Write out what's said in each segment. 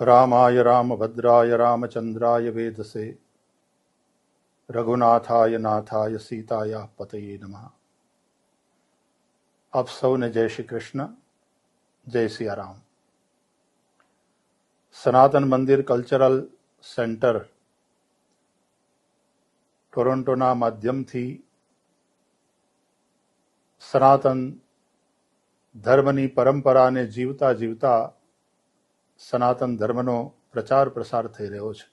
रामाय रामभद्राय रामचंद्राय वेदसे रघुनाथाय नाथाय सीताया पतये नमः। આપ સૌને જય શ્રી કૃષ્ણ, જય સિયારામ। સનાતન મંદિર કલ્ચરલ સેન્ટર ટોરોન્ટોના માધ્યમથી સનાતન ધર્મની પરંપરાને જીવતા જીવતા સનાતન ધર્મનો પ્રચાર પ્રસાર થઈ રહ્યો છે।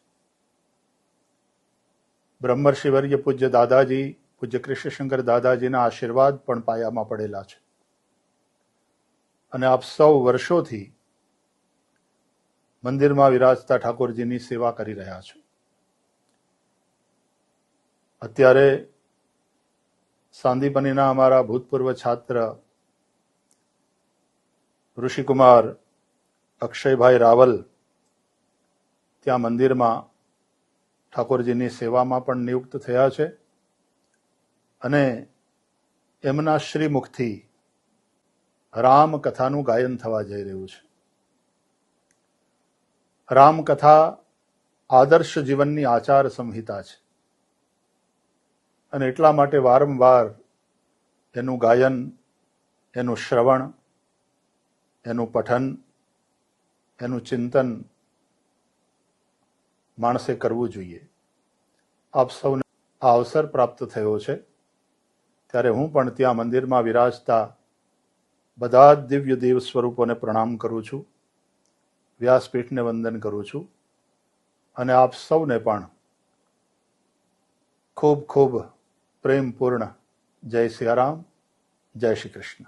બ્રહ્મર્ષિવર્ય પૂજ્ય દાદાજી, પૂજ્ય કૃષ્ણશંકર દાદાજીના આશીર્વાદ પણ પાયામાં પડેલા છે અને આપ સૌ વર્ષોથી મંદિરમાં વિરાજતા ઠાકોરજીની સેવા કરી રહ્યા છો। અત્યારે સાંદીપનીના અમારા ભૂતપૂર્વ છાત્ર ઋષિકુમાર અક્ષયભાઈ રાવલ ત્યાં મંદિરમાં ઠાકોરજીની સેવામાં પણ નિયુક્ત થયા છે અને એમના શ્રીમુખથી રામકથાનું ગાયન થવા જઈ રહ્યું છે। રામકથા આદર્શ જીવનની આચાર સંહિતા છે અને એટલા માટે વારંવાર એનું ગાયન, એનું શ્રવણ, એનું પઠન, એનું ચિંતન માણસે કરવું જોઈએ। આપ સૌને આ અવસર પ્રાપ્ત થયો છે ત્યારે હું પણ ત્યાં મંદિરમાં વિરાજતા બધા જ દિવ્ય દેવ સ્વરૂપોને પ્રણામ કરું છું, વ્યાસપીઠને વંદન કરું છું અને આપ સૌને પણ ખૂબ ખૂબ પ્રેમપૂર્ણ જય સિયારામ, જય શ્રી કૃષ્ણ।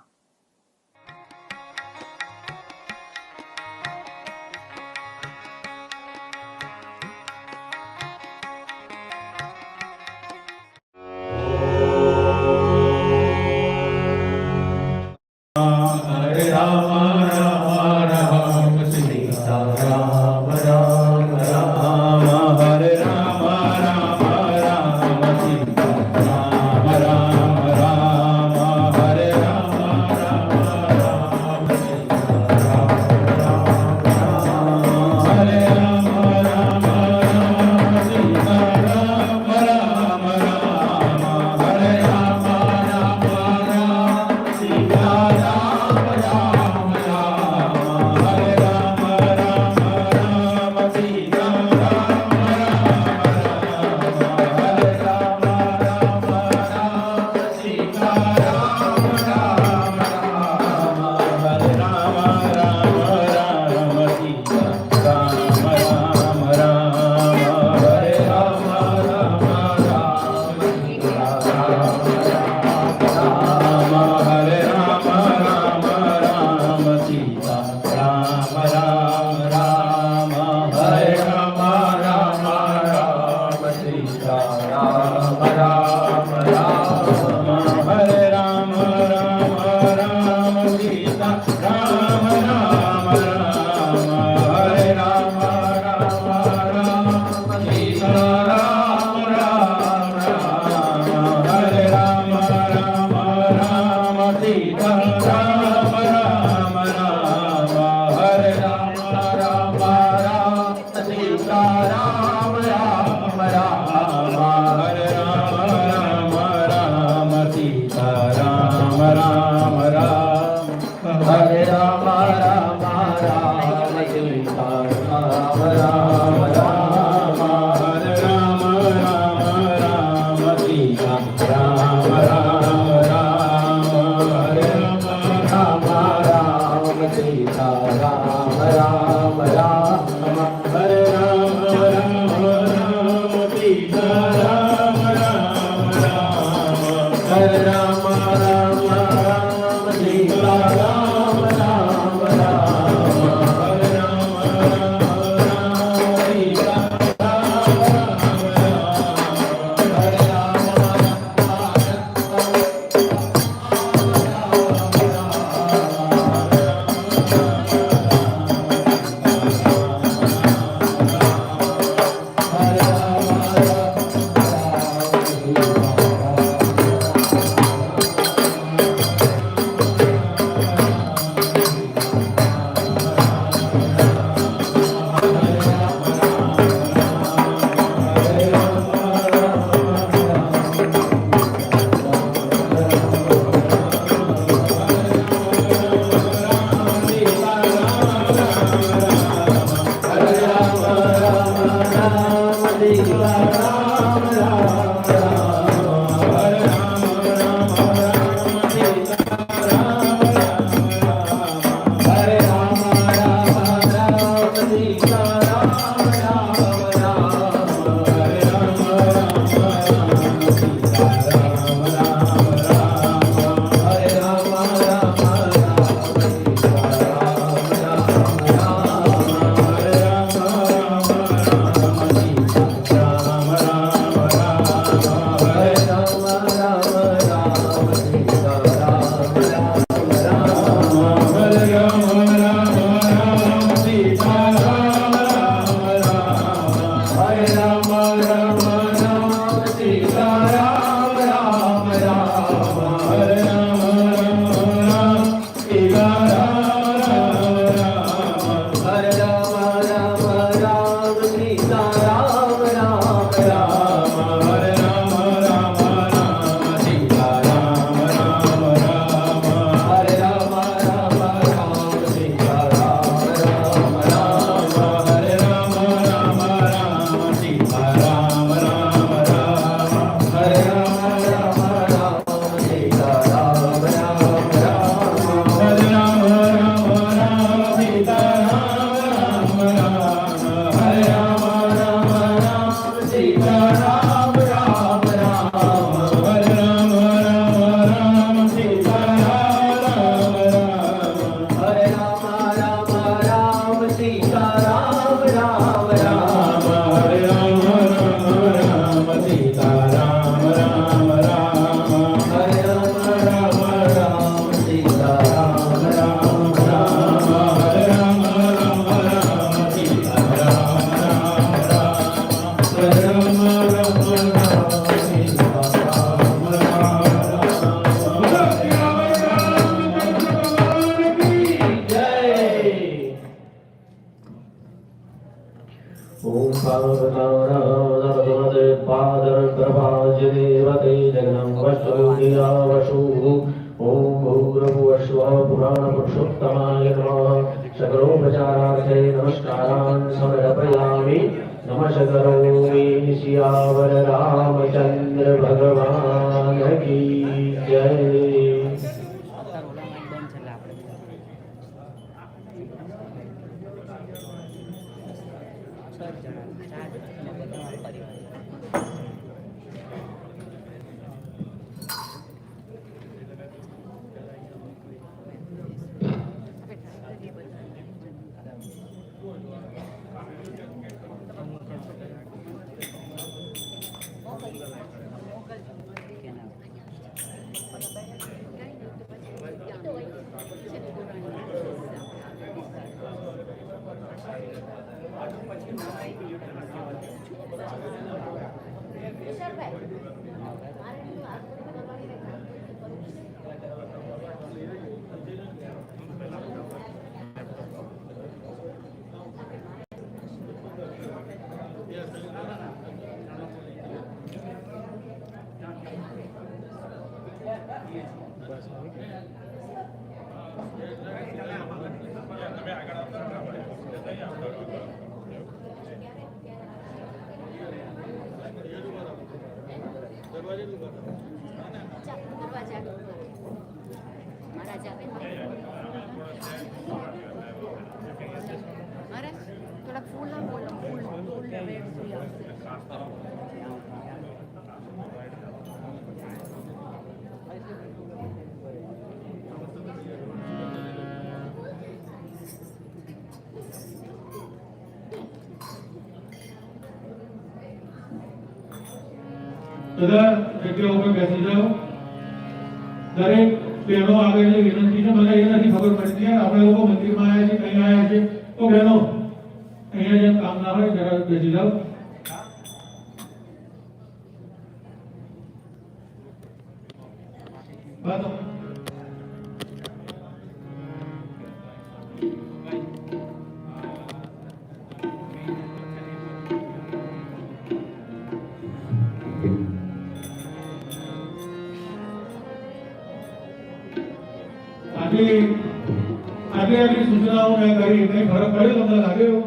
ओम पादे पादर्भ्रभाज्य देवते जगनं वशु ओम भूर्भुवस्वः पुराणपुरुषोत्तमाय नमः सकलोपचारार्थे नमस्कारान् समर्पयामि नमः करोमि सियावर रामचंद्र भगवान की जय। थोड़ा फूल ना बोलो फूल फूल બધા જગ્યા ઉપર બેસી જાઓ. દરેક બહેનો આગળની વિનંતી છે. મને એ નથી ખબર પડતી આપણે લોકો મંદિરમાં આવ્યા છીએ કઈ આવ્યા છીએ તો બહેનો અહીંયા જેમ કામ ના હોય જરા બેસી જાઓ. બાતો આટલી સૂચનાઓ મેં કરી કઈ ફરક પડ્યો તમને લાગ્યો?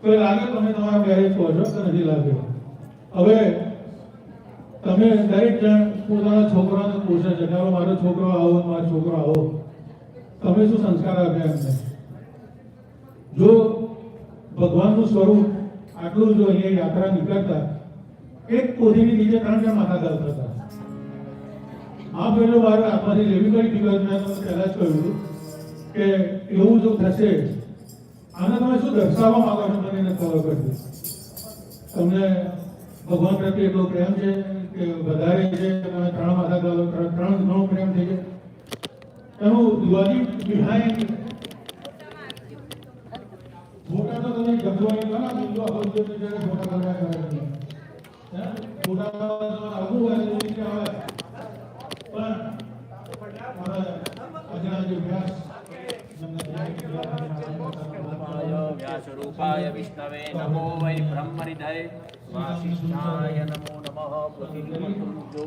કોઈ લાગે તમે તમારા મેરેજ કહો છો કે નથી લાગ્યો? હવે તમે દરેક જણ પોતાના છોકરાને પૂછે છે કે મારો છોકરો આવો મારો છોકરો આવો, તમે શું સંસ્કાર આપ્યા એમને? જો ભગવાનનું સ્વરૂપ આટલું જો અહીંયા યાત્રા નીકળતા એક પોથીની નીચે 3 માથા ચાલતા હતા. આ પેલો મારે આત્માથી લેવી પડી દિવસ મેં તમને પહેલા જ કહ્યું કે એવું જો થશે આને તમે શું દર્શાવવા માંગો છો મને એને ખબર પડતી. તમને ભગવાન પ્રત્યે એટલો પ્રેમ છે કે વધારે છે તમે 3 માથા ચાલો 3 ગણો પ્રેમ થઈ જાય એનું લોજિક બિહાઇન્ડ ફોટા તો તમે ગમવાની કરો બીજો આખો દિવસ જ્યારે ફોટા કરવા કરે ફોટા આવું હોય રીતે આવે व्यासरूपाय विष्णवे नमो वै ब्रह्मनिधये वासिष्ठाय नमो नमः प्रतिमतुल्यो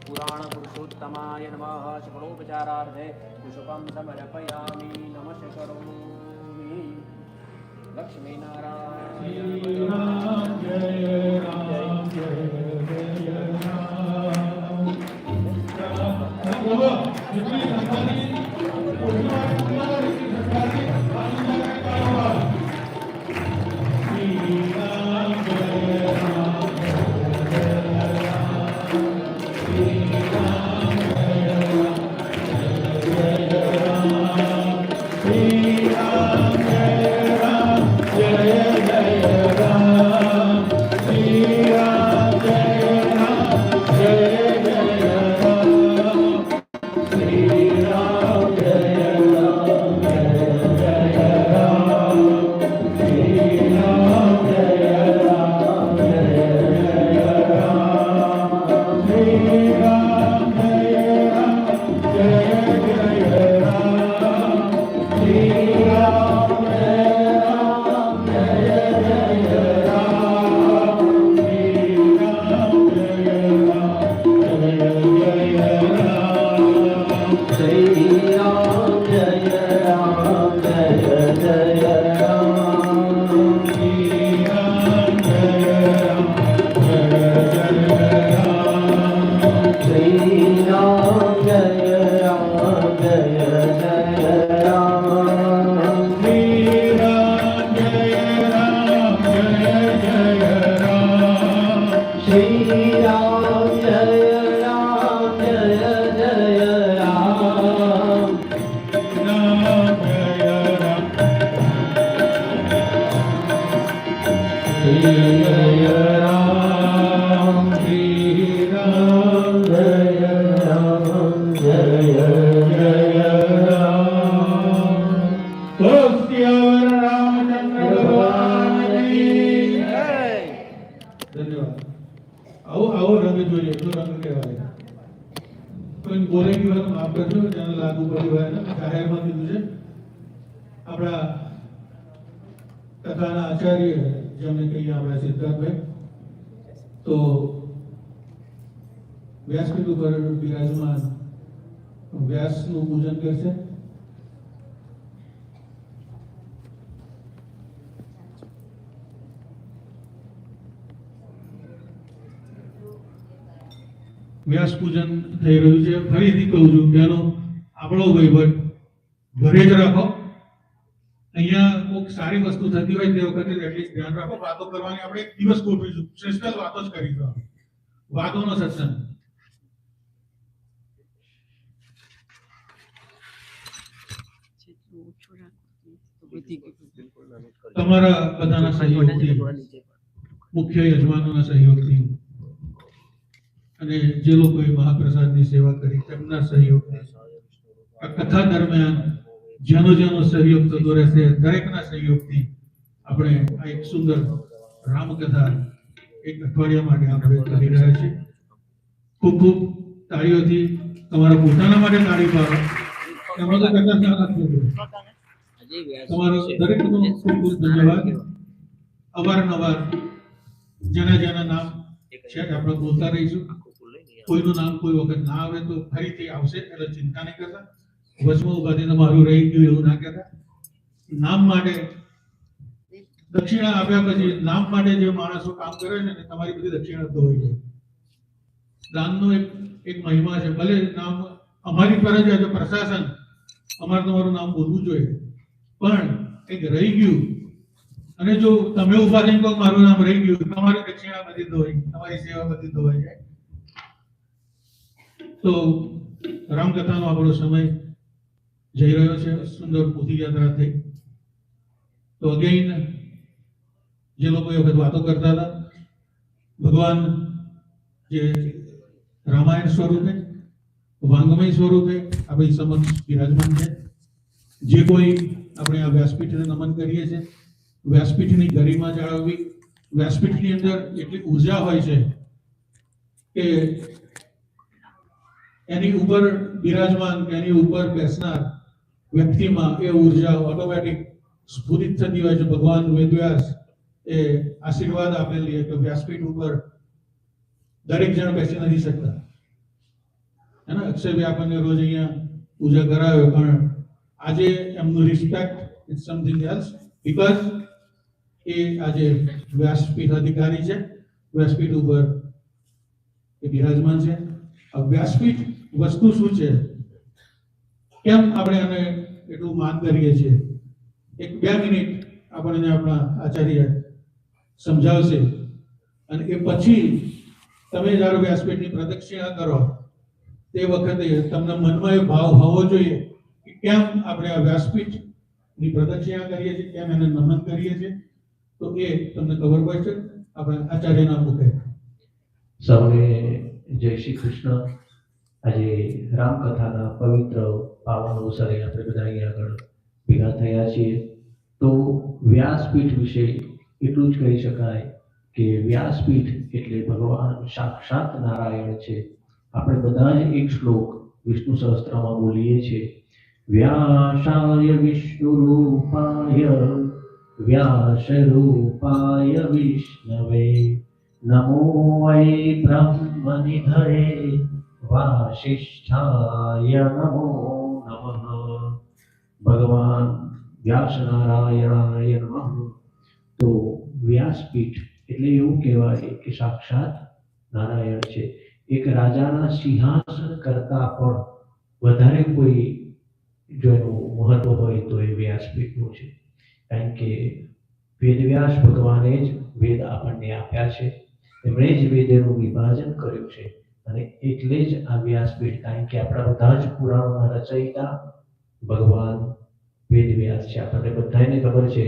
पुराण पुरुषोत्तमाय नमः सकलोपचारार्थे पुष्पं समर्पयामि नमः करोमि लक्ष्मी नारायण Jai જય રામ શ્રી રામ જય રામ જય રામ સ્વસ્તિયર રામચંદ્ર ભગવાનની જય. ધન્યવાદ. આવો રંગ જોઈએ તો રંગ કહેવાય. કોઈ બોલે કે માફ કરજો, જેને લાગુ પડ્યું હોય ને જાહેરમાં કીધું છે. આપણા કથાના આચાર્ય જેમને કહીએ આપણા સિદ્ધાર્થભાઈ, તો વ્યાસપીઠ ઉપર બિરાજમાન વ્યાસનું પૂજન કરશે. વ્યાસ પૂજન થઈ રહ્યું છે. ફરીથી કહું છું કે આનો આપણો વહીવટ ઘરે જ રાખો. અહીંયા કોઈક સારી વસ્તુ થતી હોય તે વખતે એટલીસ્ટ ધ્યાન રાખો. વાતો કરવાની આપણે એક દિવસ ગોઠવીશું, શ્રેષ્ઠ વાતો જ કરીશું. વાતોનો સત્સંગ. તમારા બધાના સહયોગથી, મુખ્ય યજમાનોના સહયોગથી અને જે લોકોએ મહાપ્રસાદની સેવા કરી તેમના સહયોગથી, આ કથા દરમિયાન જેનો જેનો સહયોગ થતો રહેશે દરેકના સહયોગથી આપણે આ એક સુંદર રામકથા એક અઠવાડિયા માટે આપણે કરી રહ્યા છીએ. ખૂબ ખૂબ તાળીઓથી તમારા પોતાના માટે તાળી પાડો. એમાં તો કથા ના રાખજો. તમારો દરેકનો ખૂબ ખૂબ ધન્યવાદ. અવારનવાર જેના જેના નામ છે આપણે બોલતા રહીશું. કોઈનું નામ કોઈ વખત ના આવે તો ફરીથી આવશે, એટલે ચિંતા નહીં કરતા. વચમાં ઉભા થઈને મારું રહી ગયું એવું ના કહેતા. નામ માટે દક્ષિણા આપ્યા પછી નામ માટે જે માણસો કામ કરે છે ને તમારી બધી દક્ષિણા તો હોય છે. દાનનો એક મહિમા છે. ભલે નામ અમારી ફરજ હોય તો પ્રશાસન અમારે તમારું નામ બોલવું જોઈએ, પણ એક રહી ગયું અને જો તમે ઉભા થઈને કહો મારું નામ રહી ગયું, તમારી દક્ષિણા બધી તો હોય, તમારી સેવા બધી તો હોય જાય. તો રામકથાનો આપણો સમય જઈ રહ્યો છે. સુંદર પોથી યાત્રા થઈ. તો અગેઇન જે લોકો એ વખત વાતો કરતા હતા, ભગવાન જે રામાયણ સ્વરૂપે વાંગમય સ્વરૂપે આપણી સમક્ષ બિરાજમાન છે. જે કોઈ આપણે આ વ્યાસપીઠને નમન કરીએ છીએ, વ્યાસપીઠની ગરિમા જાળવવી. વ્યાસપીઠની અંદર એટલી ઉર્જા હોય છે કે એની ઉપર બિરાજમાન કે એની ઉપર બેસનાર વ્યક્તિમાં એ ઉર્જા ઓટોમેટિક સ્ફુરિત થતી હોય છે. ભગવાન વેદવ્યાસ એ આશીર્વાદ આપેલી કે વ્યાસપીઠ ઉપર દરેક જણ બેસી નથી શકતા. અને અક્ષયભાઈ આપણને રોજ અહીંયા પૂજા કરાવે, પણ આજે એમનું respect is something else, because એ આજે વ્યાસપીઠ અધિકારી છે. વ્યાસપીઠ ઉપર એ બિરાજમાન છે. વ્યાસપીઠ વસ્તુ શું છે, કેમ આપણે એને એટલું માન કરીએ છીએ, એક 2 મિનિટ આપણને આપણા આચાર્ય સમજાવશે. અને એ પછી તમે જ્યારે વ્યાસપીઠની પ્રદક્ષિણા કરો તે વખતે તમને મનમાં એ ભાવ હોવો જોઈએ કે કેમ આપણે આ વ્યાસપીઠની પ્રદક્ષિણા કરીએ છીએ, કેમ એને નમન કરીએ છીએ. તો એ તમને ખબર પડશે આપણે આચાર્યના મુખે. સૌને જય શ્રી કૃષ્ણ. આજે રામકથાના પવિત્ર પાવન અવસરે આપણે બધા અહીંયા આગળ ભેગા થયા છીએ. તો વ્યાસપીઠ વિશે એટલું જ કહી શકાય કે વ્યાસપીઠ એટલે ભગવાન સાક્ષાત નારાયણ છે. આપણે બધા જ એક શ્લોક વિષ્ણુ સહસ્ત્રમાં બોલીએ છીએ, વ્યાસાય વિષ્ણુ રૂપાય વ્યાસ રૂપાય વિષ્ણવે નમો વૈ બ્રહ્મનિધયે વાસિષ્ઠાય નમો નમઃ. ભગવાન વ્યાસ નારાયણાય નમઃ. તો વ્યાસપીઠ એટલે એવું કહેવાય કે સાક્ષાત નારાયણ છે. એક રાજાના સિંહાસન કરતા પણ વધારે કોઈ જો એનું મહત્વ હોય તો એ વ્યાસપીઠનું છે. કારણ કે વેદવ્યાસ ભગવાને જ વેદ આપણને આપ્યા છે, એમણે જ વેદનું વિભાજન કર્યું છે. અને એટલે જ આ વ્યાસપીઠ, કારણ કે આપણા બધા જ પુરાણોના રચયિતા ભગવાન વેદવ્યાસ છે. આપણને બધાને ખબર છે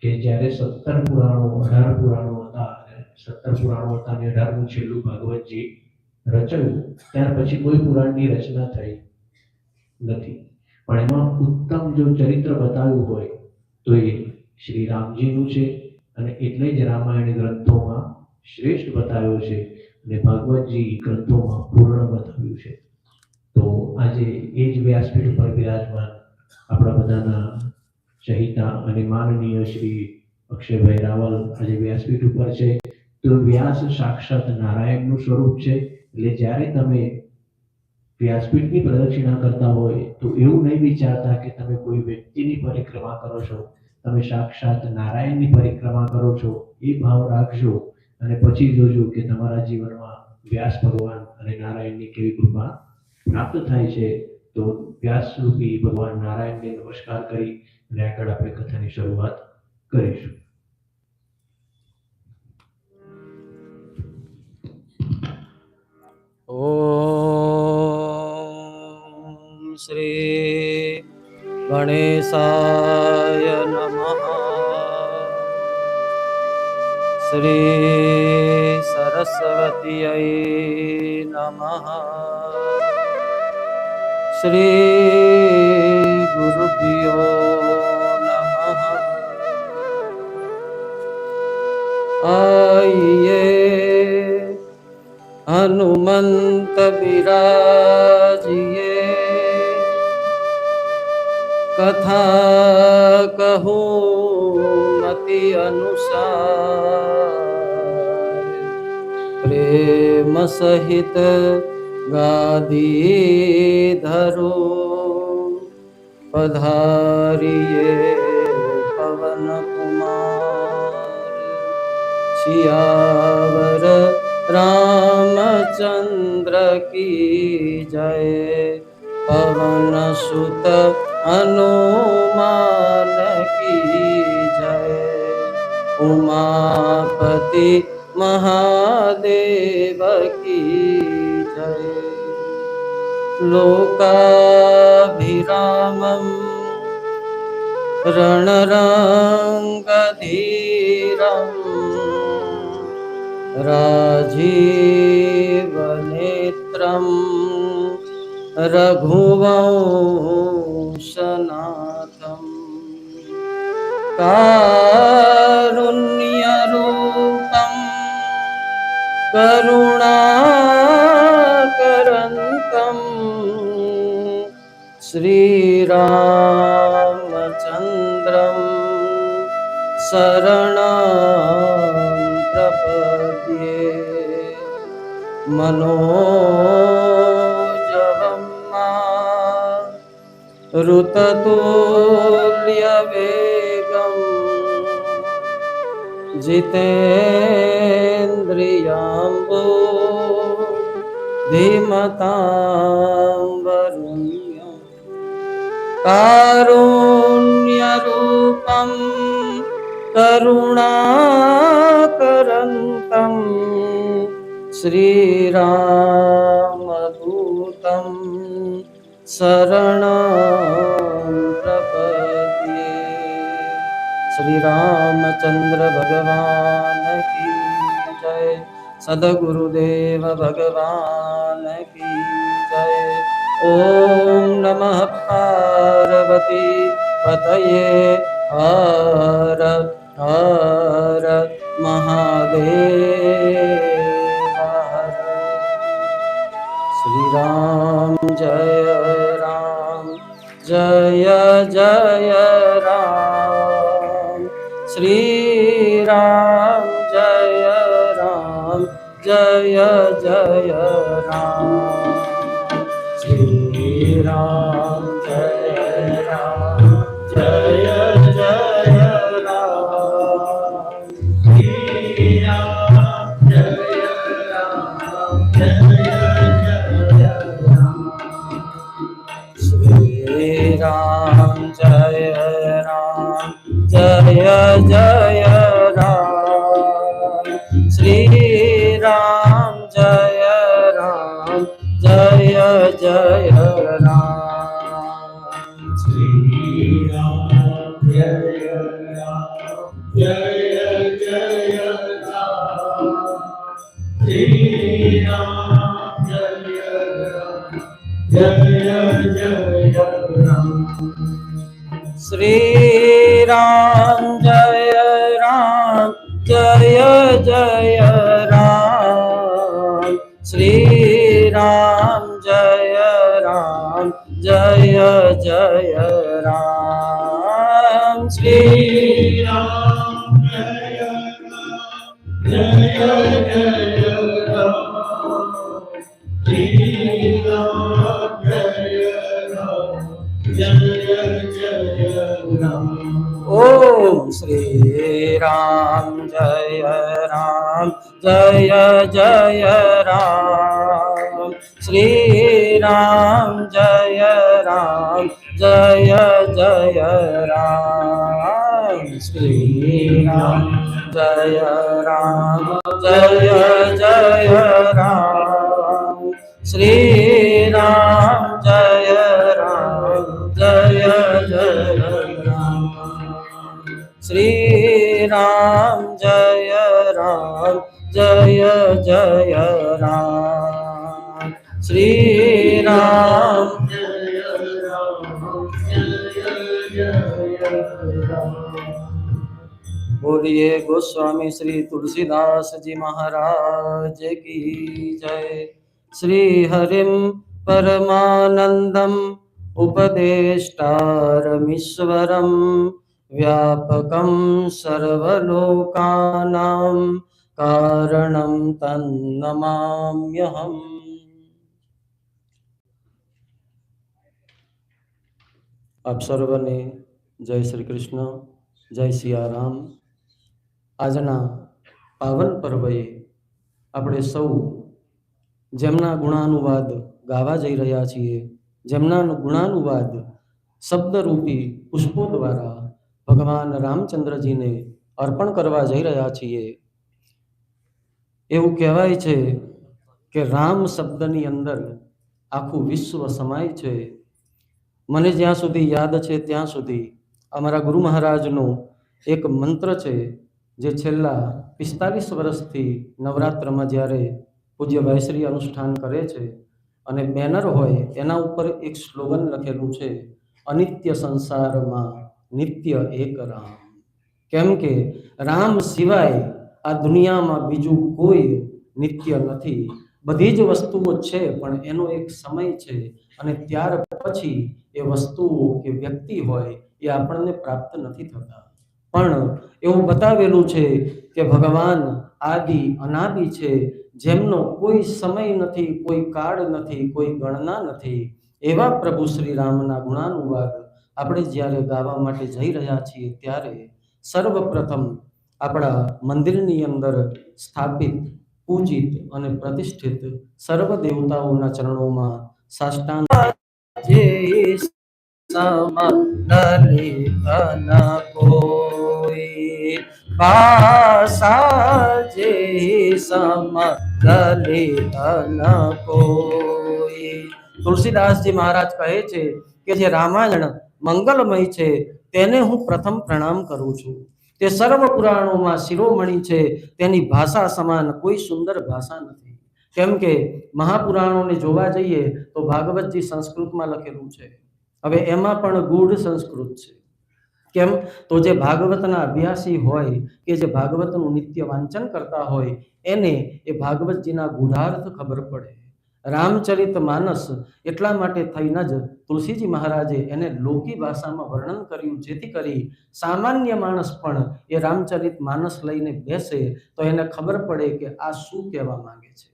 કે જ્યારે 17 પુરાણો 18 પુરાણો હતા અને 17 પુરાણો હતા અને 18મું છેલ્લું ભાગવતજી રચાયું, ત્યાર પછી કોઈ પુરાણની રચના થઈ નથી. પણ એમાં ઉત્તમ જો ચરિત્ર બતાવ્યું હોય તો એ શ્રી રામજીનું છે, અને એટલે જ રામાયણ ગ્રંથોમાં શ્રેષ્ઠ બતાવ્યો છે અને ભાગવતજી ગ્રંથોમાં પૂર્ણ બતાવ્યું છે. તો આજે એ જ વ્યાસપીઠ ઉપર બિરાજમાન આપણા બધાના ચહિતા અને માનનીય શ્રી અક્ષયભાઈ રાવલ આજે વ્યાસપીઠ ઉપર છે. તો વ્યાસ સાક્ષાત નારાયણનું સ્વરૂપ છે. એટલે જ્યારે તમે વ્યાસપીઠની પ્રદક્ષિણા કરતા હોય તો એવું નહીં વિચારતા કે તમે કોઈ વ્યક્તિની પરિક્રમા કરો છો, તમે સાક્ષાત નારાયણની પરિક્રમા કરો છો એ ભાવ રાખજો, અને પછી જોજો કે તમારા જીવનમાં વ્યાસ ભગવાન અને નારાયણની કેવી કૃપા પ્રાપ્ત થાય છે. તો વ્યાસ રૂપી ભગવાન નારાયણને નમસ્કાર કરી અને આગળ આપણે કથાની શરૂઆત કરીશું. ઓમ શ્રી ગણેશાય નમઃ. શ્રી સરસ્વત્यै નમઃ. શ્રી ગુરુભ્યો નમઃ. આઈએ હનુમંત બિરાજીએ, કથા કહું મતિ અનુસાર, પ્રેમ સહિત ગાદી ધરો, પધારીએ પવન કુમાર. સિયાવર रामचंद्र की जय, पवन सुत हनुमान की जय, उमापति महादेव की जय. लोकाभिरामं रणरंगधीरम्, राजीवनेत्रं रघुवंशनाथं, कारुण्यरूपं करुणाकरन्तं, श्रीरामचन्द्रं शरणं प्रपद्ये. मनोजवं ऋततुल्यवेगं, जितेन्द्रियाम्बो धीमतां वरुण्यं, कारुण्यरूपं करुणाकरन्तं, श्रीरामदूतं शरणं प्रपद्ये. श्री रामचंद्र भगवान की जय, सद्गुरुदेव भगवान की जय. ओम नमः पार्वती पतये हर हर महादेव. श्री राम जय राम जय जय राम, श्री राम जय राम जय जय राम, श्री राम जय राम जय जय राम, श्री राम जय राम जय जय राम, श्री राम जय राम जय जय राम, श्री राम जय राम जय जय राम, श्री राम जय राम જય જય રામ શ્રી રામ જય રામ જય જય રામ શ્રી રામ જય રામ જય જય રામ શ્રી રામ જય રામ જય જય રામ શ્રી રામ જય રામ જય જય રામ શ્રી રામ જય રામ જય જય રામ ઓમ શ્રી રામ જય રામ જય જય રામ શ્રી રામ જય રામ જય જય રામ શ્રી રામ જય રામ જય જય રામ શ્રી રામ જય રામ જય જય રામ શ્રી રામ જય રામ જય જય રામ શ્રી રામ बोलिए गोस्वामी श्री तुलसीदास जी महाराज की जय। श्री हरिम परमानंदम उपदेष्टारमीश्वरम व्यापकं सर्वलोकानां कारणं तन्नमाम्यहम्। आप सर्वने जय श्री कृष्ण, जय सियाराम। આજના પાવન પર્વએ આપણે સૌ જેમના ગુણાનુવાદ ગાવા જઈ રહ્યા છીએ, જેમના ગુણાનુવાદ શબ્દરૂપી પુષ્પો દ્વારા ભગવાન રામચંદ્રજીને અર્પણ કરવા જઈ રહ્યા છીએ, એવું કહેવાય છે કે રામ શબ્દની અંદર આખું વિશ્વ સમાય છે। મને જ્યાં સુધી યાદ છે ત્યાં સુધી અમારા ગુરુ મહારાજનો એક મંત્ર છે જે છેલ્લા 45 વર્ષથી નવરાત્રમાં જ્યારે પૂજ્ય વૈશ્રી અનુષ્ઠાન કરે છે અને બેનર હોય એના ઉપર એક સ્લોગન લખેલું છે, અનિત્ય સંસારમાં નિત્ય એક રામ। કેમ કે રામ સિવાય આ દુનિયામાં બીજું કોઈ નિત્ય નથી। બધી જ વસ્તુઓ છે પણ એનો એક સમય છે અને ત્યાર પછી એ વસ્તુઓ કે વ્યક્તિ હોય એ આપણને પ્રાપ્ત નથી થતા। પણ એવું બતાવેલું છે કે ભગવાન આદિ અનાદિ છે, જેમનો કોઈ સમય નથી, કોઈ કાળ નથી, કોઈ ગણના નથી। એવા પ્રભુ શ્રી રામના ગુણાનુવાદ આપણે જ્યારે ગાવા માટે જઈ રહ્યા છીએ ત્યારે સર્વપ્રથમ આપણા મંદિરની અંદર સ્થાપિત, પૂજિત અને પ્રતિષ્ઠિત સર્વ દેવતાઓના ચરણોમાં સાષ્ટાંગ કોઈ ભાષા જે સમલલિત કોઈ। તુલસીદાસજી મહારાજ કહે છે કે જે રામાયણ મંગલમય છે તેને હું પ્રથમ પ્રણામ કરું છું। તે સર્વ પુરાણોમાં શિરોમણી છે, તેની ભાષા સમાન કોઈ સુંદર ભાષા નથી। કેમ કે મહાપુરાણોને જોવા જઈએ તો ભાગવતજી સંસ્કૃતમાં લખેલું છે, હવે એમાં પણ ગૂઢ સંસ્કૃત છે। કેમ તો જે ભાગવતના અભ્યાસી હોય કે જે ભાગવતનું નિત્ય વાંચન કરતા હોય એને એ ભાગવતજીના ગૂઢાર્થ ખબર પડે। રામચરિત માનસ એટલા માટે થઈને જ તુલસીજી મહારાજે એને લોકી ભાષામાં વર્ણન કર્યું, જેથી કરી સામાન્ય માણસ પણ એ રામચરિત માનસ લઈને બેસે તો એને ખબર પડે કે આ શું કહેવા માંગે છે।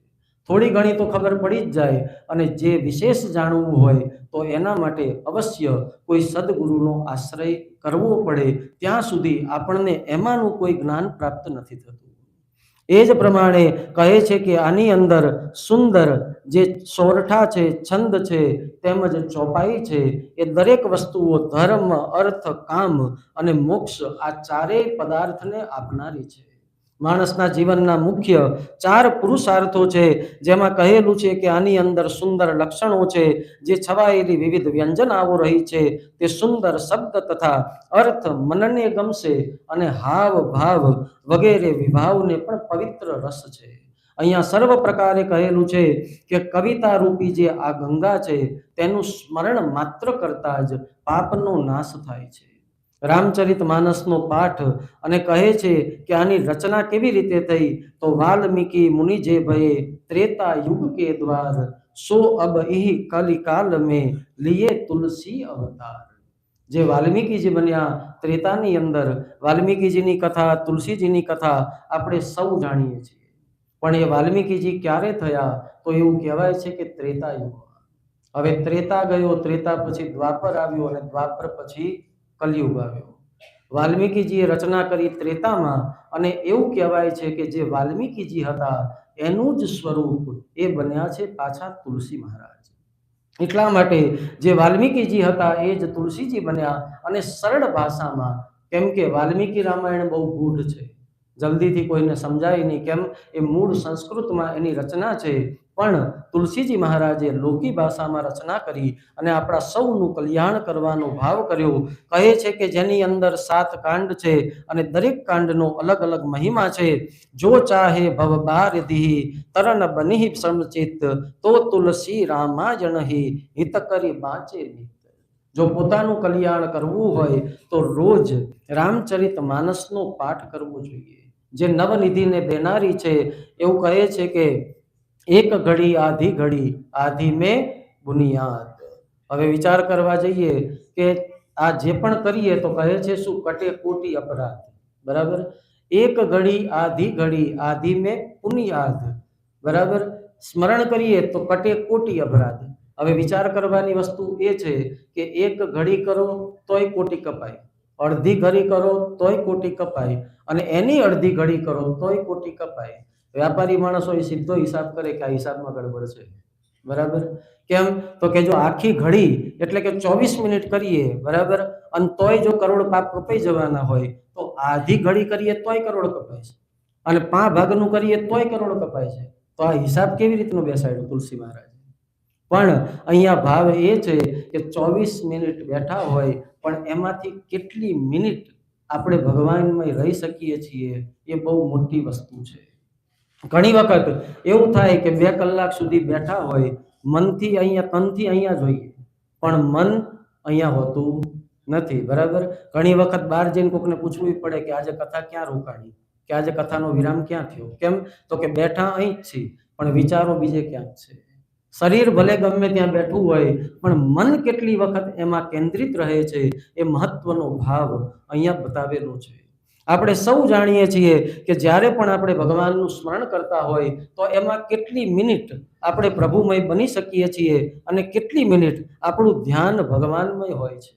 થોડી ઘણી તો ખબર પડી જ જાય, અને જે વિશેષ જાણવું હોય તો એના માટે અવશ્ય કોઈ સદગુરુનો આશ્રય કરવો પડે, ત્યાં સુધી આપણને એમાંનું કોઈ જ્ઞાન પ્રાપ્ત નથી થતું। એ જ પ્રમાણે કહે છે કે આની અંદર સુંદર જે સોરઠા છે, છંદ છે, તેમજ ચોપાઈ છે, એ દરેક વસ્તુઓ ધર્મ, અર્થ, કામ અને મોક્ષ આ ચારેય પદાર્થને આપનારી છે। માણસના જીવનના મુખ્ય 4 પુરુષાર્થો છે, જેમાં કહેલું છે કે આની અંદર સુંદર લક્ષણો છે, જે છવાયેલી વિવિધ વ્યંજનાઓ રહી છે તે સુંદર શબ્દ તથા અર્થ મનને ગમશે અને હાવ ભાવ વગેરે વિભાવને પણ પવિત્ર રસ છે. અહીંયા સર્વ પ્રકારે કહેલું છે કે કવિતા રૂપી જે આ ગંગા છે તેનું સ્મરણ માત્ર કરતા જ પાપનો નાશ થાય છે. રામચરિત માનસનો પાઠ અને કહે છે કે આની રચના કેવી રીતે થઈ, તો વાલ્મીકી મુનિ જે ભયે ત્રેતા યુગ કે દ્વાર, સો અબ ઇહ કલિકાલ में लिए तुलसी अवतार. જે વાલ્મીકીજી બન્યા ત્રેતાની અંદર, વાલ્મીકીજીની કથા, તુલસીજીની કથા આપણે સૌ જાણીએ છીએ. પણ એ વાલ્મીકીજી ક્યારે થયા, તો એવું કહેવાય છે કે ત્રેતા યુગમાં. હવે ત્રેતા ગયો, ત્રેતા પછી દ્વાપર આવ્યો અને દ્વાપર પછી કલયુગ આવ્યો. વાલ્મીકીજીએ રચના કરી ત્રેતામાં અને એવું કહેવાય છે કે જે વાલ્મીકીજી હતા એનું જ સ્વરૂપ એ બન્યા છે પાછા તુલસી મહારાજ. એટલા માટે જે વાલ્મીકીજી હતા એ જ તુલસીજી બન્યા. અને સરળ ભાષામાં, કેમ કે વાલ્મીકી રામાયણ બહુ ગૂઢ છે, જલ્દીથી કોઈને સમજાય નહીં, કેમ એ મૂળ સંસ્કૃતમાં એની રચના છે, પણ તુલસીજી મહારાજે લોકી ભાષામાં રચના કરી અને આપણા સૌનું કલ્યાણ કરવાનો ભાવ કર્યો. કહે છે કે જેની અંદર 7 કાંડ છે અને દરેક કાંડનો અલગ અલગ મહિમા છે. જો ચાહે ભવબારિધિ તરન બનિ સમચિત, તો તુલસી રામાયણ હિત કરી બાંચે નિત. જો પોતાનું કલ્યાણ કરવું હોય તો રોજ રામચરિત માનસનો પાઠ કરવો જોઈએ, જે નવનિધિને દેનારી છે. એવું કહે છે કે એક ઘડી આધી ઘડી, આધી મેં બુનિયાદ. હવે વિચાર કરવા જઈએ કે આ જે પણ કરીએ તો કહે છે શું, કટે કોટી અપરાધ. બરાબર, એક ઘડી આધી ઘડી, આધી મેં પુનિયાદ. બરાબર, સ્મરણ કરીએ તો કટે કોટી અપરાધ. હવે વિચાર કરવાની વસ્તુ એ છે કે એક ઘડી કરો તોય કોટી કપાય, અડધી ઘડી કરો તોય કોટી કપાય, અને એની અડધી ઘડી કરો તોય કોટી કપાય. વ્યાપારી માણસો એ સીધો હિસાબ કરે કે આ હિસાબમાં ગડબડ છે. બરાબર, કેમ તો કે જો આખી ઘડી એટલે કે 24 મિનિટ કરીએ, બરાબર, અને તોય જો કરોડ પાપ કપાઈ જવાના હોય, તો આધી ઘડી કરીએ તોય કરોડ કપાય છે, અને 5 ભાગનું કરીએ તોય કરોડ કપાય છે. તો આ હિસાબ કેવી રીતનો બેસાડ્યો તુલસી મહારાજ? પણ અહીંયા ભાવ એ છે કે 24 મિનિટ બેઠા હોય પણ એમાંથી કેટલી મિનિટ આપણે ભગવાનમય રહી શકીએ છીએ એ બહુ મોટી વસ્તુ છે. ઘણી વખત એવું થાય કે 2 કલાક સુધી બેઠા હોય, મનથી અહીંયા, તનથી અહીંયા જોઈએ, પણ મન અહીંયા હોતું નથી. બરાબર, ઘણી વખત બહાર જઈને કોકને પૂછવું પડે કે આજે કથા ક્યાં રોકાણી, કે આજે કથાનો વિરામ ક્યાં થયો. કેમ તો કે બેઠા અહીં જ છીએ પણ વિચારો બીજે ક્યાંક છે. શરીર ભલે ગમે ત્યાં બેઠું હોય પણ મન કેટલી વખત એમાં કેન્દ્રિત રહે છે એ મહત્વનો ભાવ અહીંયા બતાવેલો છે. આપણે સૌ જાણીએ છીએ કે જ્યારે પણ આપણે ભગવાનનું સ્મરણ કરતા હોય તો એમાં કેટલી મિનિટ આપણે પ્રભુમય બની શકીએ છીએ અને કેટલી મિનિટ આપણું ધ્યાન ભગવાનમય હોય છે.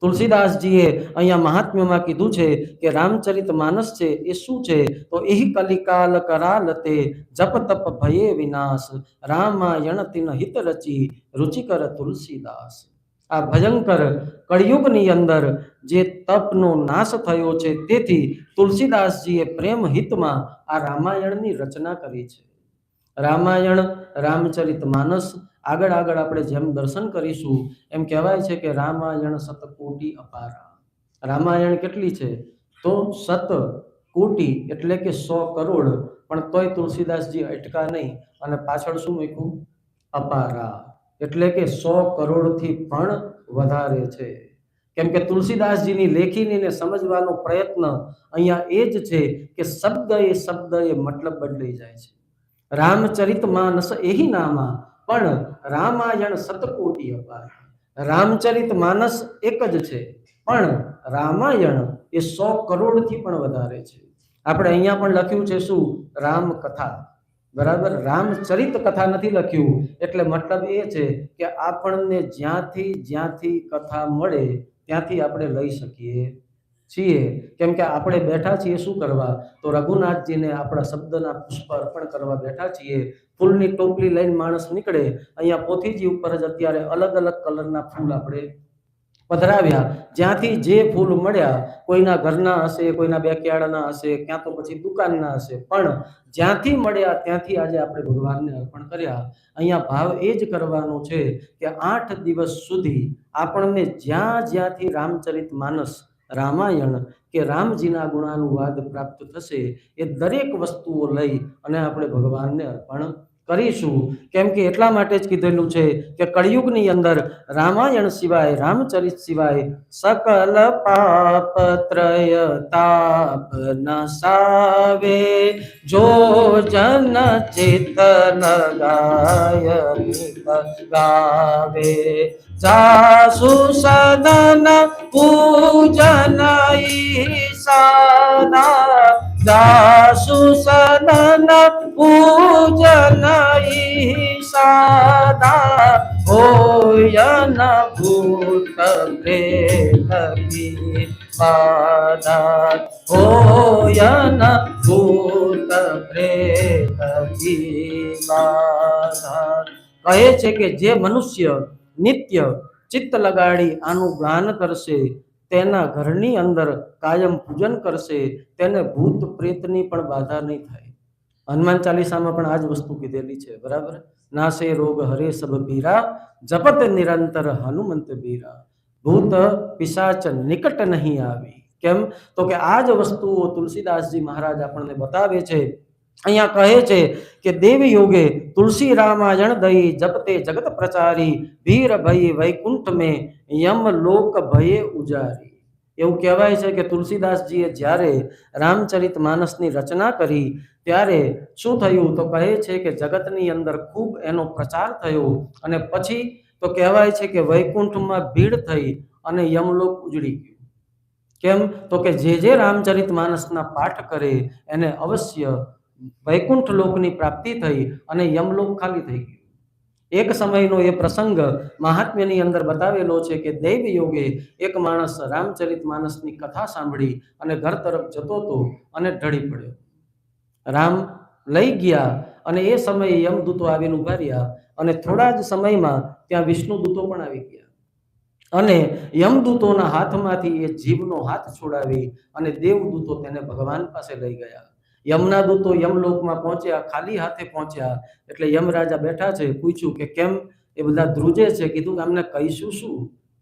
તુલસીદાસજીએ અહીંયા મહાત્મ્યમાં કીધું છે કે રામચરિત માનસ છે એ શું છે, તો એહ કલિકાલ કરાલતે જપ તપ ભયે વિનાશ, રામાયણ તિન હિત રચી રુચિકર તુલસીદાસ. આ ભયંકર કળિયુગની અંદર જે તપનો નાશ થયો છે, તેથી તુલસીદાસજીએ પ્રેમ હિતમાં આ રામાયણની રચના કરી છે. રામાયણ, રામચરિત માનસ, આગળ આગળ આપણે જેમ દર્શન કરીશું એમ કહેવાય છે કે રામાયણ શતકોટી અપારા. રામાયણ કેટલી છે તો 100 કોટી એટલે કે 100 કરોડ, પણ તોય તુલસીદાસજી અટકા નહીં અને પાછળ શું મૂક્યું? અપારા, એટલે કે 100 કરોડથી પણ વધારે છે. કેમ કે તુલસીદાસજીની લેખીનીને સમજવાનો પ્રયત્ન અહીંયા એ જ છે કે શબ્દ એ મતલબ બદલાઈ જાય છે. રામચરિત માનસ એહી નામા, પણ રામાયણ શતકોટી અપાર. રામચરિત માનસ એક જ છે પણ રામાયણ એ 100 કરોડથી પણ વધારે છે. આપણે અહીંયા પણ લખ્યું છે શું? રામ કથા. બરાબર, રામચરિત કથા નથી લખ્યું, એટલે મતલબ એ છે કે આપણને જ્યાંથી કથા મળે ત્યાંથી આપણે લઈ શકીએ છીએ. કેમ કે આપણે બેઠા છીએ શું કરવા? તો રઘુનાથજીને આપણા શબ્દના પુષ્પ અર્પણ કરવા બેઠા છીએ. ફૂલની ટોપલી લઈને માણસ નીકળે, અહીંયા પોથીજી ઉપર જ અત્યારે અલગ અલગ કલરના ફૂલ આપણે પધરાવ્યા, જ્યાંથી જે ફૂલ મળ્યા, કોઈના ઘરના હશે, કોઈના બેકયાર્ડના હશે, ક્યાં તો પછી દુકાનના હશે, પણ જ્યાંથી મળ્યા ત્યાંથી આજે આપણે ભગવાનને અર્પણ કર્યા. અહીંયા ભાવ એ જ કરવાનો છે કે 8 દિવસ સુધી આપણને જ્યાં જ્યાંથી રામચરિત માનસ, રામાયણ કે રામજીના ગુણાનુવાદ પ્રાપ્ત થશે એ દરેક વસ્તુઓ લઈ અને આપણે ભગવાનને અર્પણ કરીશું. કેમ કે એટલા માટે જ કીધેલું છે કે કળિયુગની અંદર રામાયણ સિવાય, રામચરિત સિવાય સકલ પાપ ત્રય તાપ નસાવે, જો જન ચેતન ગાય ગાવે, જાસુ સદન પૂજન ઈશાના, જાસુ સદન પૂજન ઈશાના, હોય ન ભૂત પ્રેત કી બાધા, હોય ન ભૂત પ્રેત કી બાધા. કહે છે કે જે મનુષ્ય નિત્ય ચિત્ત લગાડી આનું ગાન કરશે, તેના ઘરની અંદર કાયમ પૂજન કરશે, તેને ભૂત પ્રેતની પણ બાધા નહીં થાય. હનુમાન ચાલીસામાં પણ આ જ વસ્તુ કીધેલી છે, બરાબર. નાસે રોગ હરે સબ પીરા, જપત નિરંતર હનુમંત બીરા, ભૂત પિશાચ નિકટ નહીં આવી. કેમ તો કે આ જ વસ્તુઓ તુલસીદાસજી મહારાજ આપણને બતાવે છે. અહીંયા કહે છે કે દેવી યોગે તુલસી રામાયણ દઈ, જપતે જગત પ્રચારી, ભીર ભય વૈકુંઠ મેં યમ લોક ભયે ઉજારી. એવું કહેવાય છે કે તુલસીદાસજીએ જ્યારે રામચરિત માનસની રચના કરી ત્યારે શું થયું તો કહે છે કે જગતની અંદર ખૂબ એનો પ્રચાર થયો અને પછી તો કહેવાય છે કે વૈકુંઠમાં ભીડ થઈ અને યમલોક ઉજળી ગયું. કેમ તો કે જે રામચરિત માનસના પાઠ કરે એને અવશ્ય વૈકુંઠ લોકની પ્રાપ્તિ થઈ અને યમલોક ખાલી થઈ ગયું. એક સમયનો એ પ્રસંગ મહાત્મ્યની અંદર બતાવેલો છે કે દૈવ યોગે એક માણસ રામચરિત માનસની કથા સાંભળી અને ઘર તરફ જતો હતો અને ઢળી પડ્યો. રામ લઈ ગયા અને એ સમયે યમદૂતો આવીને ઉભા રહ્યા અને થોડા જ સમયમાં ત્યાં વિષ્ણુદૂતો પણ આવી ગયા અને યમદૂતોના હાથમાંથી એ જીવનો હાથ છોડાવી અને દેવદૂતો તેને ભગવાન પાસે લઈ ગયા. યમના દૂતો યમલોકમાં પહોંચ્યા, ખાલી હાથે પહોંચ્યા. એટલે યમરાજા બેઠા છે, પૂછ્યું કે કેમ એ બધા ધ્રુજે છે. કીધું કે અમને કહીશું શું?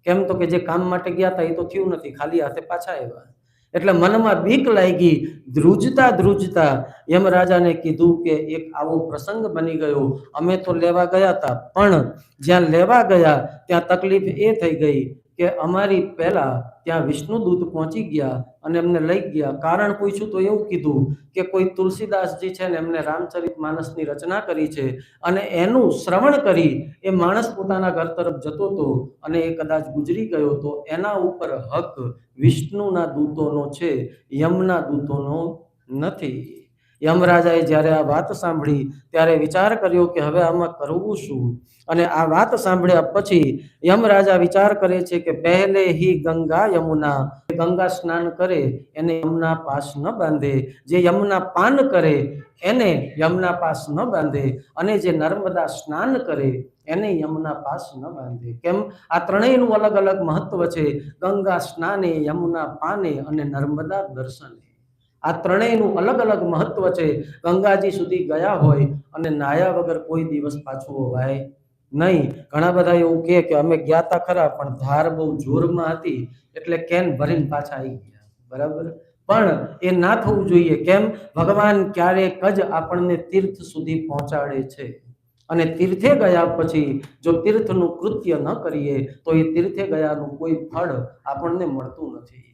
કેમ તો કે જે કામ માટે ગયા હતા એ તો થયું નથી, ખાલી હાથે પાછા આવ્યા. એટલે મનમાં બીક લાગી. ધ્રુજતા ધ્રુજતા યમરાજાને કીધું કે એક આવો પ્રસંગ બની ગયો, અમે તો લેવા ગયા હતા, પણ જ્યાં લેવા ગયા ત્યાં તકલીફ એ થઈ ગઈ કે અમારી પહેલા ત્યાં વિષ્ણુદૂત પહોંચી ગયા અને એમને લઈ ગયા. કારણ પૂછ્યું તો એવું કીધું કે કોઈ તુલસીદાસજી છે ને એમને રામચરિત માનસની રચના કરી છે અને એનું શ્રવણ કરી એ માણસ પોતાના ઘર તરફ જતો હતો અને એ કદાચ ગુજરી ગયો તો એના ઉપર હક વિષ્ણુના દૂતોનો છે, યમના દૂતોનો નથી. યમરાજાએ જ્યારે આ વાત સાંભળી ત્યારે વિચાર કર્યો કે હવે આમાં કરવું શું? અને આ વાત સાંભળ્યા પછી યમરાજા વિચાર કરે છે કે પહેલે હી ગંગા યમુના, ગંગા સ્નાન કરે એને યમુના પાસ ન બાંધે, જે યમુના પાન કરે એને યમુના પાસ ન બાંધે અને જે નર્મદા સ્નાન કરે એને યમુના પાસ ન બાંધે. કેમ? આ ત્રણેયનું અલગ અલગ મહત્વ છે. ગંગા સ્નાને, યમુના પાને અને નર્મદા દર્શને. આ ત્રણેયનું અલગ અલગ મહત્વ છે. ગંગાજી સુધી ગયા હોય અને નાયા વગર કોઈ દિવસ પાછું અવાય નહીં. ઘણા બધા એવું કહે કે અમે ગયા તા ખરા પણ ધાર બહુ જોરમાં હતી એટલે કેન ભરીને પાછા આવી ગયા, બરાબર. પણ એ ના થવું જોઈએ. કેમ? ભગવાન ક્યારેક જ આપણને તીર્થ સુધી પહોંચાડે છે અને તીર્થે ગયા પછી જો તીર્થનું કૃત્ય ન કરીએ તો એ તીર્થે ગયાનું કોઈ ફળ આપણને મળતું નથી.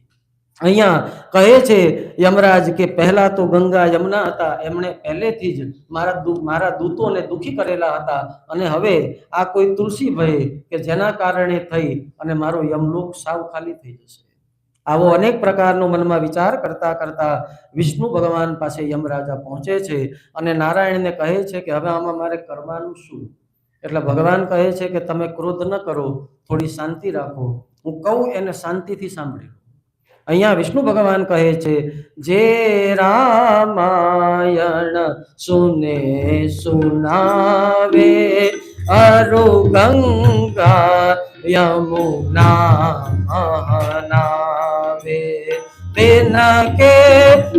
અહીંયા કહે છે યમરાજ કે પહેલા તો ગંગા યમુના હતા, એમણે પહેલેથી જ મારા દૂતોને દુખી કરેલા હતા અને હવે આ કોઈ તુલસી ભય કે જેના કારણે થઈ અને મારો યમલોક સાવ ખાલી થઈ જશે. આવો અનેક પ્રકારનો મનમાં વિચાર કરતા કરતા વિષ્ણુ ભગવાન પાસે યમરાજા પહોંચે છે અને નારાયણને કહે છે કે હવે આમાં મારે કરવાનું શું? એટલે ભગવાન કહે છે કે તમે ક્રોધ ન કરો, થોડી શાંતિ રાખો, હું કહું એને શાંતિથી સાંભળી. અહીંયા વિષ્ણુ ભગવાન કહે છે જે રામાયણ સુને સુનાવે અરુ ગંગા यमुना महनावे बिन के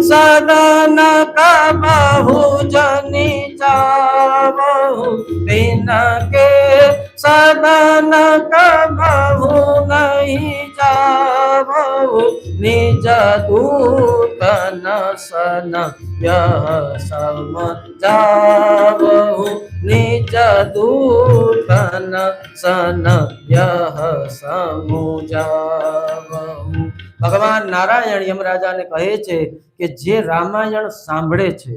सदन कबहु जनि जावहु बिन के सदन कबहु नहीं जावहु निज दूतन सन यह सम जावहु निज दूतन सन यह समु जावहु। ભગવાન નારાયણ યમરાજાને કહે છે કે જે રામાયણ સાંભળે છે,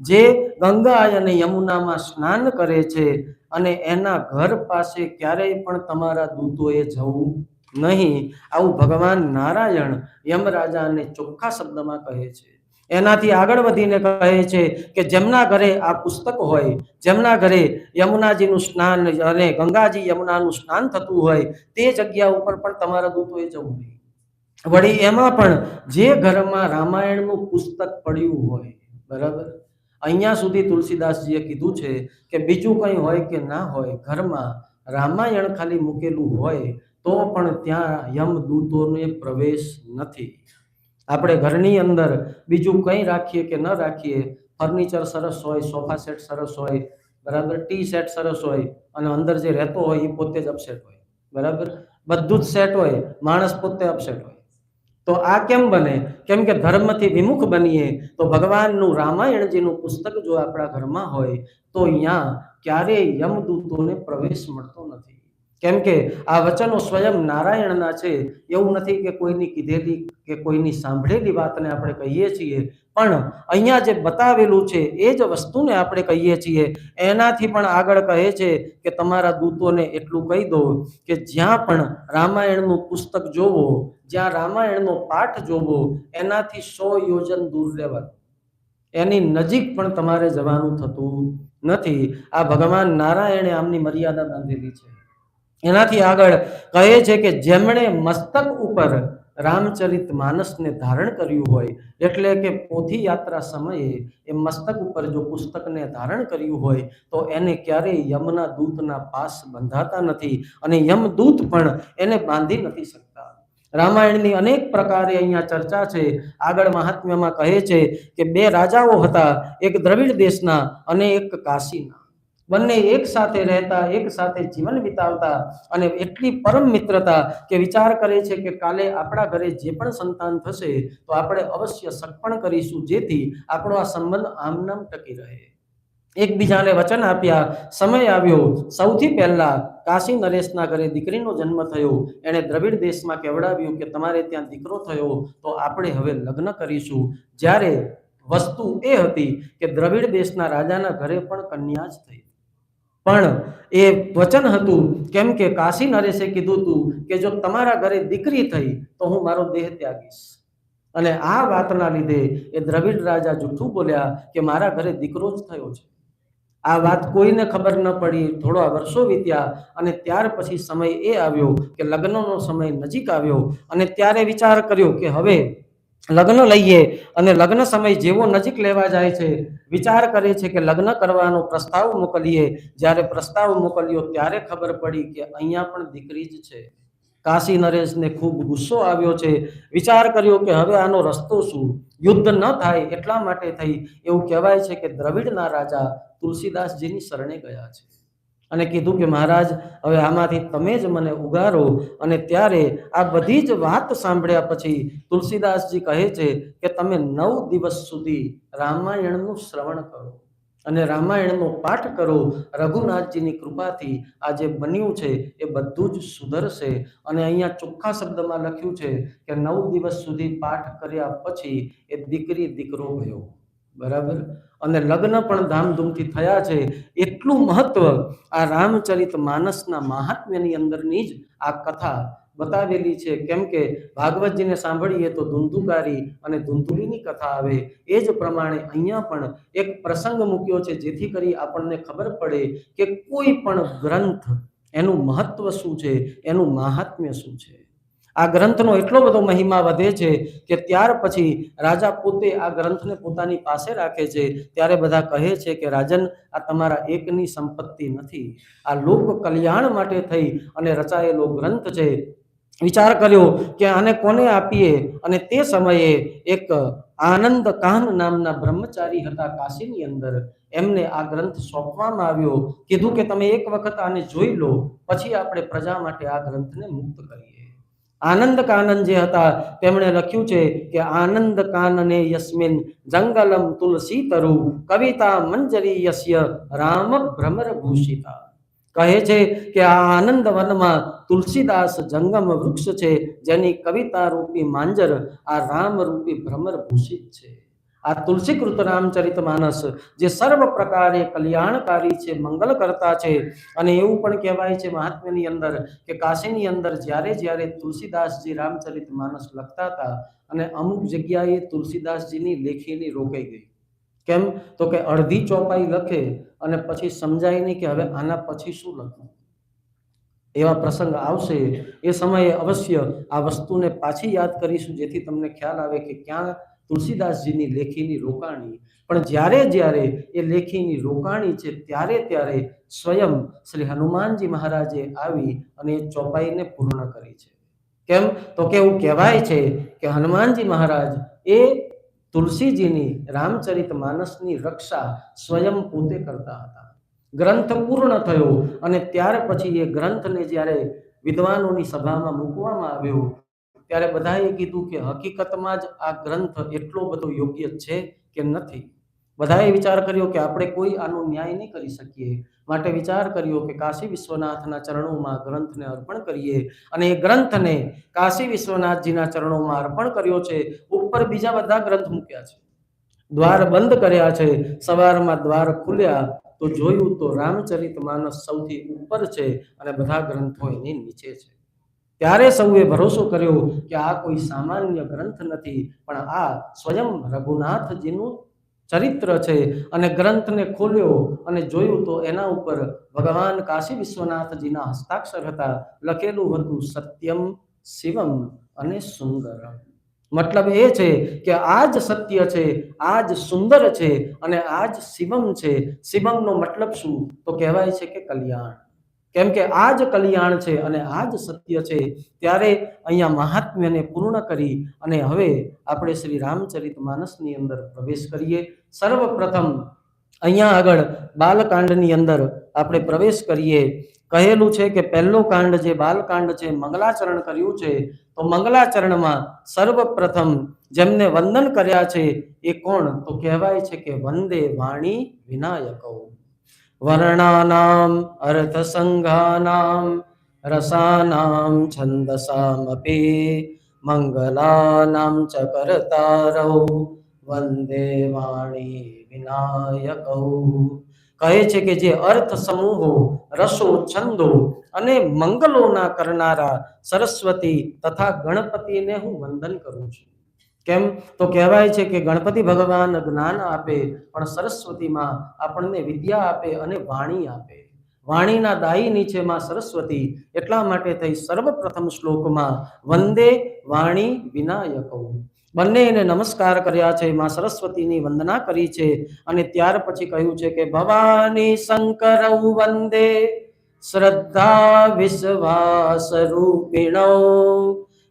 જે ગંગા અને યમુનામાં સ્નાન કરે છે અને એના ઘર પાસે ક્યારેય પણ તમારા દૂતોએ જવું નહીં, આવું ભગવાન નારાયણ યમરાજાને ચોખ્ખા શબ્દમાં કહે છે। એનાથી આગળ વધીને કહે છે કે જેમના ઘરે આ પુસ્તક હોય, જેમના ઘરે યમુનાજીનું સ્નાન અને ગંગાજી યમુનાનું સ્નાન થતું હોય, તે જગ્યા ઉપર પણ તમારા દૂતોએ જવું નહીં। વળી એમાં પણ જે ઘરમાં રામાયણનું પુસ્તક પડ્યું હોય, બરાબર, અહીંયા સુધી તુલસીદાસજીએ કીધું છે કે બીજું કંઈ હોય કે ના હોય, ઘરમાં રામાયણ ખાલી મૂકેલું હોય તો પણ ત્યાં યમદૂતોને પ્રવેશ નથી। આપણે ઘરની અંદર બીજું કંઈ રાખીએ કે ન રાખીએ, ફર્નિચર સરસ હોય, સોફા સેટ સરસ હોય, બરાબર, ટી સેટ સરસ હોય અને અંદર જે રહેતો હોય એ પોતે જ અપસેટ હોય, બરાબર, બધું જ સેટ હોય, માણસ પોતે અપસેટ હોય। તો આ કેમ બને? કેમ કે ધર્મથી વિમુખ બનીએ તો ભગવાનનું રામાયણજીનું પુસ્તક જો આપણા ઘરમાં હોય તો અહીંયા ક્યારેય યમદૂતોને પ્રવેશ મળતો નથી। કેમ કે આ વચનો સ્વયં નારાયણના છે, એવું નથી કે કોઈની કીધેલી કે કોઈની સાંભળેલી વાતને આપણે કહીએ છીએ, પણ અહીંયા જે બતાવેલું છે એ જ વસ્તુને આપણે કહીએ છીએ। એનાથી પણ આગળ કહે છે કે તમારા દૂતોને એટલું કહી દો કે જ્યાં પણ રામાયણનું પુસ્તક જોવો, જ્યાં રામાયણનો પાઠ જોવો, એનાથી 100 યોજન દૂર રહેવાનું, એની નજીક પણ તમારે જવાનું થતું નથી। આ ભગવાન નારાયણે આમની મર્યાદા બાંધેલી છે। એનાથી આગળ કહે છે કે જેમણે મસ્તક ઉપર રામચરિત માનસને ધારણ કર્યું હોય, એટલે કે પોથી યાત્રા સમયે એ મસ્તક ઉપર જો પુસ્તકને ધારણ કર્યું હોય તો એને ક્યારેય યમના દૂતના પાસ બંધાતા નથી અને યમદૂત પણ એને બાંધી નથી શકતા। રામાયણની અનેક પ્રકારે અહીંયા ચર્ચા છે। આગળ મહાત્મ્યમાં કહે છે કે 2 રાજાઓ હતા, એક દ્રવિડ દેશના અને એક કાશીના। બંને એક સાથે રહેતા, એક સાથે જીવન વિતાવતા અને એટલી પરમ મિત્રતા કે વિચાર કરે છે કે કાલે આપણા ઘરે જે પણ સંતાન થશે તો આપણે અવશ્ય સગપણ કરીશું, જેથી આપણો આ સંબંધ આમનામ ટકી રહે। એકબીજાને વચન આપ્યા। સમય આવ્યો, સૌથી પહેલા કાશી નરેશના ઘરે દીકરીનો જન્મ થયો। એણે દ્રવિડ દેશમાં કહેવડાવ્યું કે તમારે ત્યાં દીકરો થયો તો આપણે હવે લગ્ન કરીશું। જ્યારે વસ્તુ એ હતી કે દ્રવિડ દેશના રાજાના ઘરે પણ કન્યા જ થઈ, પણ એ વચન હતું, કેમ કે કાશી નરેશે કીધું હતું કે જો તમારા ઘરે દીકરી થઈ તો હું મારો દેહ ત્યાગીશ, અને આ વાતના લીધે એ દ્રવિડ રાજા જૂઠું બોલ્યા કે મારા ઘરે દીકરો જ થયો છે। આ વાત કોઈને ખબર ન પડી। થોડા વર્ષો વીત્યા અને ત્યાર પછી સમય એ આવ્યો કે લગ્નનો સમય નજીક આવ્યો અને ત્યારે વિચાર કર્યો કે હવે લગ્ન લઈએ, અને લગ્ન સમય જેવો નજીક લેવા જાય છે, વિચાર કરે છે કે લગ્ન કરવાનો પ્રસ્તાવ મોકલીએ। જ્યારે પ્રસ્તાવ મોકલ્યો ત્યારે ખબર પડી કે અહીંયા પણ દીકરી જ છે। કાશી નરેશને ખૂબ ગુસ્સો આવ્યો છે। વિચાર કર્યો કે હવે આનો રસ્તો શું? યુદ્ધ ન થાય એટલા માટે થઈ એવું કહેવાય છે કે દ્રવિડના રાજા તુલસીદાસજીની શરણે ગયા છે અને કીધું કે મહારાજ, હવે આમાંથી તમે જ મને ઉગારો। અને ત્યારે આ બધી જ વાત સાંભળ્યા પછી તુલસીદાસજી કહે છે કે તમે 9 દિવસ સુધી રામાયણનું શ્રવણ કરો અને રામાયણનો પાઠ કરો। રઘુનાથજીની કૃપાથી આ જે બન્યું છે એ બધું જ સુધરશે। અને અહીંયા ચોખ્ખા શબ્દમાં લખ્યું છે કે 9 દિવસ સુધી પાઠ કર્યા પછી એ દીકરી દીકરો ગયો, બરાબર, અને લગ્ન પણ ધામધૂમથી થયા છે। એટલું મહત્વ આ રામચરિત માનસના મહાત્મ્યની અંદરની જ આ કથા બતાવેલી છે। કેમ કે ભાગવતજીને સાંભળીએ તો ધુંધુકારી અને ધુંધુલીની કથા આવે, એ જ પ્રમાણે અહીંયા પણ એક પ્રસંગ મૂક્યો છે જેથી કરી આપણને ખબર પડે કે કોઈ પણ ગ્રંથ એનું મહત્વ શું છે, એનું મહાત્મ્ય શું છે। આ ગ્રંથનો એટલો બધો મહિમા વધે છે કે ત્યાર પછી રાજા પોતે આ ગ્રંથને પોતાની પાસે રાખે છે। ત્યારે બધા કહે છે કે રાજન, આ તમારા એકની સંપત્તિ નથી, આ લોક કલ્યાણ માટે થઈ અને રચાયેલો ગ્રંથ છે। વિચાર કર્યો કે આને કોને આપીએ, અને તે સમયે એક આનંદ કાન નામના બ્રહ્મચારી હતા કાશીની અંદર, એમને આ ગ્રંથ સોંપવામાં આવ્યો। કીધું કે તમે એક વખત આને જોઈ લો, પછી આપણે પ્રજા માટે આ ગ્રંથને મુક્ત કરીએ। આનંદ કાનન જે હતા તેમણે લખ્યું છે કે આનંદ કાનને યસ્મિન જંગલમ તુલસી તરુ કવિતા મંજરી યસ્ય રામ ભ્રમર ભૂષિતા। કહે છે કે આ આનંદ વનમાં તુલસીદાસ જંગમ વૃક્ષ છે, જેની કવિતા રૂપી માંજર આ રામ રૂપી ભ્રમર ભૂષિત છે। આ તુલસીકૃત રામચરિત માનસ જે સર્વ પ્રકારે કલ્યાણકારી છે, મંગલ કરતા છે। અને એવું પણ કહેવાય છે મહાત્મ્યની અંદર કે કાશીની અંદર જ્યારે જ્યારે તુલસીદાસજી રામચરિત માનસ લખતા હતા અને અમુક જગ્યાએ તુલસીદાસજીની લેખીની રોકાઈ ગઈ। કેમ? તો કે અડધી ચોપાઈ લખે અને પછી સમજાય નહીં કે હવે આના પછી શું લખવું। એવા પ્રસંગ આવશે, એ સમયે અવશ્ય આ વસ્તુને પાછી યાદ કરીશું, જેથી તમને ખ્યાલ આવે કે ક્યાં તુલસીદાસજીની લેખીની રોકાણી। પણ જ્યારે જ્યારે એ લેખીની રોકાણી છે ત્યારે ત્યારે સ્વયં શ્રી હનુમાનજી મહારાજે આવી અને એ ચોપાઈને પૂર્ણ કરી છે। કેમ? તો કે એવું કહેવાય છે કે હનુમાનજી મહારાજ એ તુલસીજીની રામચરિત માનસની રક્ષા સ્વયં પોતે કરતા હતા। ગ્રંથ પૂર્ણ થયો અને ત્યાર પછી એ ગ્રંથને જ્યારે વિદ્વાનોની સભામાં મૂકવામાં આવ્યો ત્યારે બધાએ કીધું કે હકીકતમાં જ આ ગ્રંથ એટલો બધો યોગ્ય છે કે નથી। બધાએ વિચાર કર્યો કે આપણે કોઈ આનો ન્યાય નહીં કરી શકીએ, માટે વિચાર કર્યો કે કાશી વિશ્વનાથના ચરણોમાં ગ્રંથને અર્પણ કરીએ। અને એ ગ્રંથને કાશી વિશ્વનાથજીના ચરણોમાં અર્પણ કર્યો છે। ઉપર બીજા બધા ગ્રંથ મૂક્યા છે, દ્વાર બંધ કર્યા છે। સવારમાં દ્વાર ખુલ્યા તો જોયું તો રામચરિત માનસ સૌથી ઉપર છે અને બધા ગ્રંથો એની નીચે છે। ત્યારે સૌએ ભરોસો કર્યો કે આ કોઈ સામાન્ય ગ્રંથ નથી, પણ આ સ્વયં રઘુનાથજીનું ચરિત્ર છે। અને ગ્રંથને ખોલ્યો અને જોયું તો એના ઉપર ભગવાન કાશી વિશ્વનાથજીના હસ્તાક્ષર હતા। લખેલું હતું સત્યમ શિવમ અને સુંદરમ। મતલબ એ છે કે આ જ સત્ય છે, આ જ સુંદર છે અને આ જ શિવમ છે। શિવમનો મતલબ શું? તો કહેવાય છે કે કલ્યાણ। કેમ કે આ જ કલ્યાણ છે અને આ જ સત્ય છે। ત્યારે અહીંયા મહાત્મ્યને પૂર્ણ કરી અને હવે આપણે શ્રી રામચરિત માનસની અંદર પ્રવેશ કરીએ। સર્વપ્રથમ અહીંયા આગળ બાલકાંડની અંદર આપણે પ્રવેશ કરીએ। કહેલું છે કે પહેલો કાંડ જે બાલકાંડ છે, મંગલાચરણ કર્યું છે। તો મંગલાચરણમાં સર્વપ્રથમ જેમને વંદન કર્યા છે એ કોણ? તો કહેવાય છે કે વંદે વાણી વિનાયકો વર્ણાનામ અર્થ સંઘાનામ રસાનામ છંદસામપી મંગલાનામ ચ કરતારૌ વંદે વાણી વિનાયકો। કહે છે કે જે અર્થ સમૂહો, રસો, છંદો અને મંગલોના કરનારા સરસ્વતી તથા ગણપતિને હું વંદન કરું છું। કેમ? તો કહેવાય છે કે ગણપતિ ભગવાન જ્ઞાન આપે, પણ સરસ્વતીમાં આપણને વિદ્યા આપે અને વાણી આપે। વાણીના દાયીની છે માં સરસ્વતી, એટલા માટે થઈ સર્વપ્રથમ શ્લોકમાં વંદે વાણી વિનાયકો બંને એને નમસ્કાર કર્યા છે, માં સરસ્વતીની વંદના કરી છે। અને ત્યાર પછી કહ્યું છે કે ભવાની શંકરૌ વંદે શ્રદ્ધા વિશ્વાસ રૂપિણો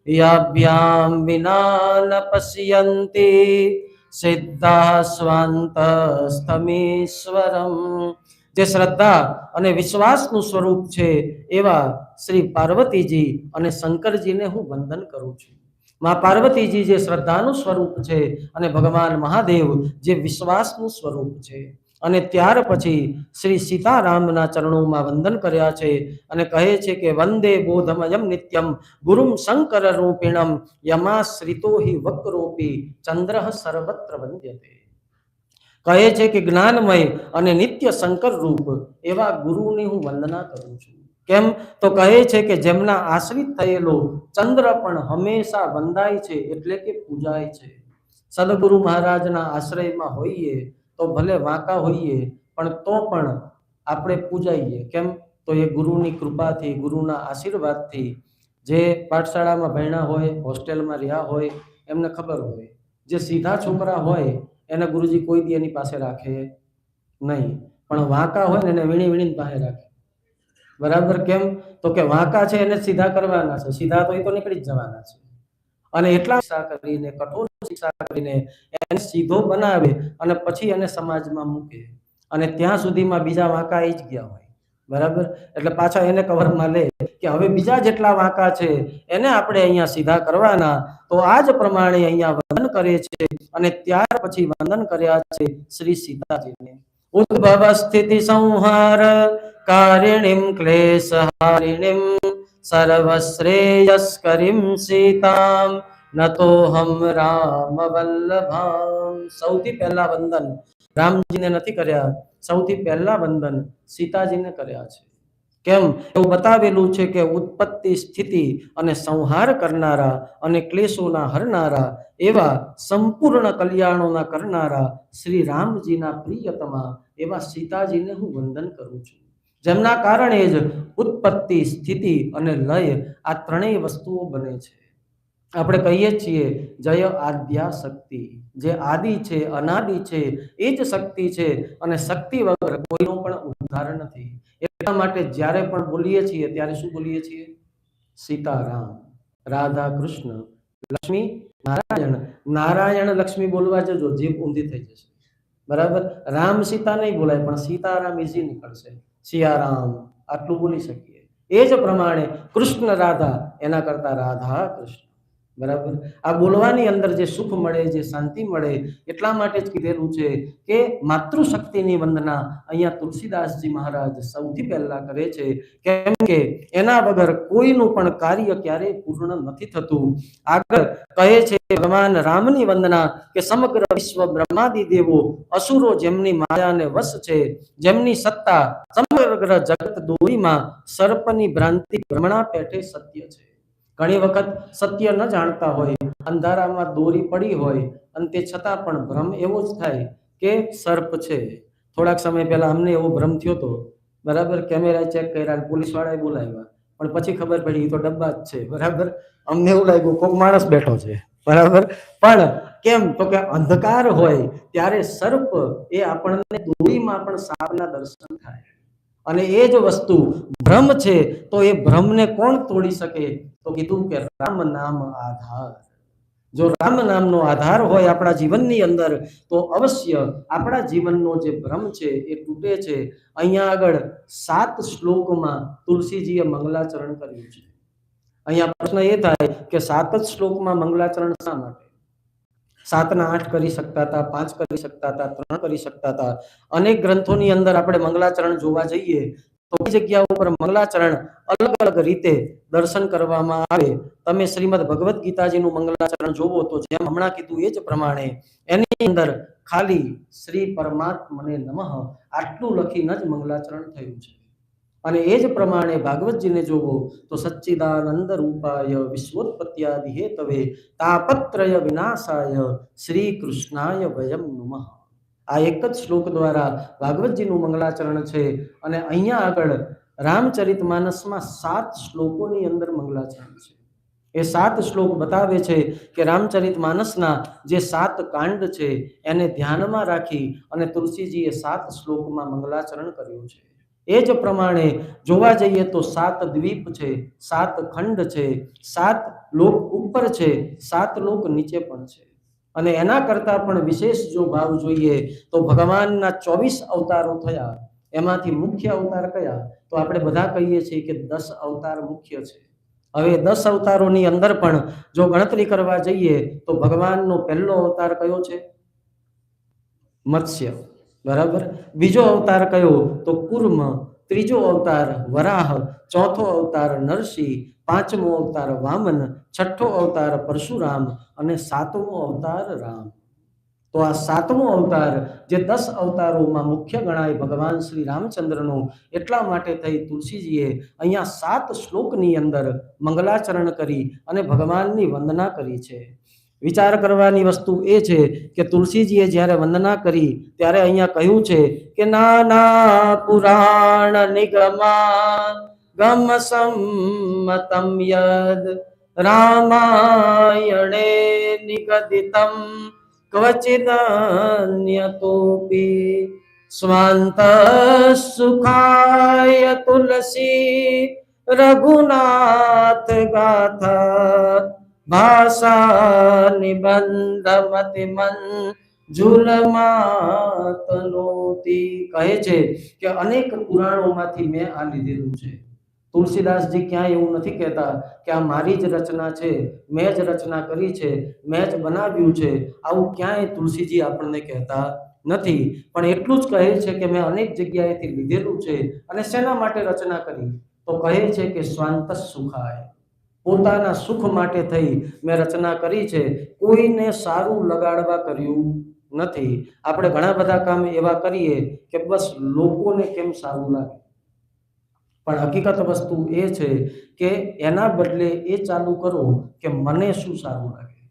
યાભ્યામ વિના ન પશ્યન્તિ સિદ્ધા સ્વાંતસ્થમીશ્વરમ। જે શ્રદ્ધા અને વિશ્વાસનું સ્વરૂપ છે એવા શ્રી પાર્વતીજી અને શંકરજીને હું વંદન કરું છું। માં પાર્વતીજી જે શ્રદ્ધાનું સ્વરૂપ છે અને ભગવાન મહાદેવ જે વિશ્વાસનું સ્વરૂપ છે। અને ત્યાર પછી શ્રી સીતારામના ચરણોમાં વંદન કર્યા છે અને કહે છે કે વંદે બોધમયમ નિત્યમ ગુરુમ શંકર રૂપિણમ યમાશ્રિતો હિ વક્રોપી ચંદ્ર સર્વત્ર વંદ્યતે। કહે છે કે જ્ઞાનમય અને નિત્ય શંકર રૂપ એવા ગુરુની હું વંદના કરું છું। કેમ? તો કહે છે કે જેમના આશ્રિત થયેલો ચંદ્ર પણ હંમેશા વંદાય છે, એટલે કે પૂજાય છે। સદગુરુ મહારાજના આશ્રયમાં હોઈએ તો ભલે વાંકા હોઈએ પણ તો પણ આપણે પૂજાઈએ। કેમ? તો એ ગુરુની કૃપાથી, ગુરુના આશીર્વાદથી જે પાઠશાળામાં ભણ્યા હોય, હોસ્ટેલમાં રહ્યા હોય, એમને ખબર હોય. જે સીધા છોકરા હોય એને ગુરુજી કોઈ દી એની પાસે રાખે નહીં, પણ વાંકા હોય ને એને વીણી વીણીને પાસે રાખે. બરાબર? કેમ? તો કે વાંકા છે એને સીધા કરવાના છે, સીધા તો એ તો નીકળી જ જવાના છે. અને એટલા શિક્ષા કરીને, કઠોર શિક્ષા કરીને એને સીધો બનાવે અને પછી એને સમાજમાં મૂકે, અને ત્યાં સુધીમાં બીજા વાંકા આવી જ ગયા હોય. બરાબર? એટલે પાછા એને કવરમાં લે કે હવે બીજા જેટલા વાંકા છે એને આપણે અહીંયા સીધા કરવાના. તો આ જ પ્રમાણે અહીંયા વંદન કરે છે, અને ત્યાર પછી વંદન કર્યા છે શ્રી સીતાજીને. ઉદ્ભવ સ્થિતિ સંહાર કારિણીમ ક્લેશહારિણીમ સર્વશ્રેયસ્કરીમ સીતામ નતોહમ રામ વલ્લભામ. સૌથી પહેલા વંદન રામજીને નથી કર્યા, સૌથી પહેલા વંદન સીતાજીને કર્યા છે. કેમ? એવું બતાવેલું છે કે ઉત્પત્તિ, સ્થિતિ અને સંહાર કરનારા અને ક્લેશોના હરનારા એવા સંપૂર્ણ કલ્યાણોના કરનારા શ્રી રામજીના પ્રિયતમા એવા સીતાજીને હું વંદન કરું છું, જેમના કારણે જ ઉત્પત્તિ, સ્થિતિ અને લય આ ત્રણેય વસ્તુઓ બને છે. આપણે કહીએ છીએ જય આદ્યા શક્તિ, જે આદિ છે, અનાદિ છે, એ જ શક્તિ છે, અને શક્તિ વગર કોઈનો પણ ઉદ્ધાર નથી. એટલા માટે જ્યારે પણ બોલીએ છીએ ત્યારે શું બોલીએ છીએ? સીતારામ, રાધા કૃષ્ણ, લક્ષ્મી નારાયણ. નારાયણ લક્ષ્મી બોલવા જજો, જીભ ઊંધી થઈ જશે. બરાબર? રામ સીતા નહીં બોલાય, પણ સીતારામ ઈઝી નીકળશે. સિયારામ આટલું બોલી શકીએ. એ જ પ્રમાણે કૃષ્ણ રાધા, એના કરતા રાધા કૃષ્ણ. બરાબર? આ બોલવાની અંદર જે સુખ મળે, જે શાંતિ મળે, એટલા માટે જ કીધેલું છે કે માતૃશક્તિની વંદના અહીંયા તુલસીદાસજી મહારાજ સૌથી પહેલા કરે છે. કેમ કે એના વગર કોઈનું પણ કાર્ય ક્યારેય પૂર્ણ નથી થતું. આગળ કહે છે ભગવાન રામની વંદના કે સમગ્ર વિશ્વ બ્રહ્માદિ દેવો અસુરો જેમની માયાને વશ છે, જેમની સત્તા સમગ્ર જગત દોરીમાં સર્પની ભ્રાંતિ ભ્રમણા પેઠે સત્ય છે. ઘણી વખત સત્ય ન જાણતા હોય, અંધારામાં દોરી પડી હોય, અને તે છતાં પણ ભ્રમ એવો જ થાય કે સર્પ છે. થોડાક સમય પહેલા અમને એવો ભ્રમ થયો હતો. બરાબર? કેમેરા ચેક કર્યા, પોલીસ વાળાએ બોલાવ્યા, પણ પછી ખબર પડી તો ડબ્બા જ છે. બરાબર? અમને એવું લાગ્યું કોઈક માણસ બેઠો છે. બરાબર? પણ કેમ? તો કે અંધકાર હોય ત્યારે સર્પ એ આપણને દોરીમાં પણ સાપના દર્શન થાય, અને એ જ વસ્તુ ભ્રમ છે. તો એ ભ્રમને કોણ તોડી શકે? તો કીધું કે રામ નામ આધાર. જો રામ નામનો આધાર હોય આપણા જીવનની અંદર, તો અવશ્ય આપણા જીવનનો જે ભ્રમ છે એ તૂટે છે. અહીંયા આગળ 7 શ્લોકમાં તુલસીજીએ મંગલાચરણ કર્યું છે. અહીંયા પ્રશ્ન એ થાય કે 7 જ શ્લોકમાં મંગલાચરણ શા માટે? 7 ના 8 કરી શકતા હતા, 5 કરી શકતા હતા, 3 કરી શકતા હતા. અનેક ગ્રંથોની અંદર આપણે મંગલાચરણ જોવા જઈએ તો એ જગ્યા ઉપર મંગલાચરણ અલગ અલગ રીતે દર્શન કરવામાં આવે. તમે શ્રીમદ ભગવદ્ ગીતાજીનું મંગલાચરણ જોવો તો જેમ હમણાં કીધું એ જ પ્રમાણે એની અંદર ખાલી શ્રી પરમાત્મને નમઃ આટલું લખીને જ મંગલાચરણ થયું છે. અને એ જ પ્રમાણે ભાગવતજીને જોવો તો સચ્ચિદાનંદ રૂપાય વિશ્વોત્પત્યાદિ હેતવે તાપત્રય વિનાશાય શ્રી કૃષ્ણાય વયમ નમઃ. આ એક જ શ્લોક દ્વારા ભાગવતજીનું મંગલાચરણ છે. અને અહીંયા આગળ રામચરિતમાનસમાં 7 શ્લોકોની અંદર મંગલાચરણ છે. એ 7 શ્લોક બતાવે છે કે રામચરિતમાનસના જે 7 કાંડ છે એને ધ્યાનમાં રાખી અને તુલસીજીએ 7 શ્લોકમાં મંગલાચરણ કર્યું છે. એ જ પ્રમાણે જોવા જઈએ તો 7 દ્વીપ છે, 7 ખંડ છે, 7 લોક ઉપર છે, 7 લોક નીચે પણ છે. અને એના કરતા પણ વિશેષ જો ભાવ જોઈએ તો ભગવાનના 24 અવતારો થયા, એમાંથી મુખ્ય અવતાર કયા? તો આપણે બધા કહીએ છીએ કે 10 અવતાર મુખ્ય છે. હવે 10 અવતારોની અંદર પણ જો ગણતરી કરવા જઈએ તો ભગવાનનો પહેલો અવતાર કયો છે? મત્સ્ય. બરાબર? બીજો અવતાર કયો? તો કુર્મ. ત્રીજો અવતાર વરાહ. ચોથો અવતાર નરસિંહ. પાંચમો અવતાર વામન. છઠ્ઠો અવતાર પરશુરામ. અને 7મો અવતાર રામ. તો આ 7મો અવતાર જે 10 અવતારોમાં મુખ્ય ગણાય ભગવાન શ્રી રામચંદ્રનો, એટલા માટે થઈ તુલસીજીએ અહીંયા 7 શ્લોકની અંદર મંગલાચરણ કરી અને ભગવાનની વંદના કરી છે. વિચાર કરવાની વસ્તુ એ છે કે તુલસીજીએ જ્યારે વંદના કરી ત્યારે અહીંયા કહ્યું છે કે નાના પુરાણ નિગમા ગમ સંમતમ યદ રામાયણે નિગદિતમ ક્વચિદન્યતોપી સ્વાંત સુખાય તુલસી રઘુનાથ ગાથા ભાષા નિબંધ મતિમન ઝુલમાતનોતી કહે છે કે અનેક પુરાણોમાંથી મેં આ લીધેલું છે. તુલસીદાસજી ક્યાંય એવું નથી કહેતા કે આ મારી જ રચના છે, મેં જ રચના કરી છે, મેં જ બનાવ્યું છે. આવું ક્યાંય તુલસીજી આપણને કહેતા નથી. પણ એટલું જ કહે છે કે મેં અનેક જગ્યાએથી લીધેલું છે. અને શેના માટે રચના કરી? તો કહે છે કે સ્વાંત સુખાય, પોતાના સુખ માટે થઈ મેં રચના કરી છે, કોઈને સારું લગાડવા કર્યું નથી. આપણે ઘણા બધા કામ એવા કરીએ કે બસ લોકોને કેમ સારું લાગે, પણ હકીકત વસ્તુ એ છે કે એના બદલે એ ચાલુ કરો કે મને શું સારું લાગે.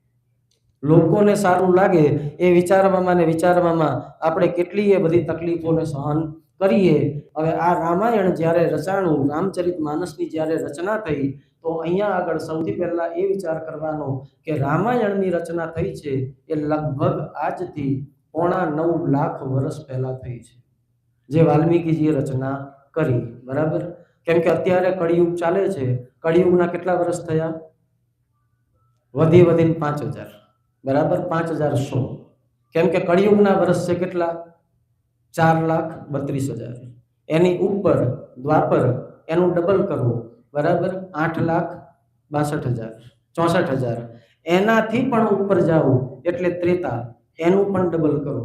લોકોને સારું લાગે એ વિચારવામાં ને વિચારવામાં આપણે કેટલીય બધી તકલીફોને સહન કરીએ. હવે આ રામાયણ જ્યારે રચાણું, રામચરિત માનસની જ્યારે રચના થઈ, તો અહીંયા આગળ સૌથી પહેલા એ વિચાર કરવાનો કે રામાયણની રચના થઈ છે એ લગભગ આજથી 9.5 લાખ વર્ષ પહેલા થઈ છે, જે વાલ્મીકીજીએ રચના કરી. બરાબર? કેમ કે અત્યારે કળિયુગ ચાલે છે. કળિયુગના કેટલા વર્ષ થયા? વધીને 5000. બરાબર? 5100. કેમ કે કળિયુગના વર્ષ છે કેટલા? 4,32,000. એની ઉપર દ્વાપર, એનું ડબલ કરવો. બરાબર? 8,62,000, 64,000. એનાથી પણ ઉપર જાઓ એટલે ત્રેતા, એનું પણ ડબલ કરો.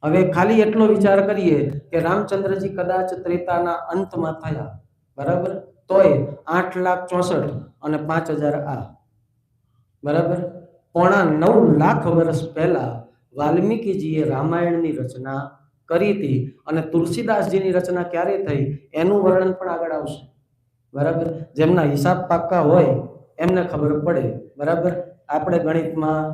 હવે ખાલી એટલો વિચાર કરીએ કે રામચંદ્રજી કદાચ ત્રેતાના અંતમાં થયા, બરાબર, તોય 8,64,000 અને 5,000 આ, બરાબર, 9.5 લાખ વર્ષ પહેલા વાલ્મીકીજીએ રામાયણની રચના કરી હતી. અને તુલસીદાસજીની રચના ક્યારે થઈ એનું વર્ણન પણ આગળ આવશે. બરાબર? જેમના હિસાબ પાક્કા હોય એમને ખબર પડે. બરાબર? આપણે ગણિતમાં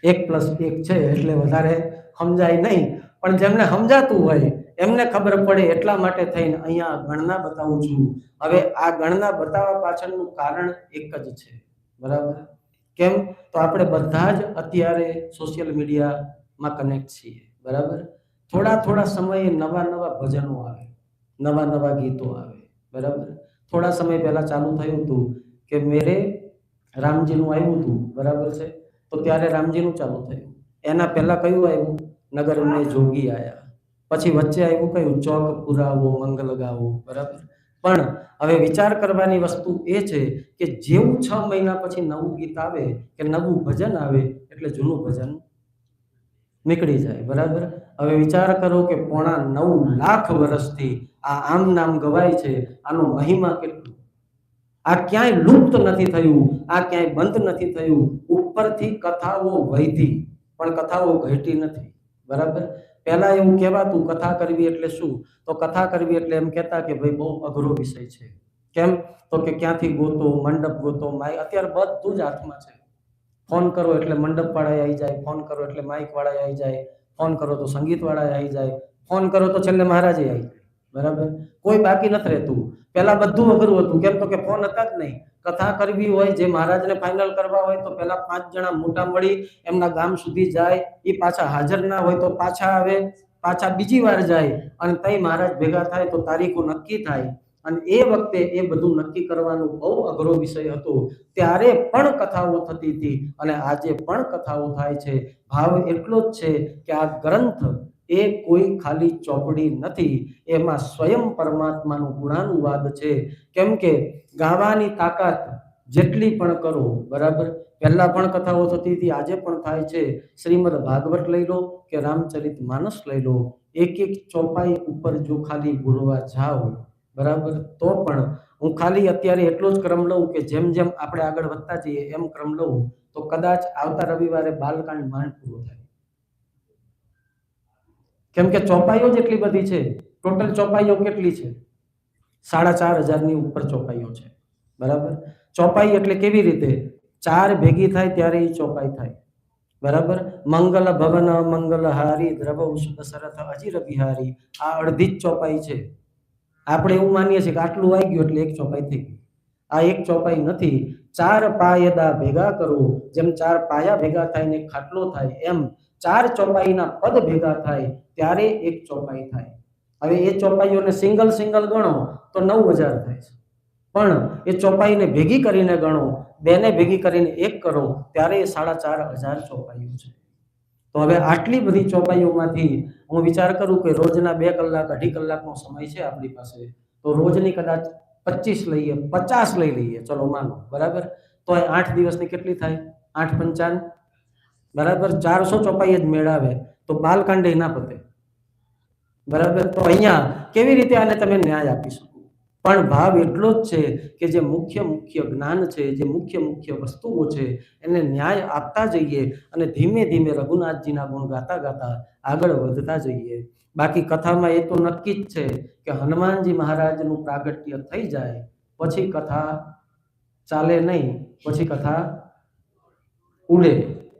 1+1 છે એટલે વધારે સમજાય નહીં, પણ જેમને સમજાતું હોય એમને ખબર પડે એટલા માટે થઈને અહીંયા ગણના બતાવું છું. હવે આ ગણના બતાવવા પાછળનું કારણ એક જ છે. બરાબર? કેમ? તો આપણે બધા જ અત્યારે સોશિયલ મીડિયામાં કનેક્ટ છીએ. બરાબર? થોડા સમયે નવા ભજનો આવે, નવા ગીતો આવે. બરાબર? થોડા સમય પહેલા ચાલુ થયું હતું કે મેરે રામજીનું આવ્યું હતું. બરાબર છે? તો ત્યારે રામજીનું ચાલુ થયું. એના પહેલા કયું આવ્યું? નગર में જોગી આયા. પછી વચ્ચે આવ્યું કયું? ચોક પુરાવો, મંગલ ગાવો. બરાબર? પણ હવે વિચાર કરવાની વસ્તુ એ છે કે જેવું 6 મહિના પછી નવું ગીત આવે કે નવું ભજન આવે એટલે જૂનું ભજન નીકળી જાય. બરાબર? હવે વિચાર કરો કે 9.5 લાખ વર્ષથી આ આમ નામ ગવાય છે. આનો મહિમા કેટલો! આ ક્યાંય લુપ્ત નથી થયું, આ ક્યાંય બંધ નથી થયું. ઉપરથી કથાઓ વહીથી પણ કથાઓ ઘટી નથી. બરાબર? પહેલા એવું કહેવાતું કથા કરવી એટલે શું? તો કથા કરવી એટલે એમ કહેતા કે ભાઈ બહુ અઘરો વિષય છે. કેમ? તો કે ક્યાંથી ગોતો, મંડપ ગોતો, માઇક. અત્યારે બધું જ હાથમાં છે. ફોન કરો એટલે મંડપ વાળા આવી જાય, ફોન કરો એટલે માઇક વાળા આવી જાય, ફોન કરો તો સંગીત વાળા આવી જાય, ફોન કરો તો છેલ્લે મહારાજે આવી જાય. બરાબર? કોઈ બાકી નથી રહેતું. પહેલા બધું અઘરું હતું. કેમ? તો કે ફોન હતા જ નહીં. કથા કરવી હોય, જે મહારાજને ફાઇનલ કરવા હોય તો પહેલા 5 જણા મોટા મળી એમના ગામ સુધી જાય. એ પાછા હાજર ના હોય તો પાછા આવે, પાછા બીજી વાર જાય અને તઈ મહારાજ ભેગા થાય તો તારીખો નક્કી થાય. અને એ વખતે એ બધું નક્કી કરવાનું બહુ અઘરો વિષય હતો. ત્યારે પણ કથાઓ થતી હતી અને આજે પણ કથાઓ થાય છે. ભાવ એટલો જ છે કે આ ગ્રંથ એ કોઈ ખાલી ચોપડી નથી, એમાં સ્વયં પરમાત્માનું ગુણાનુવાદ છે. કેમ કે ગાવાની તાકાત જેટલી પણ કરો. બરાબર? પહેલા પણ કથાઓ થતી હતી, આજે પણ થાય છે. શ્રીમદ ભાગવત લઈ લો કે રામચરિત માનસ લઈ લો, એક ચોપાઈ ઉપર જો ખાલી બોલવા જાઓ, બરાબર, તો પણ હું ખાલી અત્યારે એટલો જ ક્રમ લઉં કે જેમ જેમ આપણે આગળ વધતા જઈએ એમ ક્રમ લઉં તો કદાચ આવતા રવિવારે બાલકાંડ માંડ પૂરો થાય. કેમ કે ચોપાઈઓ જ એટલી બધી છે. ટોટલ ચોપાઈઓ કેટલી છે? 4,500 ઉપર ચોપાઈઓ છે. બરાબર? ચોપાઈ એટલે કેવી રીતે? 4 ભેગી થાય ત્યારે એ ચોપાઈ થાય. બરાબર? મંગલ ભવન મંગલ હારી દ્રવ સુદ શરથ અજીર બિહારી. આ અડધી જ ચોપાઈ છે. આપણે એવું માનીએ છીએ કે આટલું આવી ગયું એટલે એક ચોપાઈ થઈ ગઈ. આ એક ચોપાઈ નથી. 4 પાયદા ભેગા કરો, જેમ 4 પાયા ભેગા થાય ને એક ખાટલો થાય, એમ 4 ચોપાઈના પદ ભેગા થાય ત્યારે એક ચોપાઈ થાય. હવે એ ચોપાઈઓને સિંગલ સિંગલ ગણો તો 9000 થાય છે, પણ એ ચોપાઈને ભેગી કરીને ગણો, બેને ભેગી કરીને એક કરો ત્યારે એ 4500 ચોપાઈઓ છે. તો હવે આટલી બધી ચોપાઈઓમાંથી હું વિચાર કરું કે રોજના 2 કલાક 2.5 કલાકનો સમય છે આપણી પાસે, તો રોજની કદાચ 25 લઈએ, 50 લઈ લઈએ, ચલો માનો, બરાબર. તો 8 દિવસની કેટલી થાય? 8 પંચાન, બરાબર. 400 ચોપાઈ જ મેળાવે તો બાલકાંડે ના પતે, બરાબર. તો અહીંયા કેવી રીતે આને તમે ન્યાય આપી શકો? પણ ભાવ એટલો જ છે કે જે મુખ્ય જ્ઞાન છે, જે મુખ્ય વસ્તુઓ છે, એને ન્યાય આપતા જઈએ અને ધીમે ધીમે રઘુનાથજીના ગુણ ગાતા ગાતા આગળ વધતા જઈએ. બાકી કથામાં એ તો નક્કી જ છે કે હનુમાનજી મહારાજનું પ્રાગટ્ય થઈ જાય પછી કથા ચાલે નહીં, પછી કથા ઉડે,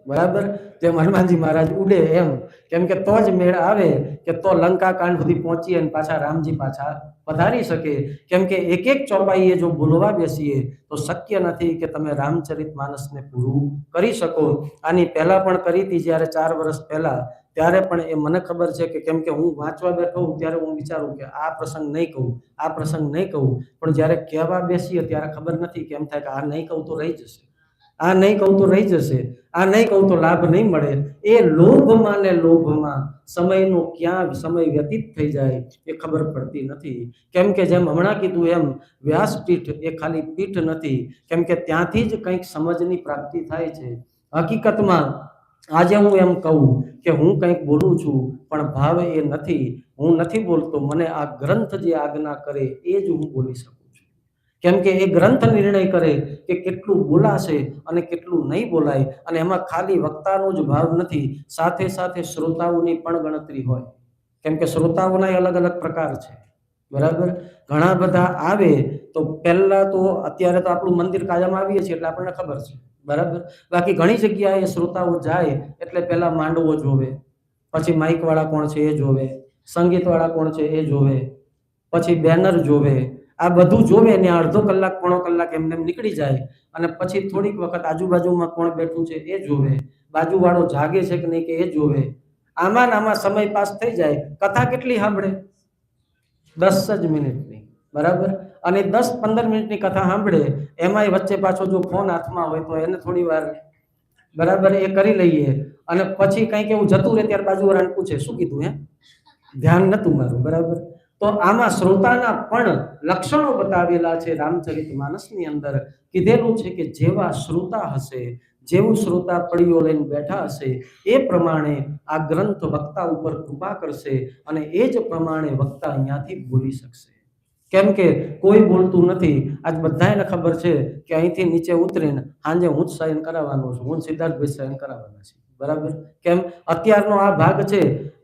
બરાબર. જેમ હનુમાનજી મહારાજ ઉડે એમ, કેમ કે તો જ મેળ આવે કે તો લંકા કાંડ સુધી પહોંચીએ અને પાછા રામજી પાછા પધારી શકે. કેમ કે એક એક ચોપાઈએ જો બોલવા બેસીએ તો શક્ય નથી કે તમે રામચરિત માનસને પૂરું કરી શકો. આની પહેલા પણ કરી હતી, જ્યારે 4 વર્ષ પહેલા, ત્યારે પણ એ મને ખબર છે કે કેમ કે હું વાંચવા બેઠો ત્યારે હું વિચારું કે આ પ્રસંગ નહીં કહું, આ પ્રસંગ નહીં કહું, પણ જ્યારે કહેવા બેસીએ ત્યારે ખબર નથી કેમ થાય કે આ નહીં કહું તો રહી જશે, આ નહીં કહું તો રહી જશે, આ નહીં કહું તો લાભ નહીં મળે. એ લોભમાં ને લોભમાં સમયનો ક્યાં સમય વ્યતીત થઈ જાય એ ખબર પડતી નથી. કેમ કે જેમ હમણાં કીધું એમ વ્યાસપીઠ એ ખાલી પીઠ નથી, કેમ કે ત્યાંથી જ કંઈક સમજની પ્રાપ્તિ થાય છે. હકીકતમાં આજે હું એમ કહું કે હું કંઈક બોલું છું પણ ભાવ એ નથી, હું નથી બોલતો, મને આ ગ્રંથ જે આજ્ઞા કરે એ જ હું બોલી શકું. કેમ કે એ ગ્રંથ નિર્ણય કરે કે કેટલું બોલાશે અને કેટલું નહીં બોલાય. અને એમાં ખાલી વક્તાનો જ ભાવ નથી, સાથે સાથે શ્રોતાઓની પણ ગણતરી હોય. કેમ કે શ્રોતાઓના અલગ અલગ પ્રકાર છે, બરાબર. ઘણા બધા આવે તો પહેલા તો અત્યારે તો આપણું મંદિર કાયમ આવીએ છીએ એટલે આપણને ખબર છે, બરાબર. બાકી ઘણી જગ્યાએ શ્રોતાઓ જાય એટલે પહેલા માંડવો જોવે, પછી માઇક વાળા કોણ છે એ જોવે, સંગીત વાળા કોણ છે એ જોવે, પછી બેનર જોવે, આ બધું જોવે ને અડધો કલાક પોણો કલાક એમને નીકળી જાય. અને પછી થોડીક વખત આજુબાજુમાં કોણ બેઠું છે એ જોવે, બાજુવાળો જાગે છે કે નહીં કે એ જોવે. આમાં સમય પાસ થઈ જાય. કથા કેટલી સાંભળે? 10 જ મિનિટની, બરાબર. અને 10-15 મિનિટની કથા સાંભળે, એમાંય વચ્ચે પાછો જો ફોન હાથમાં હોય તો એને થોડી વાર, બરાબર, એ કરી લઈએ. અને પછી કંઈક એવું જતું રહે ત્યારે બાજુવાળાને પૂછે શું કીધું, હે ધ્યાન નતું મારું, બરાબર. તો આમાં શ્રોતાના પણ લક્ષણો બતાવેલા છે. રામચરિત માનસની અંદર કીધેલું છે કે જેવા શ્રોતા હશે, જેવું શ્રોતા પડીઓ લઈને બેઠા હશે એ પ્રમાણે આ ગ્રંથ વક્તા ઉપર કૃપા કરશે અને એ જ પ્રમાણે વક્તા અહીંયાથી બોલી શકશે. કેમ કે કોઈ બોલતું નથી. આજ બધાને ખબર છે કે અહીંથી નીચે ઉતરીને સાંજે હું જ સાયન કરાવવાનો છું, હું સિદ્ધાર્થભાઈ સાયન કરાવવાના છે, બરાબર. કેમ? અત્યારનો આ ભાગ છે.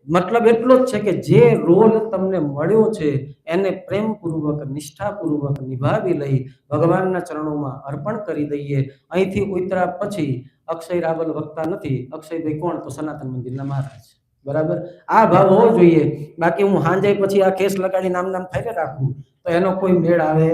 મતલબ એટલો જ છે કે જે રોલ તમને મળ્યો છે એને પ્રેમપૂર્વક, નિષ્ઠાપૂર્વક નિભાવી લઈ ભગવાનના ચરણોમાં અર્પણ કરી દઈએ. અહીંથી ઉતર્યા પછી અક્ષય રાવલ વક્તા નથી. અક્ષયભાઈ કોણ? તો સનાતન મંદિરના મહારાજ, બરાબર. આ ભાવ હોવો જોઈએ. બાકી હું સાંજે પછી આ કેસ લગાડી નામ ફેરે રાખું તો એનો કોઈ મેળ આવે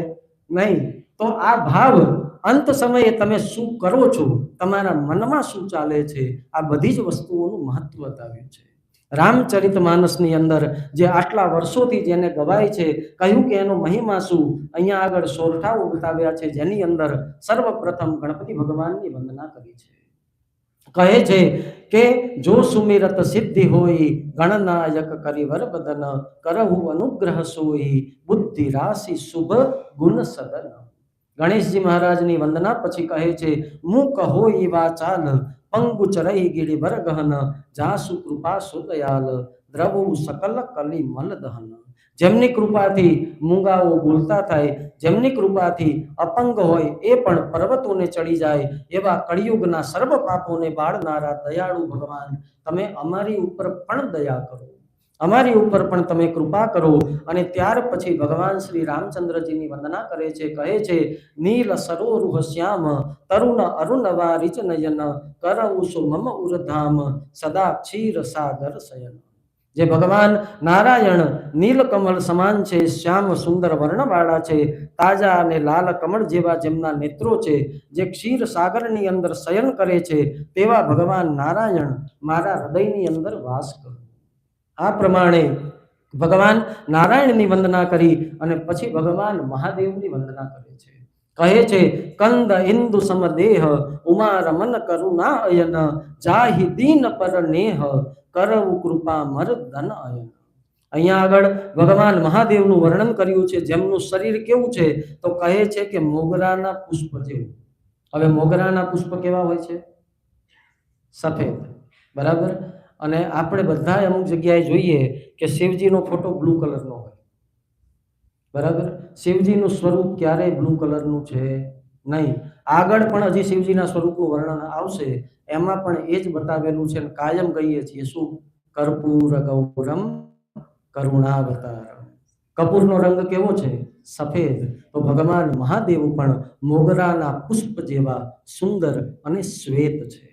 નહીં. તો આ ભાવ અંત સમયે તમે શું કરો છો, તમારા મનમાં શું ચાલે છે, આ બધી જ વસ્તુઓનું મહત્વ બતાવ્યું છે. રામચરિત માનસની અંદર જે આટલા વર્ષોથી જેને ગવાય છે, કહ્યું કે એનો મહિમા શું, અહીંયા આગળ સોરઠાઓ બતાવ્યા છે, જેની અંદર સર્વપ્રથમ ગણપતિ ભગવાનની વંદના કરી છે. કહે છે કે જો સુમિરત સિદ્ધિ હોય, ગણનાયક કરિવર બદન, કરહુ અનુગ્રહ સોઈ, બુદ્ધિ રાશિ શુભ ગુણ સદન. ગણેશજી મહારાજની વંદના પછી કહે છે મુક હોય વાચાલ, પંગુ ચરઈ ગીડી ભર ગહન, જાસુ કૃપા સુદયાલ, દ્રવુ સકલ કલી મલ દહન. જેમની કૃપાથી મૂંગાઓ બોલતા થાય, જેમની કૃપાથી અપંગ હોય એ પણ પર્વતોને ચડી જાય, એવા કળિયુગના સર્વ પાપોને બાળનારા દયાળુ ભગવાન, તમે અમારી ઉપર પણ દયા કરો, અમારી ઉપર પણ તમે કૃપા કરો. અને ત્યાર પછી ભગવાન શ્રી રામચંદ્રજીની વંદના કરે છે. કહે છે નીલ સરોરુહ શ્યામ, તરુણ અરુણવા રીચ નયન, કરઉ સુ મમ ઉરધામ, સદા ક્ષીર સાગર શયન. જે ભગવાન નારાયણ નીલકમલ સમાન છે, શ્યામ સુંદર વર્ણવાળા છે, તાજા અને લાલ કમળ જેવા જેમના નેત્રો છે, જે ક્ષીર સાગરની અંદર શયન કરે છે, તેવા ભગવાન નારાયણ મારા હૃદયની અંદર વાસ કરો. આ પ્રમાણે ભગવાન નારાયણની વંદના કરી અને પછી ભગવાન મહાદેવની વંદના કરે છે. કહે છે કંદ ઇન્દુ સમદેહ ઉમા રમન કરુણા અયન જાહિ દીન પર નેહ કરવું કૃપા મર ધન અયન. અહીંયા આગળ ભગવાન મહાદેવનું વર્ણન કર્યું છે, જેમનું શરીર કેવું છે તો કહે છે કે મોગરાના પુષ્પ જેવું. હવે મોગરાના પુષ્પ કેવા હોય છે? સફેદ, બરાબર. અને આપણે બધા અમુક જગ્યાએ જોઈએ કે શિવજીનો ફોટો બ્લુ કલરનો હોય, બરાબર. શિવજીનું સ્વરૂપ ક્યારેય બ્લુ કલરનું છે નહીં. આગળ પણ હજી શિવજીના સ્વરૂપનું વર્ણન આવશે, એમાં પણ એ જ બતાવેલું છે. કાયમ કહીએ છીએ શું? કર્પૂર ગૌરમ કરુણાવતારમ. કપૂરનો રંગ કેવો છે? સફેદ. તો ભગવાન મહાદેવ પણ મોગરાના પુષ્પ જેવા સુંદર અને શ્વેત છે.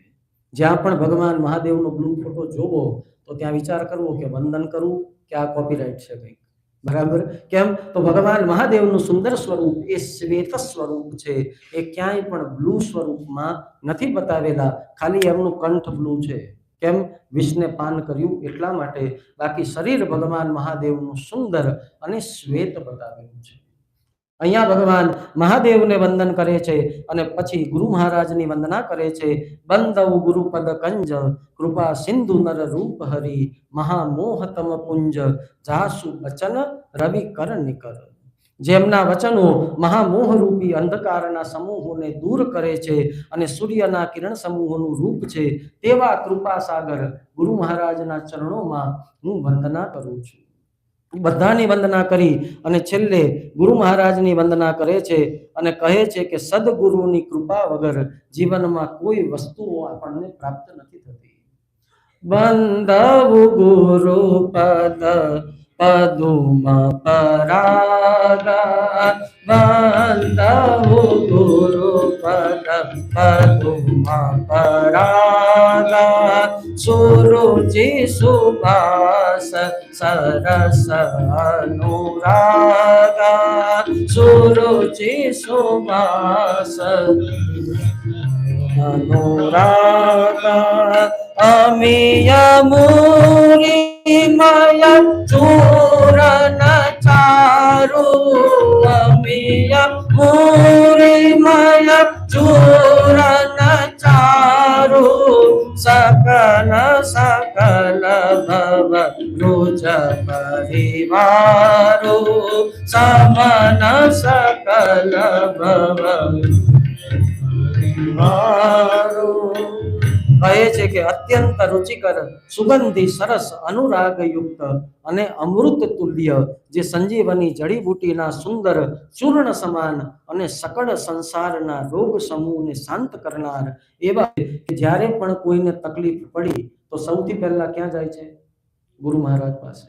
જ્યાં પણ ભગવાન મહાદેવનો બ્લુ ફોટો જોવો તો ત્યાં વિચાર કરવો કે વંદન કરવું કે આ કોપીરાઇટ છે કંઈક, બરાબર. કેમ? તો ભગવાન મહાદેવનું સુંદર સ્વરૂપ એ શ્વેત સ્વરૂપ છે. એ ક્યાંય પણ બ્લુ સ્વરૂપમાં નથી બતાવેલા. ખાલી એમનું કંઠ બ્લુ છે. કેમ? વિષને પાન કર્યું એટલા માટે. બાકી શરીર ભગવાન મહાદેવનું સુંદર અને શ્વેત બતાવેલું છે. અહીંયા ભગવાન મહાદેવને વંદન કરે છે અને પછી ગુરુ મહારાજની વંદના કરે છે. બંદવ ગુરુપદ કંજ કૃપા સિંધુ નર રૂપ હરી મહામોહતમ પુંજ જાસુ વચન રવિ કર નિકર. જેમના વચનો મહામોહરૂપી અંધકારના સમૂહોને દૂર કરે છે અને સૂર્યના કિરણ સમૂહોનું રૂપ છે, તેવા કૃપા સાગર ગુરુ મહારાજના ચરણોમાં હું વંદના કરું છું. બધાની વંદના કરી અને છેલ્લે ગુરુ મહારાજની વંદના કરે છે અને કહે છે કે સદગુરુની કૃપા વગર જીવનમાં કોઈ વસ્તુઓ આપણને પ્રાપ્ત નથી થતી. બંધવ ગુરુ પદ પદુમ પરાગા બંધવ ગુરુ પદ પદુમ પરાગા સુરુચિ સુભાસ સરસ અનુરાગા સુરુચિ સુભાસ અનુરાગા અમિય મુરિમય ચૂરન ચારુ અમિય મુરિમય ચૂરન ચારુ સકલ સકલ ભવ રુજ પરિવારો સમન સકલ ભવ પરિવારો. કહે છે કે અત્યંત રુચિકર સુગંધી સરસ અનુરાગ યુક્ત અને અમૃત તુલ્ય જે સંજીવની જડીબુટીના સુંદર ચૂર્ણ સમાન અને સકળ સંસારના રોગ સમૂહને શાંત કરનાર એવા કે જ્યારે પણ કોઈને તકલીફ પડી તો સૌથી પહેલા ક્યાં જાય છે? ગુરુ મહારાજ પાસે.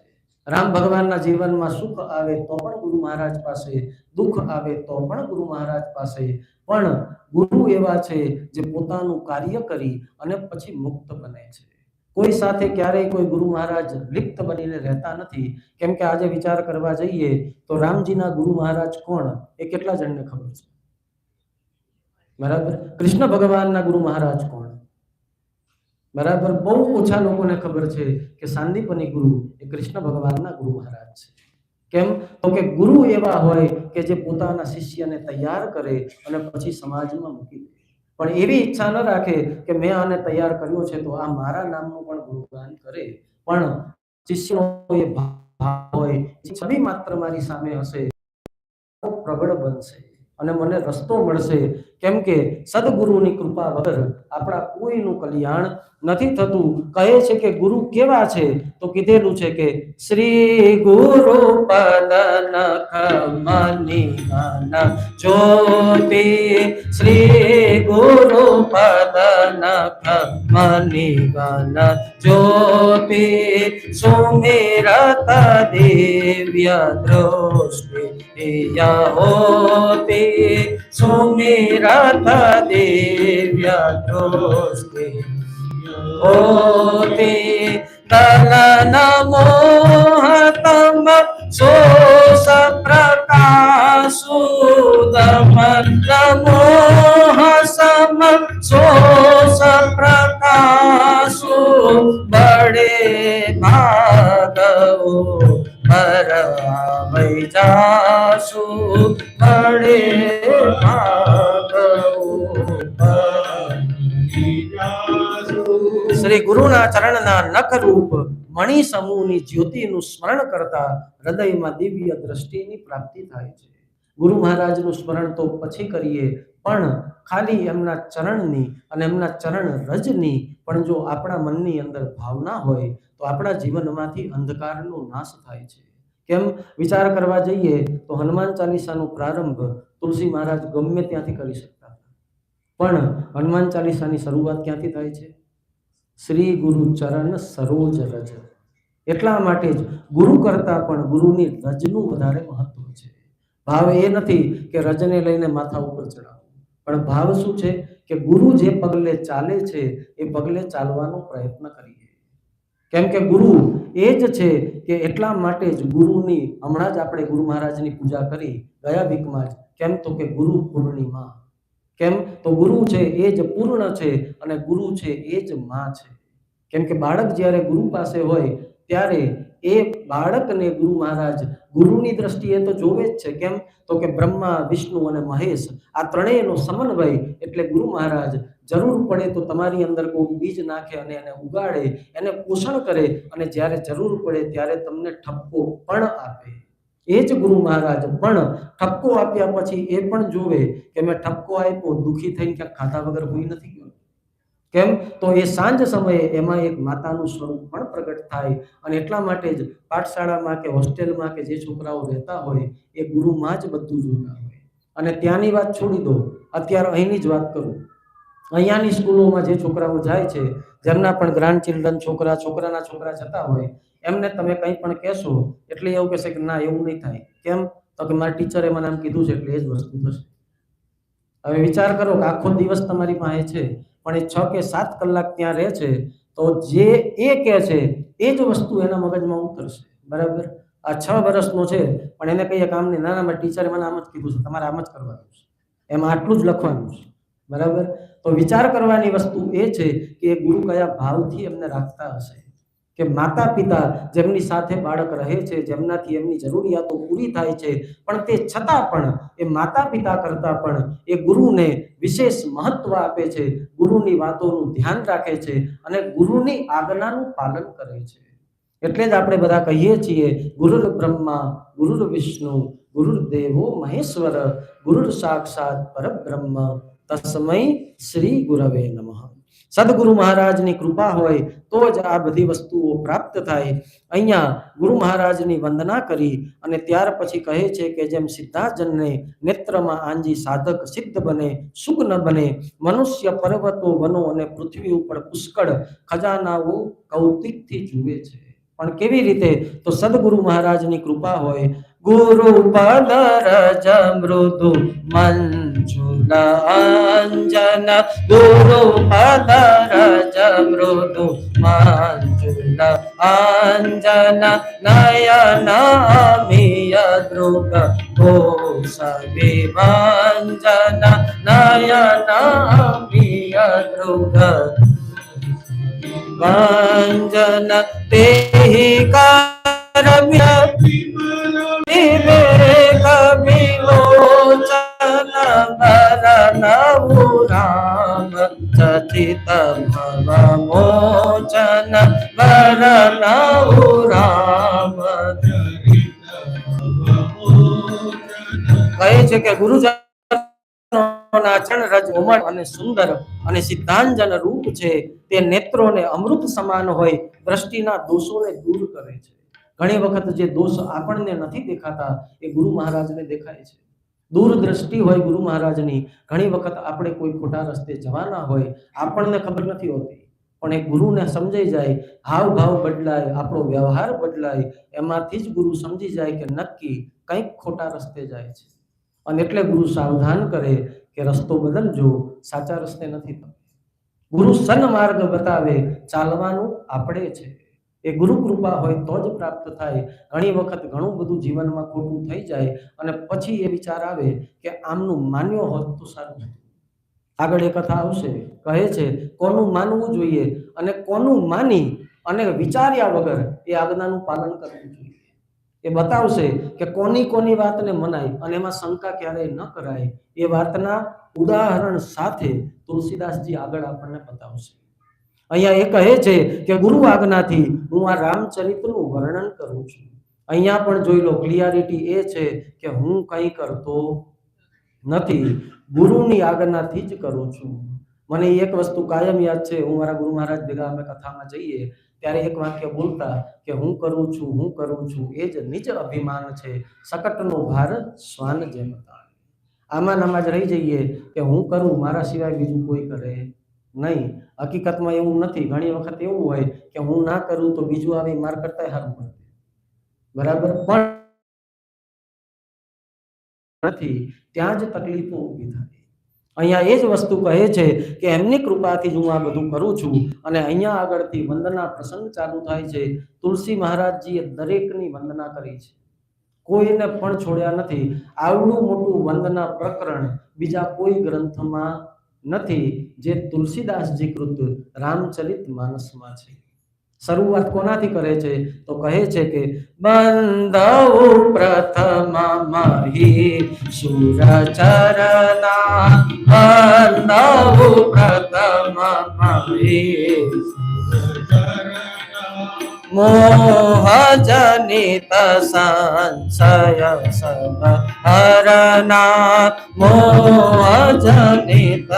રામ ભગવાનના જીવનમાં સુખ આવે તો પણ ગુરુ મહારાજ પાસે, દુઃખ આવે તો પણ ગુરુ મહારાજ પાસે. પણ ગુરુ એવા છે જે પોતાનું કાર્ય કરી અને પછી મુક્ત બને છે. કોઈ સાથે ક્યારેય કોઈ ગુરુ મહારાજ લિપ્ત બનીને રહેતા નથી. કેમ કે આજે વિચાર કરવા જઈએ તો રામજીના ગુરુ મહારાજ કોણ એ કેટલા જણને ખબર છે? બરાબર. કૃષ્ણ ભગવાનના ગુરુ મહારાજ કોણ? બરાબર. બહુ ઓછા લોકોને ખબર છે કે સાંદીપની ગુરુ એ કૃષ્ણ ભગવાનના ગુરુ મહારાજ છે. કેમ? તો કે ગુરુ એવા હોય કે જે પોતાના શિષ્યને તૈયાર કરે અને પછી સમાજમાં મૂકી દે. પણ એવી ઈચ્છા ન રાખે કે મેં આને તૈયાર કર્યો છે તો આ મારા નામનું પણ ગુણગાન કરે. પણ શિષ્યનો એ ભાવ હોય, છબી માત્ર મારી સામે હશે, પ્રબળ બનશે અને મને રસ્તો મળશે. કેમ કે સદગુરુની કૃપા વગર આપણા કોઈનું કલ્યાણ નથી થતું. કહે છે કે ગુરુ કેવા છે તો કીધેલું છે કે શ્રી ગુરુ પદ નખ મની મન જ્યોતિ શ્રી ગુરુ પદ નખ મની મન જ્યોતિ સુમિરત દિવ્ય દૃષ્ટિ હોતી સુમિરત દિવ્ય દૃષ્ટિ હોતી લલન મોહતમ સોસ પ્રકાશુદમ મોહ સમ સોસ પ્રકાશુ બડે ભાગવો પર વૈ જાસુ બડે ભાગવો શ્રી ગુરુના ચરણના નખ રૂપ મણિ સમૂહની જ્યોતિનું સ્મરણ કરતા હૃદયમાં દિવ્ય દ્રષ્ટિની પ્રાપ્તિ થાય છે. ગુરુ મહારાજનું સ્મરણ તો પછી કરીએ, પણ ખાલી એમના ચરણની અને એમના ચરણ રજની પણ જો આપણા મનની અંદર ભાવના હોય તો આપણા જીવનમાંથી અંધકારનો નાશ થાય છે. કેમ વિચાર કરવા જઈએ તો હનુમાન ચાલીસાનો પ્રારંભ તુલસી મહારાજ ગમે ત્યાંથી કરી શકતા હતા, પણ હનુમાન ચાલીસાની શરૂઆત ક્યાંથી થાય છે? શ્રી ગુરુ ચરણ સરોજ રજ. એટલા માટે જ ગુરુ કરતા પણ ગુરુની રજનું વધારે મહત્વ છે. ભાવ એ નથી કે રજને લઈને માથા ઉપર ચડાવવું, પણ ભાવ શું છે કે ગુરુ જે પગલે ચાલે છે એ પગલે ચાલવાનો પ્રયત્ન કરીએ. કેમ કે ગુરુ એ જ છે કે એટલા માટે જ ગુરુની હમણાં જ આપણે ગુરુ મહારાજની પૂજા કરી ગયા વીકમાં જ. કેમ તો કે ગુરુ પૂર્ણિમા. કેમ તો ગુરુ છે એ જ પૂર્ણ છે અને ગુરુ છે એ જ માં છે. કેમ કે બાળક જ્યારે ગુરુ પાસે હોય ત્યારે એ બાળકને ગુરુ મહારાજ ગુરુની દ્રષ્ટિએ તો જોવે જ છે. કેમ તો કે બ્રહ્મા, વિષ્ણુ અને મહેશ આ ત્રણેયનો સમન્વય એટલે ગુરુ મહારાજ જરૂર પડે તો તમારી અંદર કોઈ બીજ નાખે અને એને ઉગાડે, એને પોષણ કરે અને જ્યારે જરૂર પડે ત્યારે તમને ઠપકો પણ આપે. એ જ ગુરુ મહારાજ પણ ઠપકો આપ્યા પછી એ પણ જોવે કે મેં ઠપકો આપ્યો, દુઃખી થઈને ક્યાંક ખાધા વગર હોઈ નથી ગયો. કેમ તો એ સાંજ સમયે એમાં એક માતાનું સ્વરૂપ પણ પ્રગટ થાય. અને એટલા માટે જ પાઠશાળામાં કે હોસ્ટેલમાં કે જે છોકરાઓ રહેતા હોય એ ગુરુમાં જ બધું જોતા હોય. અને ત્યાંની વાત છોડી દો, અત્યારે અહીંની જ વાત કરું. અહીંયાની સ્કૂલોમાં જે છોકરાઓ જાય છે, જેમના પણ ગ્રાન્ડ ચિલ્ડ્રન છોકરાના છોકરા જતા હોય, એમને તમે કંઈ પણ કહેશો એટલે એવું કહેશે કે ના એવું નહીં થાય. કેમ તો કે મારા ટીચરે મને આમ કીધું છે એટલે એ જ વસ્તુ થશે. હવે વિચાર કરો કે આખો દિવસ તમારી પાસે છે પણ એ 6 કે 7 કલાક ત્યાં રહે છે, તો જે એ કહે છે એ જ વસ્તુ એના મગજમાં ઉતરશે. બરાબર? આ 6 વર્ષનો છે પણ એને કહીએ કામ નહીં, ના મારા ટીચરે મને આમ જ કીધું છે, તમારે આમ જ કરવાનું છે, એમાં આટલું જ લખવાનું છે. બરાબર? તો વિચાર કરવાની વસ્તુ એ છે કે એ ગુરુ કયા ભાવથી એમને રાખતા હશે. કે માતા પિતા જેમની સાથે બાળક રહે છે, જેમનાથી એમની જરૂરિયાતો પૂરી થાય છે, પણ તે છતાં પણ એ માતા પિતા કરતા પણ એ ગુરુને વિશેષ મહત્વ આપે છે, ગુરુની વાતોનું ધ્યાન રાખે છે અને ગુરુની આજ્ઞાનું પાલન કરે છે. એટલે જ આપણે બધા કહીએ છીએ ગુરુર બ્રહ્મા ગુરુર વિષ્ણુ ગુરુર્દેવો મહેશ્વર ગુરુર સાક્ષાત પરબ્રહ્મ તસ્મૈ શ્રી ગુરવે નમઃ. સદગુરુ મહારાજની કૃપા હોય તો જ આ બધી વસ્તુઓ પ્રાપ્ત થાય. અહીંયા ગુરુ મહારાજની વંદના કરી અને ત્યાર પછી કહે છે કે જેમ સિદ્ધાર્થજનને નેત્રમાં આંજી સાધક સિદ્ધ બને, સુખ ન બને, મનુષ્ય પર્વતો, વનો અને પૃથ્વી ઉપર પુષ્કળ ખજાનાઓ કૌતિકથી જુએ છે. પણ કેવી રીતે? તો સદગુરુ મહારાજની કૃપા હોય. ગુરુ પદરજ મૃદુ મંજુલ અંજન ગુરુ પદરજ મૃદુ મંજુલ અંજન નયન અમિય દૃગ ઘોષ વિભંજન નયન અમિય દૃગ ભંજન તેહિ કરમ્ય વિવેક વિલોચન વરનઉ રામ ચચિત ભવ મોચન વરનઉ રામ. કહે છે કે ગુરુજન ચરણ રજ ઉમળ અને સુંદર અને સિદ્ધાંજન રૂપ છે. તે નેત્રોને અમૃત સમાન હોય, દ્રષ્ટિના દોષોને દૂર કરે છે. ઘણી વખત જે દોષ આપણને નથી દેખાતા એ ગુરુ મહારાજને દેખાય છે. દૂરદ્રષ્ટિ હોય ગુરુ મહારાજની. ઘણી વખત આપણે કોઈ ખોટા રસ્તે જવાના હોય, આપણને ખબર નથી હોતી, પણ એ ગુરુને સમજાઈ જાય, હાવ ભાવ બદલાય, આપણો વ્યવહાર બદલાય, એમાંથી જ ગુરુ સમજી જાય કે નક્કી કંઈક ખોટા રસ્તે જાય છે. અને એટલે ગુરુ સાવધાન કરે કે રસ્તો બદલજો, સાચા રસ્તે નથી થતો. ગુરુ સન્માર્ગ બતાવે, ચાલવાનું આપણે છે. એ ગુરુ કૃપા હોય તો જ પ્રાપ્ત થાય. ઘણી વખત ઘણું બધું જીવનમાં ખોટું થઈ જાય અને પછી એ વિચાર આવે કે આમનું માન્યો હોત તો સારું હતું. આગળ એ કથા આવશે, કહે છે કોનું માનવું જોઈએ અને કોનું માની અને વિચાર્યા વગર એ આજ્ઞાનું પાલન કરવું જોઈએ. એ બતાવશે કે કોની કોની વાતને મનાય અને એમાં શંકા ક્યારેય ન કરાય. એ વાતના ઉદાહરણ સાથે તુલસીદાસજી આગળ આપણને બતાવશે. અહીંયા એ કહે છે કે ગુરુ આજ્ઞાથી હું આ રામચરિતનું વર્ણન કરું છું. અહીંયા પણ જોઈ લો, ક્લિયરિટી એ છે કે હું કંઈ કરતો નથી, ગુરુની આજ્ઞાથી જ કરું છું. મને એક વસ્તુ કાયમ યાદ છે, હું મારા ગુરુ મહારાજ ભેગા અમે કથામાં જઈએ ત્યારે એક વાક્ય બોલતા કે હું કરું છું એ જ નિજ અભિમાન છે, સકટનો ભાર શ્વાન જેમ તાણ. આમાં નામાં જ રહી જઈએ કે હું કરું, મારા સિવાય બીજું કોઈ કરે નહીં. હકીકતમાં એવું નથી. ઘણી વખત એવું હોય કે હું ના કરું તો બીજું આવી માર કરતા સારું કરે, બરાબર, પણ નથી, ત્યાં જ તકલીફો ઊભી થાય. અહીંયા એ જ વસ્તુ કહે છે કે એમની કૃપાથી જ હું આ બધું કરું છું. અને અહીંયા આગળથી વંદના પ્રસંગ ચાલુ થાય છે. તુલસી મહારાજજીએ દરેકની વંદના કરી છે, કોઈને પણ છોડ્યા નથી. આવડું મોટું વંદના પ્રકરણ બીજા કોઈ ગ્રંથમાં નથી જે તુલસીદાસજી કૃત રામચરિત માનસમાં છે. શરૂઆત કોનાથી કરે છે તો કહે છે કે બંધવ પ્રથમ મહી સુરચરના, બંધવ પ્રથમ મહી મોહ જનિત સંશય સબ હરના, મોહ જનિત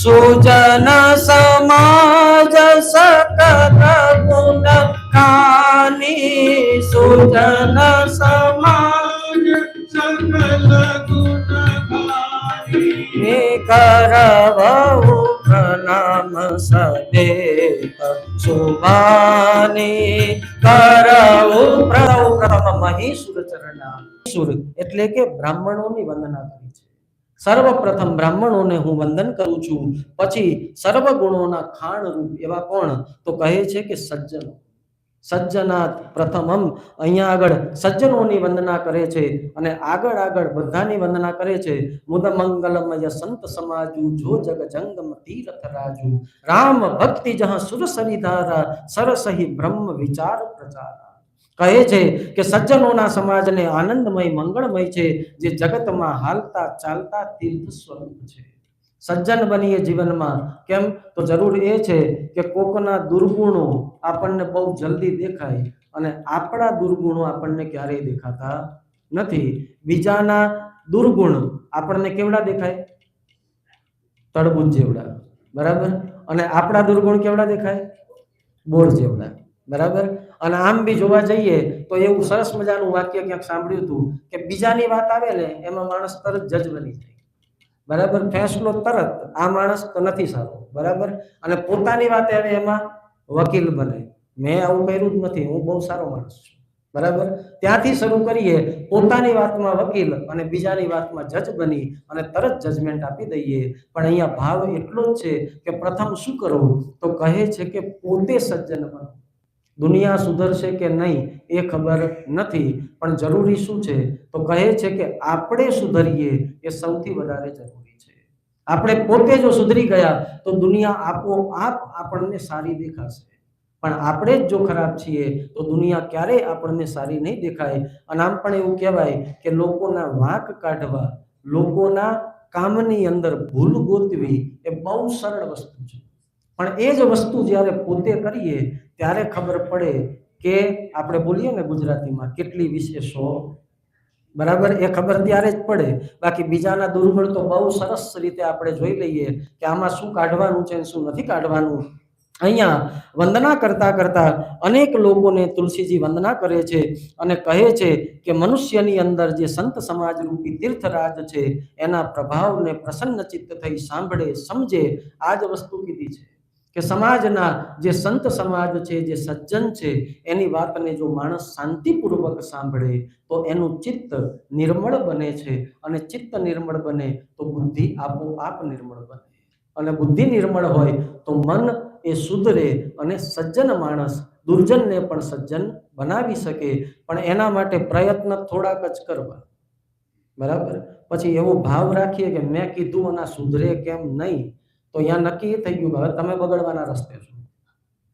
સુજન સમાજ સકલ ગુણ ખાની, સુજન સમાજ સકલ ગુણ ખાની, કરવહુ પ્રણામ સદેવ સુભાની, કરવહુ પ્રથમ મહી સુરચરણા. સુર એટલે કે બ્રાહ્મણોની વંદના કરી છે. સર્વપ્રથમ બ્રાહ્મણોને હું વંદન કરું છું, પછી સર્વ ગુણોના ખાણ રૂપ એવા કોણ તો કહે છે કે સજ્જનો. સજ્જનાત પ્રથમમ, અહીંયા આગળ સજ્જનોની વંદના કરે છે અને આગળ બધાની વંદના કરે છે. મુદ મંગલમય સંત સમાજુ, જો જગ જંગમ તીર્થ રાજુ, રામ ભક્તિ જહ સુર સરિધારા, સરસહી બ્રહ્મ વિચાર પ્રચારા. કહે છે કે સજ્જનોના સમાજને આનંદમય મંગળમય છે, જે જગતમાં હાલતા ચાલતા તીર્થ સ્વરૂપ છે. સજ્જન બનીએ જીવનમાં. કેમ તો જરૂર એ છે કે કોકના દુર્ગુણો આપણને બહુ જલ્દી દેખાય અને આપણા દુર્ગુણો આપણને ક્યારેય દેખાતા નથી. બીજાના દુર્ગુણ આપણને કેવડા દેખાય? તળબૂચ જેવડા, બરાબર, અને આપણા દુર્ગુણ કેવડા દેખાય? બોર જેવડા, બરાબર. અને આમ બી જોવા જઈએ તો એવું સરસ મજાનું વાક્ય ક્યાંક સાંભળ્યું હતું કે બીજાની વાત આવે ને એમાં માણસ તરત જજ બની જાય, બરાબર, ફેંસલો તરત, આ માણસ તો નથી સારો, બરાબર, અને પોતાની વાત આવે એમાં વકીલ બને, મેં આવું કર્યું જ નથી, હું બહુ સારો માણસ છું, બરાબર. ત્યાંથી શરૂ કરીએ, પોતાની વાતમાં વકીલ અને બીજાની વાતમાં જજ બની અને તરત જજમેન્ટ આપી દઈએ. પણ અહીંયા ભાવ એટલો જ છે કે પ્રથમ શું કરવું તો કહે છે કે પોતે સજ્જન બનો. દુનિયા સુધરશે કે નહીં એ ખબર નથી, પણ જરૂરી શું છે તો કહે છે કે આપણે સુધરીએ એ સૌથી વધારે જરૂરી છે. આપણે પોતે જો સુધરી ગયા તો દુનિયા આપોઆપ આપણને સારી દેખાશે. પણ આપણે જ જો ખરાબ છીએ તો દુનિયા ક્યારેય આપણને સારી નહીં દેખાય. અને આમ પણ એવું કહેવાય કે લોકોના વાંક કાઢવા, લોકોના કામની અંદર ભૂલ ગોતવી એ બહુ સરળ વસ્તુ છે. પણ એ જ વસ્તુ જ્યારે પોતે કરીએ ત્યારે ખબર પડે કે આપણે બોલીએ ને ગુજરાતીમાં કેટલી વિશેષો, બરાબર, એ ખબર ત્યારે જ પડે. બાકી બીજાના દુર્ગુણ તો બહુ સરસ રીતે આપણે જોઈ લઈએ કે આમાં શું કાઢવાનું છે શું નથી કાઢવાનું. અહીંયા વંદના કરતા અનેક લોકોને તુલસીજી વંદના કરે છે અને કહે છે કે મનુષ્યની અંદર જે સંત સમાજ રૂપી તીર્થરાજ છે એના પ્રભાવને પ્રસન્ન ચિત્ત થઈ સાંભળે સમજે. આ જ વસ્તુ કીધી છે કે સમાજના જે સંત સમાજ છે, જે સજ્જન છે, એની વાતને જો માણસ શાંતિપૂર્વક સાંભળે તો એનું ચિત્ત નિર્મળ બને છે અને ચિત્ત નિર્મળ બને તો બુદ્ધિ આપોઆપ નિર્મળ બને. અને બુદ્ધિ નિર્મળ હોય તો મન એ સુધરે અને સજ્જન માણસ દુર્જનને પણ સજ્જન બનાવી શકે, પણ એના માટે પ્રયત્ન થોડાક જ કરવા. બરાબર. પછી એવો ભાવ રાખીએ કે મેં કીધું અને સુધરે કેમ નહીં, તો અહીંયા નક્કી થઈ ગયું હવે તમે બગડવાના રસ્તે છો.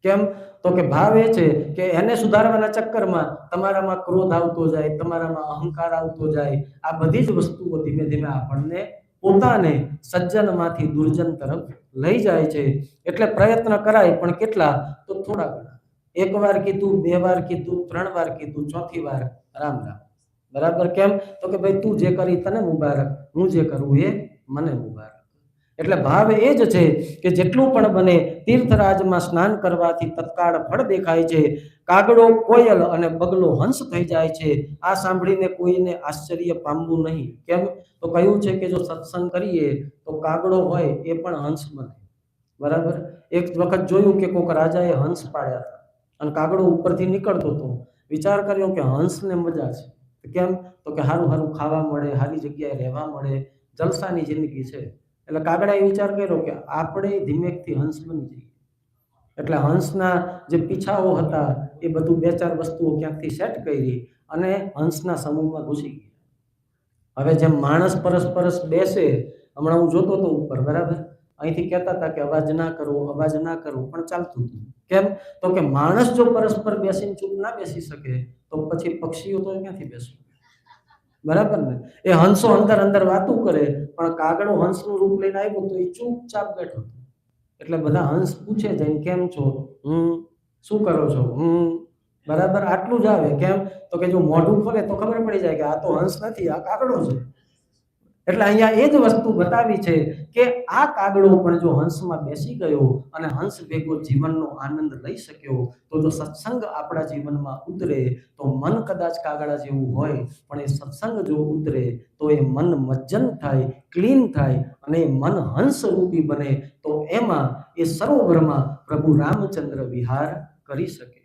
કેમ? તો કે ભાવ એ છે કે એને સુધારવાના ચક્કરમાં તમારામાં ક્રોધ આવતો જાય, તમારામાં અહંકાર આવતો જાય. આ બધી જ વસ્તુઓ ધીમે ધીમે આપણને પોતાને સજ્જનમાંથી દુર્જન તરફ લઈ જાય છે. એટલે પ્રયત્ન કરાય, પણ કેટલા? તો થોડા ઘણા. એક વાર કીધું, 2 વાર કીધું, 3 વાર કીધું, 4થી વાર રામ રામ. બરાબર. કેમ? તો કે ભાઈ તું જે કરી તને મુબારક, હું જે કરું એ મને મુબારક. એટલે ભાવ એ જ છે કે જેટલું પણ બને તીર્થરાજમાં સ્નાન કરવાથી તત્કાળ ફળ દેખાય છે. કાગડો કોયલ અને બગલો હંસ થઈ જાય છે. આ સાંભળીને કોઈને આશ્ચર્ય પામવું નહીં. કેમ? તો કહ્યું છે કે જો સત્સંગ કરીએ તો કાગડો હોય એ પણ હંસ બને. બરાબર. એક વખત જોયું કે કોઈક રાજાએ હંસ પાડ્યા હતા અને કાગડો ઉપરથી નીકળતો હતો. વિચાર કર્યો કે હંસને મજા છે. કેમ? તો કે સારું સારું ખાવા મળે, સારી જગ્યાએ રહેવા મળે, જલસાની જિંદગી છે. એટલે કાગડાએ વિચાર કર્યો કે આપણે ધીમેકથી હંસ બની જઈએ. એટલે હંસના જે પીછાઓ હતા એ બધું 2-4 વસ્તુઓ ક્યાંકથી સેટ કરી અને હંસના સમૂહમાં ઘૂસી ગયા. હવે જેમ માણસ પરસ્પર બેસે, હમણાં હું જોતો હતો ઉપર, બરાબર, અહીંથી કહેતા હતા કે અવાજ ના કરો, અવાજ ના કરો, પણ ચાલતું હતું. કેમ? તો કે માણસ જો પરસ્પર બેસીને ચૂપ ના બેસી શકે તો પછી પક્ષીઓ તો ક્યાંથી બેસશે? બરાબર ને? એ હંસો અંદર અંદર વાતું કરે, પણ કાગડો હંસનું રૂપ લઈને આવ્યો તો એ ચૂપચાપ બેઠો. એટલે બધા હંસ પૂછે જઈને કેમ છો? શું કરો છો? બરાબર. આટલું જ આવે. કેમ? તો કે જો મોઢું ખોલે તો ખબર પડી જાય કે આ તો હંસ નથી, આ કાગડો છે. એટલે અહીંયા એ જ વસ્તુ બતાવી છે કે આ કાગડો પણ જો હંસમાં બેસી ગયો અને હંસ ભેગો જીવનનો આનંદ લઈ શક્યો, તો જો સત્સંગ આપણા જીવનમાં ઉતરે તો મન કદાચ કાગડા જેવું હોય, પણ એ સત્સંગ જો ઉતરે તો એ મન મજ્જન થાય, ક્લીન થાય અને એ મન હંસ રૂપી બને. તો એમાં એ સરોવરમાં પ્રભુ રામચંદ્ર વિહાર કરી શકે.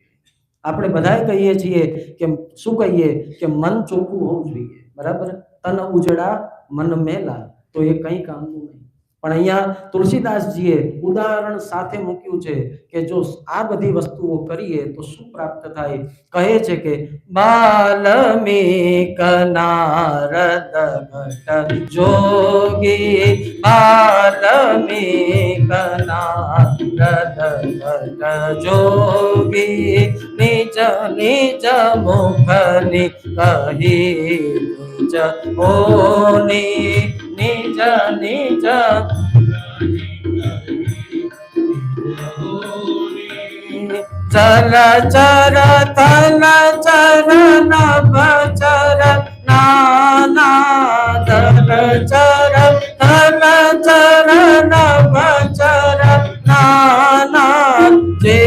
આપણે બધાએ કહીએ છીએ કે શું કહીએ કે મન ચોખ્ખું હોવું જોઈએ. બરાબર. તન ઉજળા મન મેલા, તો એ કંઈ કામનું નહીં. પણ અહીંયા તુલસીદાસજીએ ઉદાહરણ સાથે મૂક્યું છે કે જો આ બધી વસ્તુઓ કરીએ તો શું પ્રાપ્ત થાય. કહે છે કે બાલ્મીક નારદ ભટ્ટ જોગી, બાલ્મીક નારદ ભટ્ટ જોગી, નિજ નિજ મુખની કહી નિજ ઓની, નિજ નિજ ચર ચર તન ચર નભ ચર નાના ધર ચર તન ચર નભ ચર નાના, જે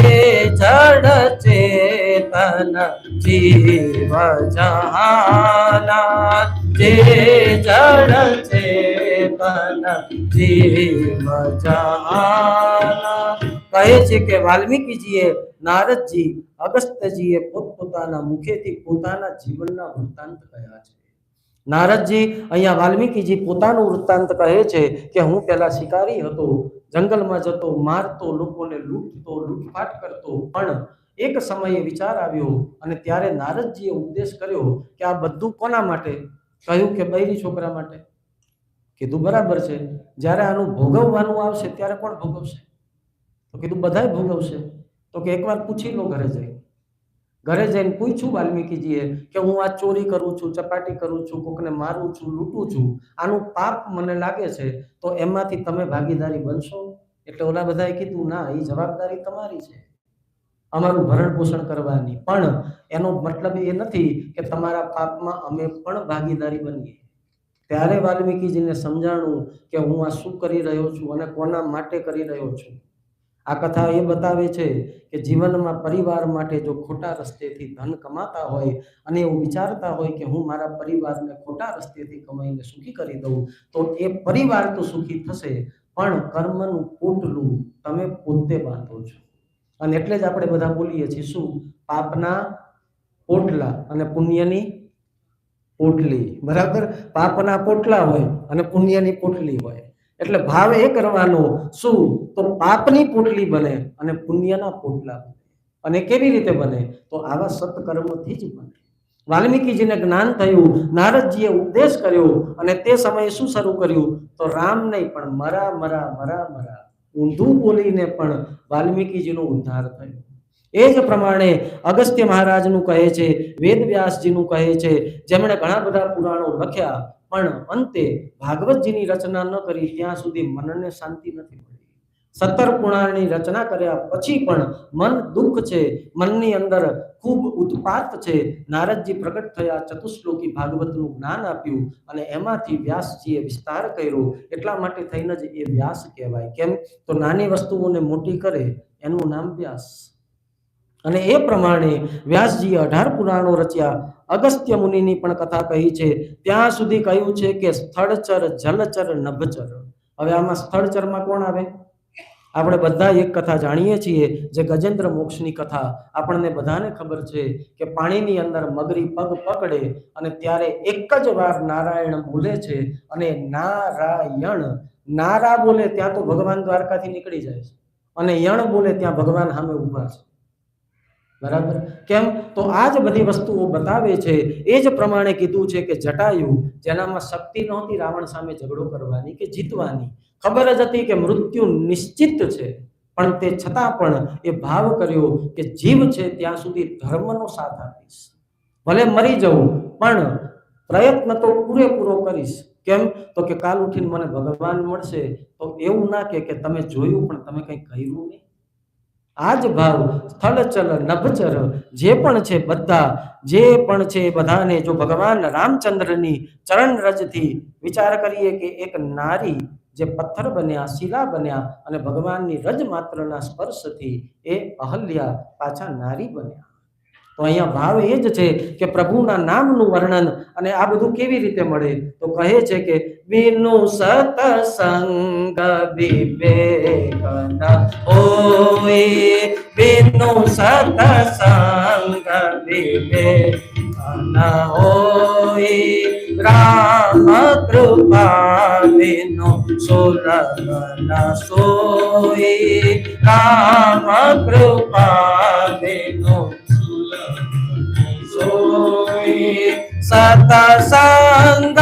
જડ ચેતન જીવ જહાના, જે જડ ચેતન જીવ જહાના. કહે છે કે વાલ્મીકીજીએ, નારદજી, અગસ્ત્યજીએ પોતપોતાના મુખેથી પોતાના જીવનના વૃત્તાંત કહ્યા છે. નારદજી અહીંયા વાલ્મીકીજી પોતાનું વૃત્તાંત કહે છે કે હું પહેલા શિકારી હતો, જંગલમાં જતો, મારતો, લોકોને લૂંટતો, લૂંટફાટ કરતો, પણ એક સમયે વિચાર આવ્યો અને ત્યારે નારદજીએ ઉપદેશ કર્યો કે આ બધું કોના માટે? કહ્યું કે બૈરી છોકરા માટે. કીધું બરાબર છે, જ્યારે આનું ભોગવવાનું આવશે ત્યારે કોણ ભોગવશે? તો કીધું બધાય ભોગવશે. તો કે એકવાર પૂછી લો ઘરે જઈ. ઘરે જઈને પૂછ્યું વાલ્મીકીજીએ કે હું આ ચોરી કરું છું, ચપાટી કરું છું, કોકને મારું છું, લૂંટું છું, આનું પાપ મને લાગે છે, તો એમાંથી તમે ભાગીદારી બનશો? એટલે ઓલા બધાએ કીધું ના, એ જવાબદારી તમારી છે, અમારું ભરણ પોષણ કરવાની, પણ એનો મતલબ એ નથી કે તમારા પાપમાં અમે પણ ભાગીદારી બનીએ. ત્યારે વાલ્મીકીજીને સમજાણું કે હું આ શું કરી રહ્યો છું અને કોના માટે કરી રહ્યો છું. આ કથા એ બતાવે છે કે જીવનમાં પરિવાર માટે જો ખોટા રસ્તેથી ધન કમાતા હોય અને એવું વિચારતા હોય કે હું મારા પરિવારને ખોટા રસ્તેથી કમાઈને સુખી કરી દઉં, તો એ પરિવાર તો સુખી થશે, પણ કર્મનું પોટલું તમે પોતે બાંધો છો. અને એટલે જ આપણે બધા બોલીએ છીએ શું? પાપના પોટલા અને પુણ્યની પોટલી. બરાબર. પાપના પોટલા હોય અને પુણ્યની પોટલી હોય. એટલે ભાવ એ કરવાનો શું તો પાપની પોટલી બને અને પુણ્યના પોટલા બને. અને કેવી રીતે બને તો આવા સત્કર્મથી જ બને. વાલ્મીકીજીને જ્ઞાન થયું, નારદજીએ ઉપદેશ કર્યો અને તે સમયે શું શરૂ કર્યું તો રામ નહીં પણ મરા મરા મરા મરા ઊંધું બોલીને પણ વાલ્મીકીજીનો ઉદ્ધાર થયો. એ જ પ્રમાણે અગસ્ત્ય મહારાજનું કહે છે, વેદવ્યાસજીનું કહે છે, જેમણે ઘણા બધા પુરાણો લખ્યા પણ અંતે ભાગવતજીની રચના ન કરી ત્યાં સુધી મનને શાંતિ નથી મળી. 17 પુરાણની રચના કર્યા પછી પણ મન દુઃખ છે, મનની અંદર ખૂબ ઉત્પાત છે. નારદજી પ્રગટ થયા, ચતુશ્લોકી ભાગવતનું જ્ઞાન આપ્યું અને એમાંથી વ્યાસજીએ વિસ્તાર કર્યો. એટલા માટે થઈને જ એ વ્યાસ કહેવાય. કેમ તો નાની વસ્તુઓને મોટી કરે એનું નામ વ્યાસ. અને એ પ્રમાણે વ્યાસજીએ 18 પુરાણો રચ્યા. અગસ્ત્ય મુનિની પણ કથા કહી છે. ત્યાં સુધી કહ્યું છે કે સ્થળચર, જલચર, નભચર. હવે આમાં સ્થળચરમાં કોણ આવે? આપણે બધા એક કથા જાણીએ છીએ, જે ગજેન્દ્ર મોક્ષની કથા. આપણને બધાને ખબર છે કે પાણીની અંદર મગરી પગ પકડે અને ત્યારે એક જ વાર નારાયણ બોલે છે અને નારાયણ, નારા બોલે ત્યાં તો ભગવાન દ્વારકાથી નીકળી જાય છે અને યણ બોલે ત્યાં ભગવાન સામે ઊભા છે. બરાબર? કેમ તો આ જ બધી વસ્તુઓ બતાવે છે. એ જ પ્રમાણે કીધું છે કે જટાયુ, જેનામાં શક્તિ નહોતી રાવણ સામે ઝઘડો કરવાની કે જીતવાની, ખબર જ હતી કે મૃત્યુ નિશ્ચિત છે, પણ તે છતાં પણ એ ભાવ કર્યો કે જીવ છે ત્યાં સુધી ધર્મનો સાથ આપીશ, ભલે મરી જવું પણ પ્રયત્ન તો પૂરેપૂરો કરીશ. કેમ તો કે કાલ ઉઠીને મને ભગવાન મળશે તો એવું ના કે તમે જોયું પણ તમે કંઈ કર્યું નહીં. આ જ ભાવ સ્થળચલ, નભચર જે પણ છે, બધા જે પણ છે બધાને જો ભગવાન રામચંદ્રની ચરણ રજથી વિચાર કરીએ કે એક નારી જે પથ્થર બન્યા, શિલા બન્યા અને ભગવાનની રજ માત્રના સ્પર્શથી એ અહલ્યા પાછા નારી બન્યા. તો અહીંયા ભાવ એ જ છે કે પ્રભુના નામનું વર્ણન. અને આ બધું કેવી રીતે મળે તો કહે છે કે વિનુ સતસંગ વિવેક ન હોય, વિનુ સતસંગ વિવેક ન હોય, રામ કૃપા વિનો સુલભ ન સોય, રામ કૃપા વિનો સતસંગત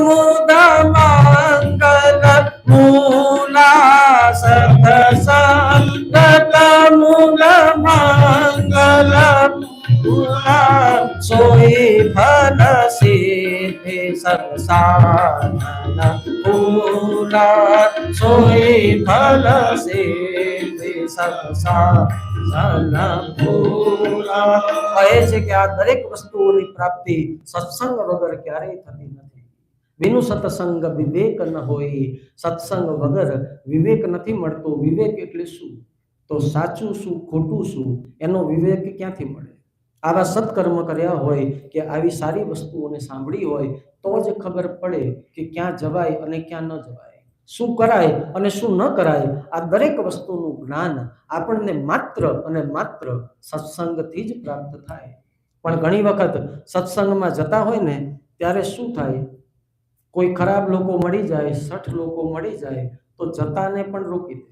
મુદ મંગલ મૂલા, સતસંગત મૂલ મંગલ મૂલા, સોઈ ફલ સિદ્ધિ સંસાન મૂલા, સોઈ ફલ સિદ્ધિ સંસાન. કહે છે કે આ દરેક વસ્તુઓની પ્રાપ્તિ સત્સંગ વગર ક્યારેય થતી નથી. વિનુ સત્સંગ વિવેક ન હોય, સત્સંગ વગર વિવેક નથી મળતો. વિવેક એટલે શું તો સાચું શું ખોટું શું એનો વિવેક ક્યાંથી મળે? આવા સત્કર્મ કર્યા હોય કે આવી સારી વસ્તુઓને સાંભળી હોય તો જ ખબર પડે કે ક્યાં જવાય અને ક્યાં ન જવાય, શું કરાય અને શું ન કરાય. આ દરેક વસ્તુનું જ્ઞાન આપણને માત્ર અને માત્ર સત્સંગથી જ પ્રાપ્ત થાય. પણ ઘણી વખત સત્સંગમાં જતા હોય ને ત્યારે શું થાય, કોઈ ખરાબ લોકો મળી જાય, સઠ લોકો મળી જાય તો જતાને પણ રોકી દે.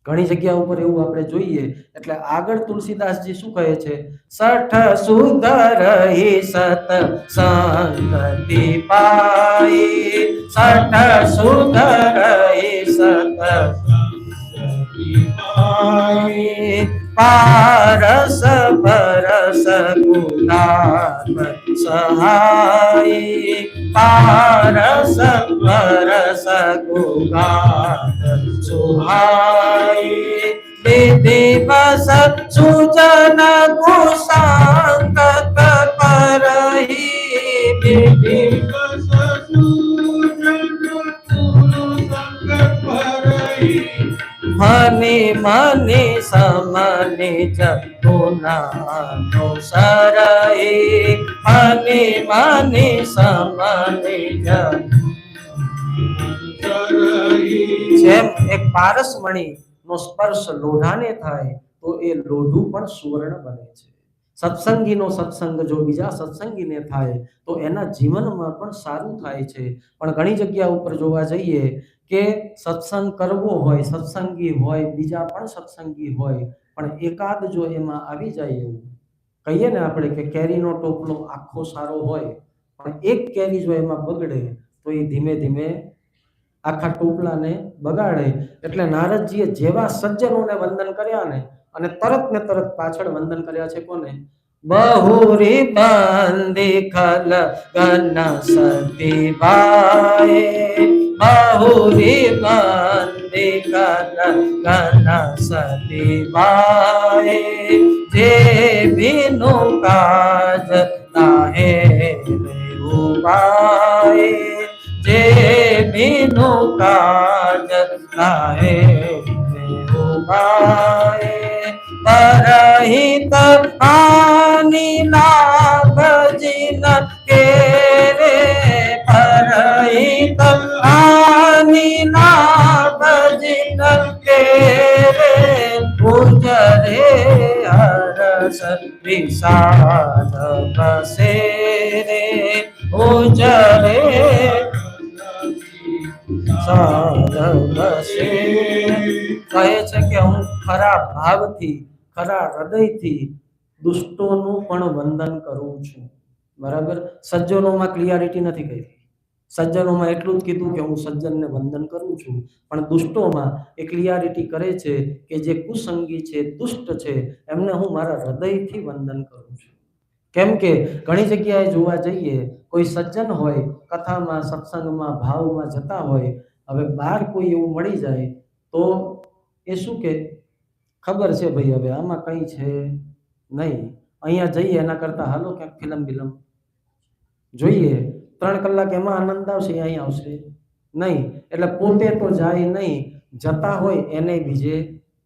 ઘણી જગ્યા ઉપર એવું આપણે જોઈએ. એટલે આગળ તુલસીદાસજી શું કહે છે, સઠ સુધરહી સત સંગતિ પાઈ, સઠ સુધરહી સત પારસ પરસ ગુલાબ સહાય, પારસ પરસ ગુલાબ સુહાય, વિધિવસ સુજન કુસંગત પરહી, વિધિવસ સુજન કુસંગત પરહી, મની મની સમનિ જગુનાનો સરહી, મની મની સમનિ જગુનાનો. જેમ એક પારસમણી નો સ્પર્શ લોઢાને થાય તો એ લોઢું પણ સુવર્ણ બને છે. સત્સંગીનો સત્સંગ જો બીજા સત્સંગીને થાય તો એના જીવનમાં પણ સારું થાય છે. પણ ઘણી જગ્યા ઉપર જોવા જઈએ કે સત્સંગ કરવો હોય, સત્સંગી હોય, બીજા પણ સત્સંગી હોય, પણ એકાદ જો એમાં આવી જાય, એવું કહીએ ને આપણે કે કેરીનો ટોપલો આખો સારો હોય પણ એક કેરી જો એમાં બગડે તો એ ધીમે ધીમે આખા ટોપલાને બગાડે. એટલે નારદજીએ જેવા સજ્જનોને વંદન કર્યા ને, અને તરત ને તરત પાછળ વંદન કર્યા છે કોને? બહુરી બંદી ખલ ગન સતી બાએ, બહુરી બંદી ખલ ગન સતી બાએ, જે બિनु કાજ તાહે ઉબાએ, જે બિनु કાજ તાહે ઉબાએ, परहित हानि लाभ जिन के रे, परहित हानि लाभ जिन के रे, उजरे हरस विषाद बसे रे, उजरे કહે છે કે હું ખરા ભાવથી, ખરા હૃદયથી દુષ્ટોનું પણ વંદન કરું છું. બરાબર? સજ્જનોમાં ક્લિયરિટી નથી કહી. સજ્જનોમાં એટલું જ કીધું કે હું સજ્જનને વંદન કરું છું, પણ દુષ્ટોમાં એ ક્લિયરિટી કરે છે કે જે કુસંગી છે, દુષ્ટ છે, એમને હું મારા હૃદયથી વંદન કરું છું. કેમ કે ઘણી જગ્યાએ જોવા જઈએ કોઈ સજ્જન હોય, કથામાં, સત્સંગમાં, ભાવમાં જતા હોય, હવે બહાર કોઈ એવું મળી જાય તો એ શું કે ખબર છે ભાઈ હવે આમાં કંઈ છે નહીં, અહીંયા જઈએ એના કરતાં હાલો ક્યાંક ફિલ્મ બિલમ જોઈએ, 3 કલાક એમાં આનંદ આવશે, અહીંયા આવશે નહીં. એટલે પોતે તો જાય નહીં, જતા હોય એને બીજે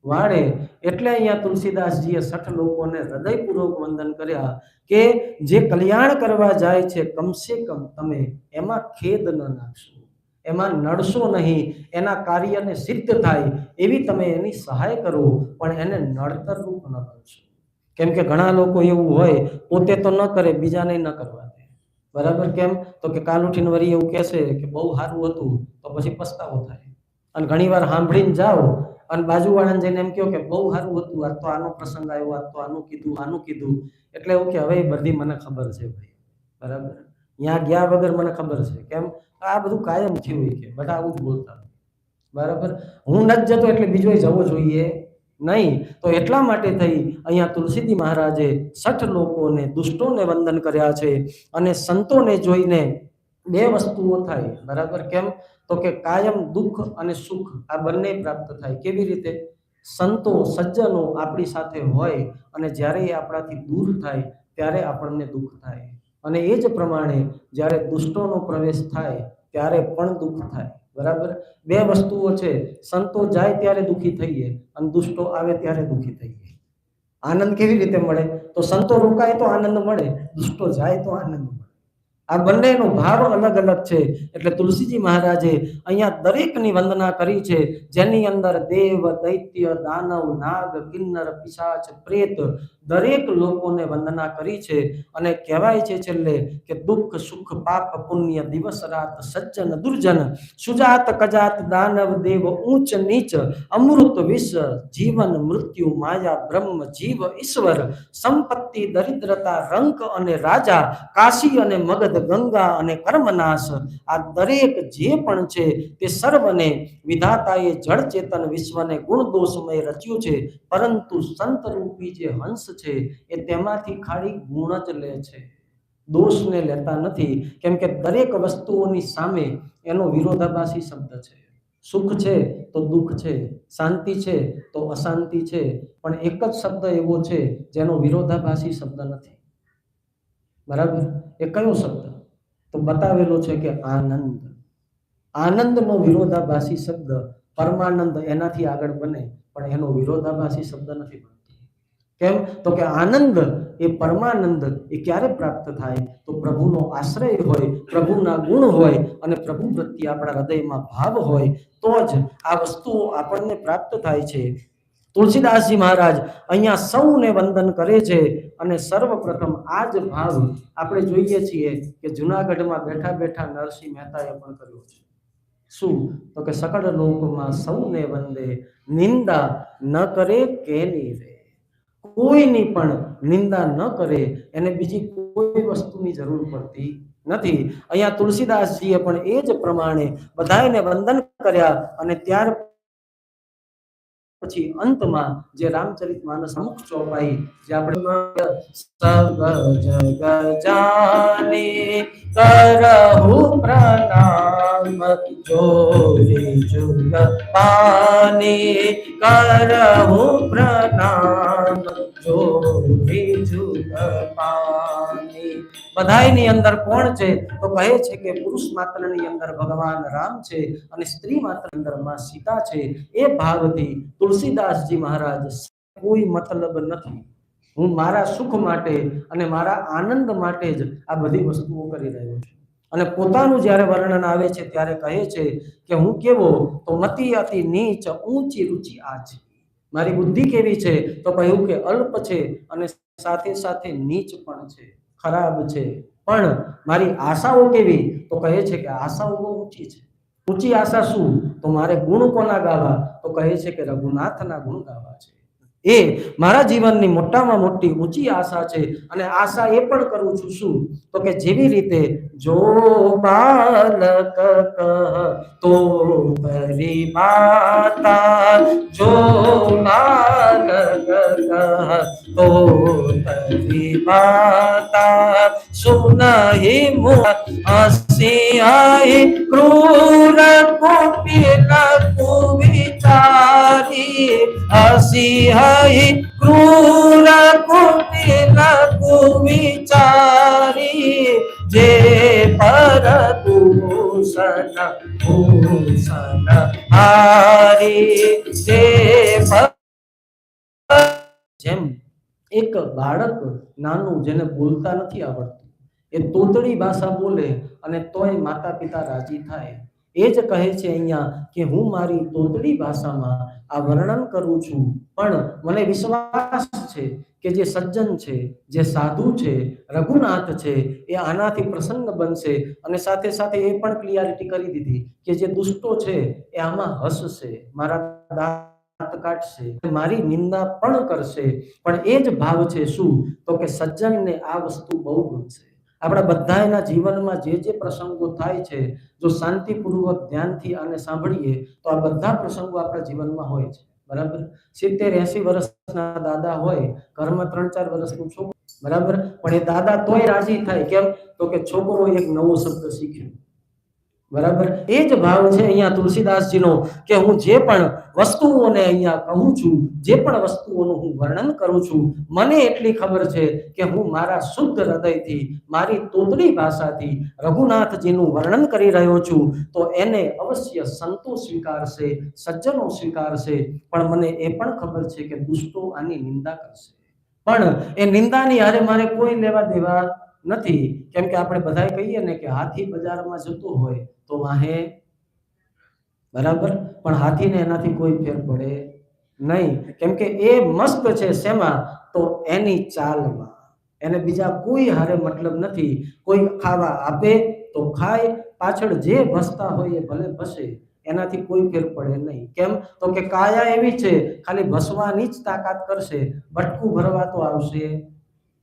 વાળે. એટલે અહીંયા તુલસીદાસજીએ 60 લોકોને હૃદયપૂર્વક વંદન કર્યા કે જે કલ્યાણ કરવા જાય છે, કમસે કમ તમે એમાં ખેદ ન નાખશો, એમાં નડશો નહીં, એના કાર્યને સિદ્ધ થાય એવી તમે એની સહાય કરો, પણ એને નડતર રૂપ ન કરશો. કેમ કે ઘણા લોકો એવું હોય પોતે તો ન કરે, બીજાને ન કરવા દે. બરાબર? કેમ? તો કે કાલ ઉઠીને વળી એવું કહેશે કે બહુ સારું હતું, તો પછી પસ્તાવો થાય. અને ઘણી વાર સાંભળીને જાઓ અને બાજુવાળાને જઈને એમ કહો કે બહુ સારું હતું, આ તો આનો પ્રસંગ આવ્યો, આ તો આનું કીધું, આનું કીધું, એટલે એવું કે હવે બધી મને ખબર છે ભાઈ. બરાબર? ત્યાં ગયા વગર મને ખબર છે. કેમ? આ બધું કાયમ થયું હોય કે બધા આવું જ બોલતા. બરાબર? હું નથી જતો એટલે બીજો જવો જોઈએ નહીં. તો એટલા માટે થઈ અહીંયા તુલસીજી મહારાજે 60 લોકોને, દુષ્ટોને વંદન કર્યા છે. અને સંતોને જોઈને 2 વસ્તુઓ થાય. બરાબર? કેમ? તો કે કાયમ દુઃખ અને સુખ આ બંને પ્રાપ્ત થાય. કેવી રીતે? સંતો, સજ્જનો આપણી સાથે હોય અને જ્યારે એ આપણાથી દૂર થાય ત્યારે આપણને દુઃખ થાય. અને એ જ પ્રમાણે જ્યારે દુષ્ટોનો પ્રવેશ થાય ત્યારે પણ દુઃખ થાય. બરાબર? 2 વસ્તુઓ છે. સંતો જાય ત્યારે દુઃખી થઈએ અને દુષ્ટો આવે ત્યારે દુઃખી થઈએ. આનંદ કેવી રીતે મળે? તો સંતો રોકાય તો આનંદ મળે, દુષ્ટો જાય તો આનંદ મળે. આ બંનેનો ભાવ અલગ અલગ છે. એટલે તુલસીજી મહારાજે અહીંયા દરેકની વંદના કરી છે, જેની અંદર દેવ, દૈત્ય, દાનવ, નાગ, કિન્નર, પિશાચ, પ્રેત દરેક લોકોને વંદના કરી છે. અને કહેવાય છે છેલ્લે કે દુઃખ, સુખ, પાપ, પુણ્ય, દિવસ રાત, સજ્જન, દુર્જન, સુજાત, કજાત, દાનવ, દેવ, ઊંચ નીચ, અમૃત, વિષ, જીવન, મૃત્યુ, માયા, બ્રહ્મ, જીવ, ઈશ્વર, સંપત્તિ, દરિદ્રતા, રંક અને રાજા, કાશી અને મગધ, ગંગા અને કર્મનાશ, આ દરેક જે પણ છે તે સર્વને વિધાતાએ જળ ચેતન વિશ્વને ગુણ દોષમય રચ્યું છે. પરંતુ સંત રૂપી જે હંસ છે એ તેમાંથી ખાલી ગુણ જ લે છે, દોષને લેતા નથી. કેમ કે દરેક વસ્તુઓની સામે એનો વિરોધાભાસી શબ્દ છે. સુખ છે તો દુઃખ છે, શાંતિ છે તો અશાંતિ છે, પણ એક જ શબ્દ એવો છે જેનો વિરોધાભાસી શબ્દ નથી. બરાબર? એ કયો શબ્દ? તો બતાવેલો છે કે આનંદ. આનંદનો વિરોધાભાસી શબ્દ પરમાનંદ એનાથી આગળ બને, પણ એનો વિરોધાભાસી શબ્દ નથી બનતો. કેમ? તો કે આનંદ એ પરમાનંદ એ ક્યારે પ્રાપ્ત થાય? તો પ્રભુનો આશ્રય હોય, પ્રભુના ગુણ હોય અને પ્રભુ પ્રત્યે આપણા હૃદયમાં ભાવ હોય તો જ આ વસ્તુઓ આપણને પ્રાપ્ત થાય છે. તુલસીદાસજી મહારાજ અહીંયા સૌને વંદન કરે છે અને સર્વપ્રથમ આ જ ભાવ આપણે જોઈએ છીએ કે જુનાગઢમાં બેઠા બેઠા નરસિંહ મહેતાએ પણ કર્યો છે. શું? તો કે સકળ લોકમાં સૌને વંદે, નિંદા ન કરે કેની રે. કોઈની પણ નિંદા ન કરે, એને બીજી કોઈ વસ્તુની જરૂર પડતી નથી. અહીંયા તુલસીદાસજીએ પણ એ જ પ્રમાણે બધાને વંદન કર્યા અને ત્યાર પછી અંતમાં જે રામચરિતમાનસ અમુક ચોપાઈ જે આપણે સબ જગ જાની કરહુ પ્રણામ જોરી જુગ પાની કરહુ પ્રણામ જોરી જુગ પાની. બધાયની અંદર કોણ છે? તો કહે છે કે પુરુષ માત્રની અંદર ભગવાન રામ છે અને સ્ત્રી માત્ર અંદર માં સીતા છે. એ ભાવથી તુલસીદાસજી મહારાજ કોઈ મતલબ નથી, હું મારા સુખ માટે અને મારા આનંદ માટે જ આ બધી વસ્તુઓ કરી રહ્યો છું. અને પોતાનું જ્યારે વર્ણન આવે છે ત્યારે કહે છે કે હું કેવો? તો મતિ અતિ નીચ ઊંચી રુચિ આ છે. મારી બુદ્ધિ કેવી છે? તો કહ્યું કે અલ્પ છે અને સાથે સાથે નીચ પણ છે, ખરાબ છે. પણ મારી આશાઓ કેવી? તો કહે છે કે આશાઓ બહુ ઊંચી છે. ઊંચી આશા શું? તો મારે ગુણ કોના ગાવા? તો કહે છે કે રઘુનાથના ગુણ ગાવા છે. એ મારા જીવનની મોટામાં મોટી ઊંચી આશા છે. અને આશા એ પણ કરું છું શું? તો કે જેવી રીતે જો બાલક તો પરી માતા, જો બાલક તો પરી માતા, સુનહી હસિયાઈ ક્રૂર કુપિલ કુવિચારી, હસિયાઈ ક્રૂર કુપિલ કુવિચારી, જે પર ભૂષણ ભૂષણ હારી, જે જેમ એક બાળક નાનું જેને બોલતા નથી આવડતું એ તોતડી ભાષા બોલે અને તોય માતા પિતા રાજી થાય. એ જ કહે છે અહીંયા કે હું મારી તોતડી ભાષામાં આ વર્ણન કરું છું, પણ મને વિશ્વાસ છે કે જે સજ્જન છે, જે સાધુ છે, રઘુનાથ છે, એ આનાથી પ્રસન્ન બનશે. અને સાથે સાથે એ પણ ક્લિયરિટી કરી દીધી કે જે દુષ્ટો છે એ આમાં હસશે, મારા કાઢશે, મારી નિંદા પણ કરશે. પણ એ જ ભાવ છે શું? તો કે સજ્જનને આ વસ્તુ બહુ ગમશે. આપણા બધાના જીવનમાં જે જે પ્રસંગો થાય છે, જો શાંતિપૂર્વક ધ્યાનથી આને સાંભળીએ તો આ બધા પ્રસંગો આપણા જીવનમાં હોય છે. બરાબર? 70-80 વર્ષના દાદા હોય, ઘરમાં 3-4 વર્ષનું છોકરું, બરાબર, પણ એ દાદા તોય રાજી થાય. કેમ? તો કે છોકરો એક નવો શબ્દ શીખ્યો. બરાબર? એ જ ભાવ છે અહીંયા તુલસીદાસજીનો કે હું જે પણ વસ્તુઓને અહીંયા કહું છું, જે પણ વસ્તુઓનું હું વર્ણન કરું છું, મને એટલી ખબર છે કે હું મારા શુદ્ધ હૃદયથી, મારી તોતડી ભાષાથી રઘુનાથજીનું વર્ણન કરી રહ્યો છું. તો એને અવશ્ય સંતો સ્વીકારશે, સજ્જનો સ્વીકારશે. પણ મને એ પણ ખબર છે કે દુષ્ટો આની નિંદા કરશે. પણ એ નિંદાની હારે મારે કોઈ લેવા દેવા નથી. કેમ કે આપણે બધાય કહીએ ને કે હાથી બજારમાં જતો હોય તો વાહે, બરાબર, પણ હાથીને એનાથી કોઈ ફેર પડે નહીં. કેમ કે એ મસ્ત છે શેમાં? તો એની ચાલમાં. એને બીજા કોઈ હારે મતલબ નથી. કોઈ ખાવા આપે તો ખાય, પાછળ જે ભસતા હોય એ ભલે ભસે, એનાથી કોઈ ફેર પડે નહીં. કેમ? તો કે કાયા એવી છે, ખાલી ભસવાની જ તાકાત કરશે, બટકું ભરવા તો આવશે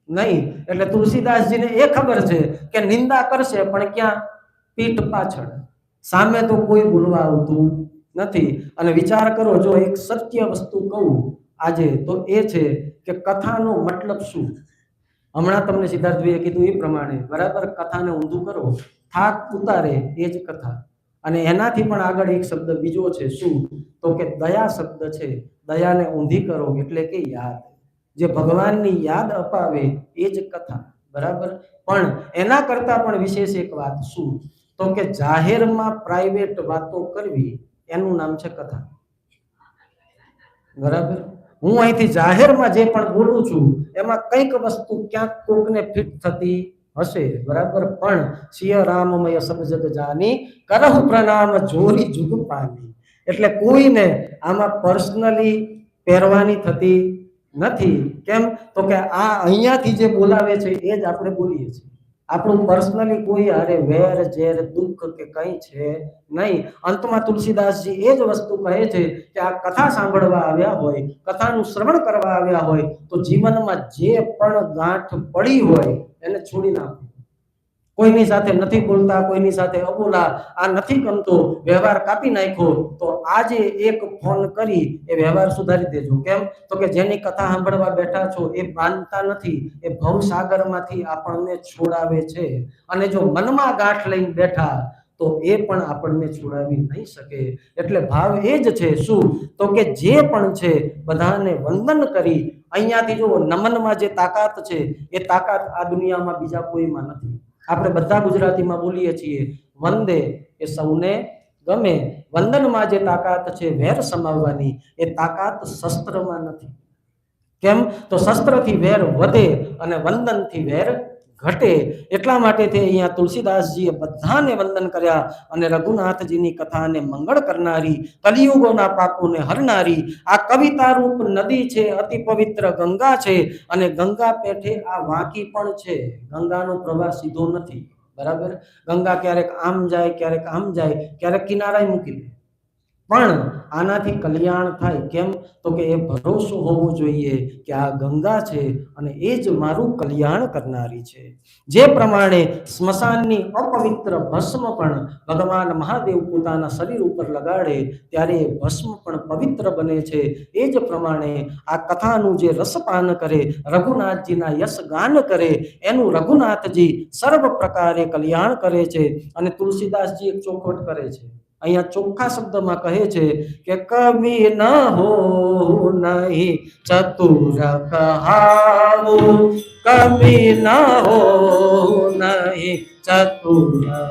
નહીં. એટલે તુલસીદાસજીને એ ખબર છે કે નિંદા કરશે પણ ક્યાં? પીઠ પાછળ. સામે તો કોઈ બોલવા આવતું નથી. અને વિચાર કરો, જો એક સત્ય વસ્તુ કહું આજે, તો એ છે કે કથાનો મતલબ શું? હમણાં તમને સિદ્ધાર્થભાઈએ કીધું એ પ્રમાણે, બરાબર, કથાને ઊંધું કરો, થાક ઉતારે, એ જ કથા. અને એનાથી પણ આગળ એક શબ્દ બીજો છે શું? તો કે દયા શબ્દ છે. દયાને ઊંધી કરો એટલે કે યાદ. જે ભગવાનની યાદ અપાવે એ જ કથા. બરાબર? પણ એના કરતા પણ વિશેષ એક વાત શું? તો કે જાહેરમાં પ્રાઇવેટ વાતો કરવી, એનું નામ છે કથા. બરાબર? હું અહીંથી જાહેરમાં જે પણ બોલું છું એમાં કંઈક વસ્તુ ક્યાંક કોકને ફિટ થતી હશે. બરાબર? પણ સિય રામમય સબ જગ જાની કરહુ પ્રણામ જોરી જુગ પાની. એટલે કોઈને આમાં પર્સનલી પહેરવાની થતી નથી. કેમ? તો કે આ અહીંયાથી જે બોલાવે છે એ જ આપણે બોલીએ છીએ. આપણું પર્સનલી કોઈ હારે વેર ઝેર દુઃખ કે કંઈ છે નહીં. અંતમાં તુલસીદાસજી એ જ વસ્તુ કહે છે કે આ કથા સાંભળવા આવ્યા હોય, કથાનું શ્રવણ કરવા આવ્યા હોય તો જીવનમાં જે પણ ગાંઠ પડી હોય એને છોડી નાખો. કોઈની સાથે નથી બોલતા, કોઈની સાથે અબોલા, આ નથી ગમતો, વ્યવહાર કાપી નાખ્યો, તો આજે એક ફોન કરી એ વ્યવહાર સુધારી દેજો. કેમ? તો કે જેની કથા સાંભળવા બેઠા છો એ માનતા નથી, એ ભવસાગરમાંથી આપણને છોડાવે છે. અને જો મનમાં ગાંઠ લઈને બેઠા તો એ પણ આપણને છોડાવી નહીં શકે. એટલે ભાવ એ જ છે શું? તો કે જે પણ છે બધાને વંદન કરી. અહીંયાથી જો નમનમાં જે તાકાત છે એ તાકાત આ દુનિયામાં બીજા કોઈમાં નથી. આપણે બધા ગુજરાતીમાં બોલીએ છીએ વંદે, એ સૌને ગમે. વંદનમાં જે તાકાત છે વેર સમાવવાની, એ તાકાત શસ્ત્રમાં નથી. કેમ? તો શસ્ત્રથી વેર વધે અને વંદનથી વેર ઘટે. એટલા માટે તે અહીંયા તુલસીદાસજીએ બધાને વંદન કર્યા અને રઘુનાથજીની કથાને મંગળ કરનારી, કલિયુગોના પાપોને હરનારી આ કવિતા રૂપ નદી છે, અતિ પવિત્ર ગંગા છે. અને ગંગા પેઠે આ વાંકી પણ છે. ગંગાનો પ્રવાહ સીધો નથી. બરાબર? ગંગા ક્યારેક આમ જાય, ક્યારેક આમ જાય, ક્યારેક કિનારાએ મૂકી દે. પણ આનાથી કલ્યાણ થાય. કેમ? તો કે એ ભરોસો હોવો જોઈએ કે આ ગંગા છે અને એ જ મારું કલ્યાણ કરનારી છે. જે પ્રમાણે સ્મશાનની અપવિત્ર ભસ્મ પણ ભગવાન મહાદેવ પોતાના શરીર ઉપર લગાડે ત્યારે એ ભસ્મ પણ પવિત્ર બને છે. એ જ પ્રમાણે આ કથાનું જે રસપાન કરે, રઘુનાથજીના યશ ગાન કરે, એનું રઘુનાથજી સર્વ પ્રકારે કલ્યાણ કરે છે. અને તુલસીદાસજી એક ચોખવટ કરે છે. અહીંયા ચોખ્ખા શબ્દમાં કહે છે કે કવિ ન હો નહીં ચતુર કહાવું, કવિ ન હો નહીં ચતુર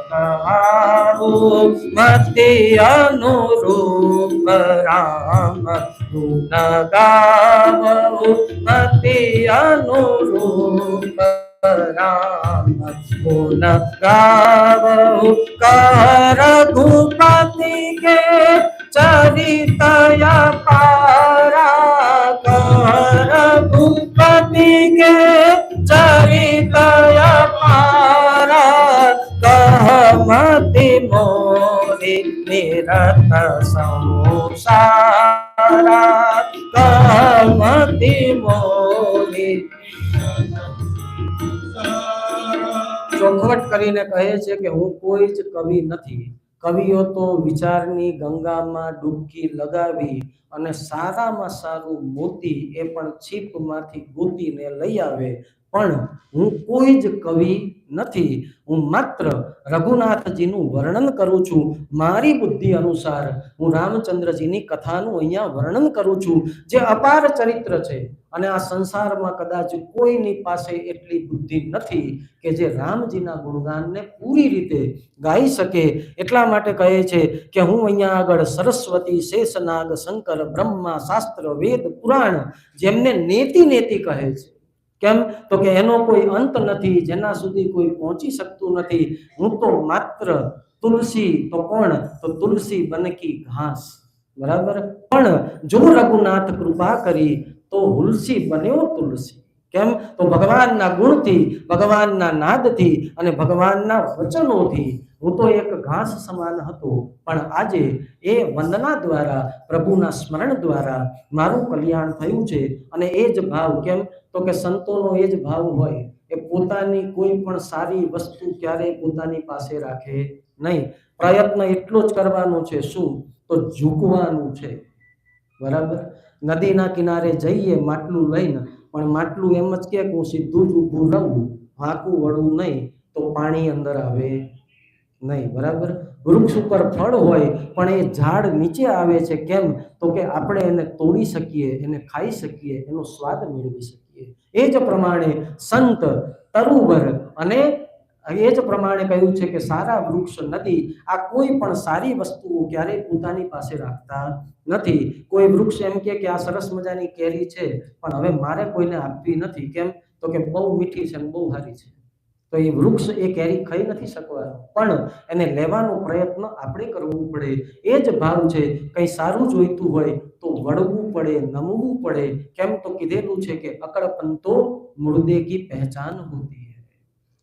કહાવું, મતિ અનુરૂપ રામ ગુણ ગાવું, મતિ અનુરૂપ રામ ગુણ ગાવહુ. રઘુપતિ કે ચરિત અપારા, રઘુપતિ કે ચરિત અપારા, કહમતિ મોરી નિરત સંસારા, કહમતિ મોરી. ચોખવટ કરીને કહે છે કે હું કોઈ જ કવિ નથી. કવિઓ તો વિચારની ગંગામાં ડૂબકી લગાવી અને સારામાં સારું મોતી એ પણ છીપમાંથી ગોતીને લઈ આવે. પણ હું કોઈ જ કવિ નથી. હું માત્ર રઘુનાથજીનું વર્ણન કરું છું. મારી બુદ્ધિ અનુસાર હું રામચંદ્રજીની કથાનું અહીંયા વર્ણન કરું છું, જે અપાર ચરિત્ર છે. અને આ સંસારમાં કદાચ કોઈની પાસે એટલી બુદ્ધિ નથી કે જે રામજીના ગુણગાનને પૂરી રીતે ગાઈ શકે. એટલા માટે કહે છે કે હું અહીંયા આગળ સરસ્વતી, શેષનાગ, શંકર, બ્રહ્મા, શાસ્ત્ર, વેદ, પુરાણ જેમને નેતિ નેતિ કહે છે. કેમ? તો કે એનો કોઈ અંત નથી, જેના સુધી કોઈ પહોંચી શકતું નથી. હું તો માત્ર તુલસી. તો કોણ? તો તુલસી બનકી ઘાસ. બરાબર? પણ જો રઘુનાથ કૃપા કરી તો હુલસી બન્યો તુલસી. કેમ? તો ભગવાનના ગુણથી, ભગવાનના નાદથી અને ભગવાનના વચનોથી હું તો એક ઘાસ સમાન હતો. પણ આજે એ વંદના દ્વારા, પ્રભુના સ્મરણ દ્વારા મારું કલ્યાણ થયું છે. અને એ જ ભાવ. કેમ? તો કે સંતોનો એ જ ભાવ હોય. એ પોતાની કોઈ પણ સારી વસ્તુ ક્યારેય પોતાની પાસે રાખે નહીં. પ્રયત્ન એટલો જ કરવાનો છે. શું? તો ઝૂકવાનું છે. બરાબર? નદીના કિનારે જઈએ માટલું લઈને, પણ માટલું એમ જ કે હું સીધું જ ઊભું રહું, વાંકું વળવું નહીં, તો પાણી અંદર આવે નહીં. બરાબર? વૃક્ષ ઉપર ફળ હોય પણ એ ઝાડ નીચે આવે છે. કેમ? તો કે આપણે એને તોડી શકીએ, એને ખાઈ શકીએ, એનો સ્વાદ મેળવી શકીએ. એ જ પ્રમાણે સંત, તરુવર અને એ જ પ્રમાણે કહ્યું છે કે સારા વૃક્ષ, નદી, આ કોઈ પણ સારી વસ્તુઓ ક્યારેય પોતાની પાસે રાખતા નથી. કોઈ વૃક્ષ એમ કે આ સરસ મજાની કેરી છે પણ હવે મારે કોઈને આપવી નથી. કેમ? તો કે બહુ મીઠી છે, બહુ સારી છે. તો એ વૃક્ષ એ કેરી ખાઈ નથી શકવાનો, પણ એને લેવાનો પ્રયત્ન આપણે કરવો પડે. એ જ ભાવ છે. કંઈ સારું જોઈતું હોય તો વળવું પડે, નમવું પડે. કેમ તો કીધેલું છે કે અકड़पन तो मुर्दे की पहचान होती है,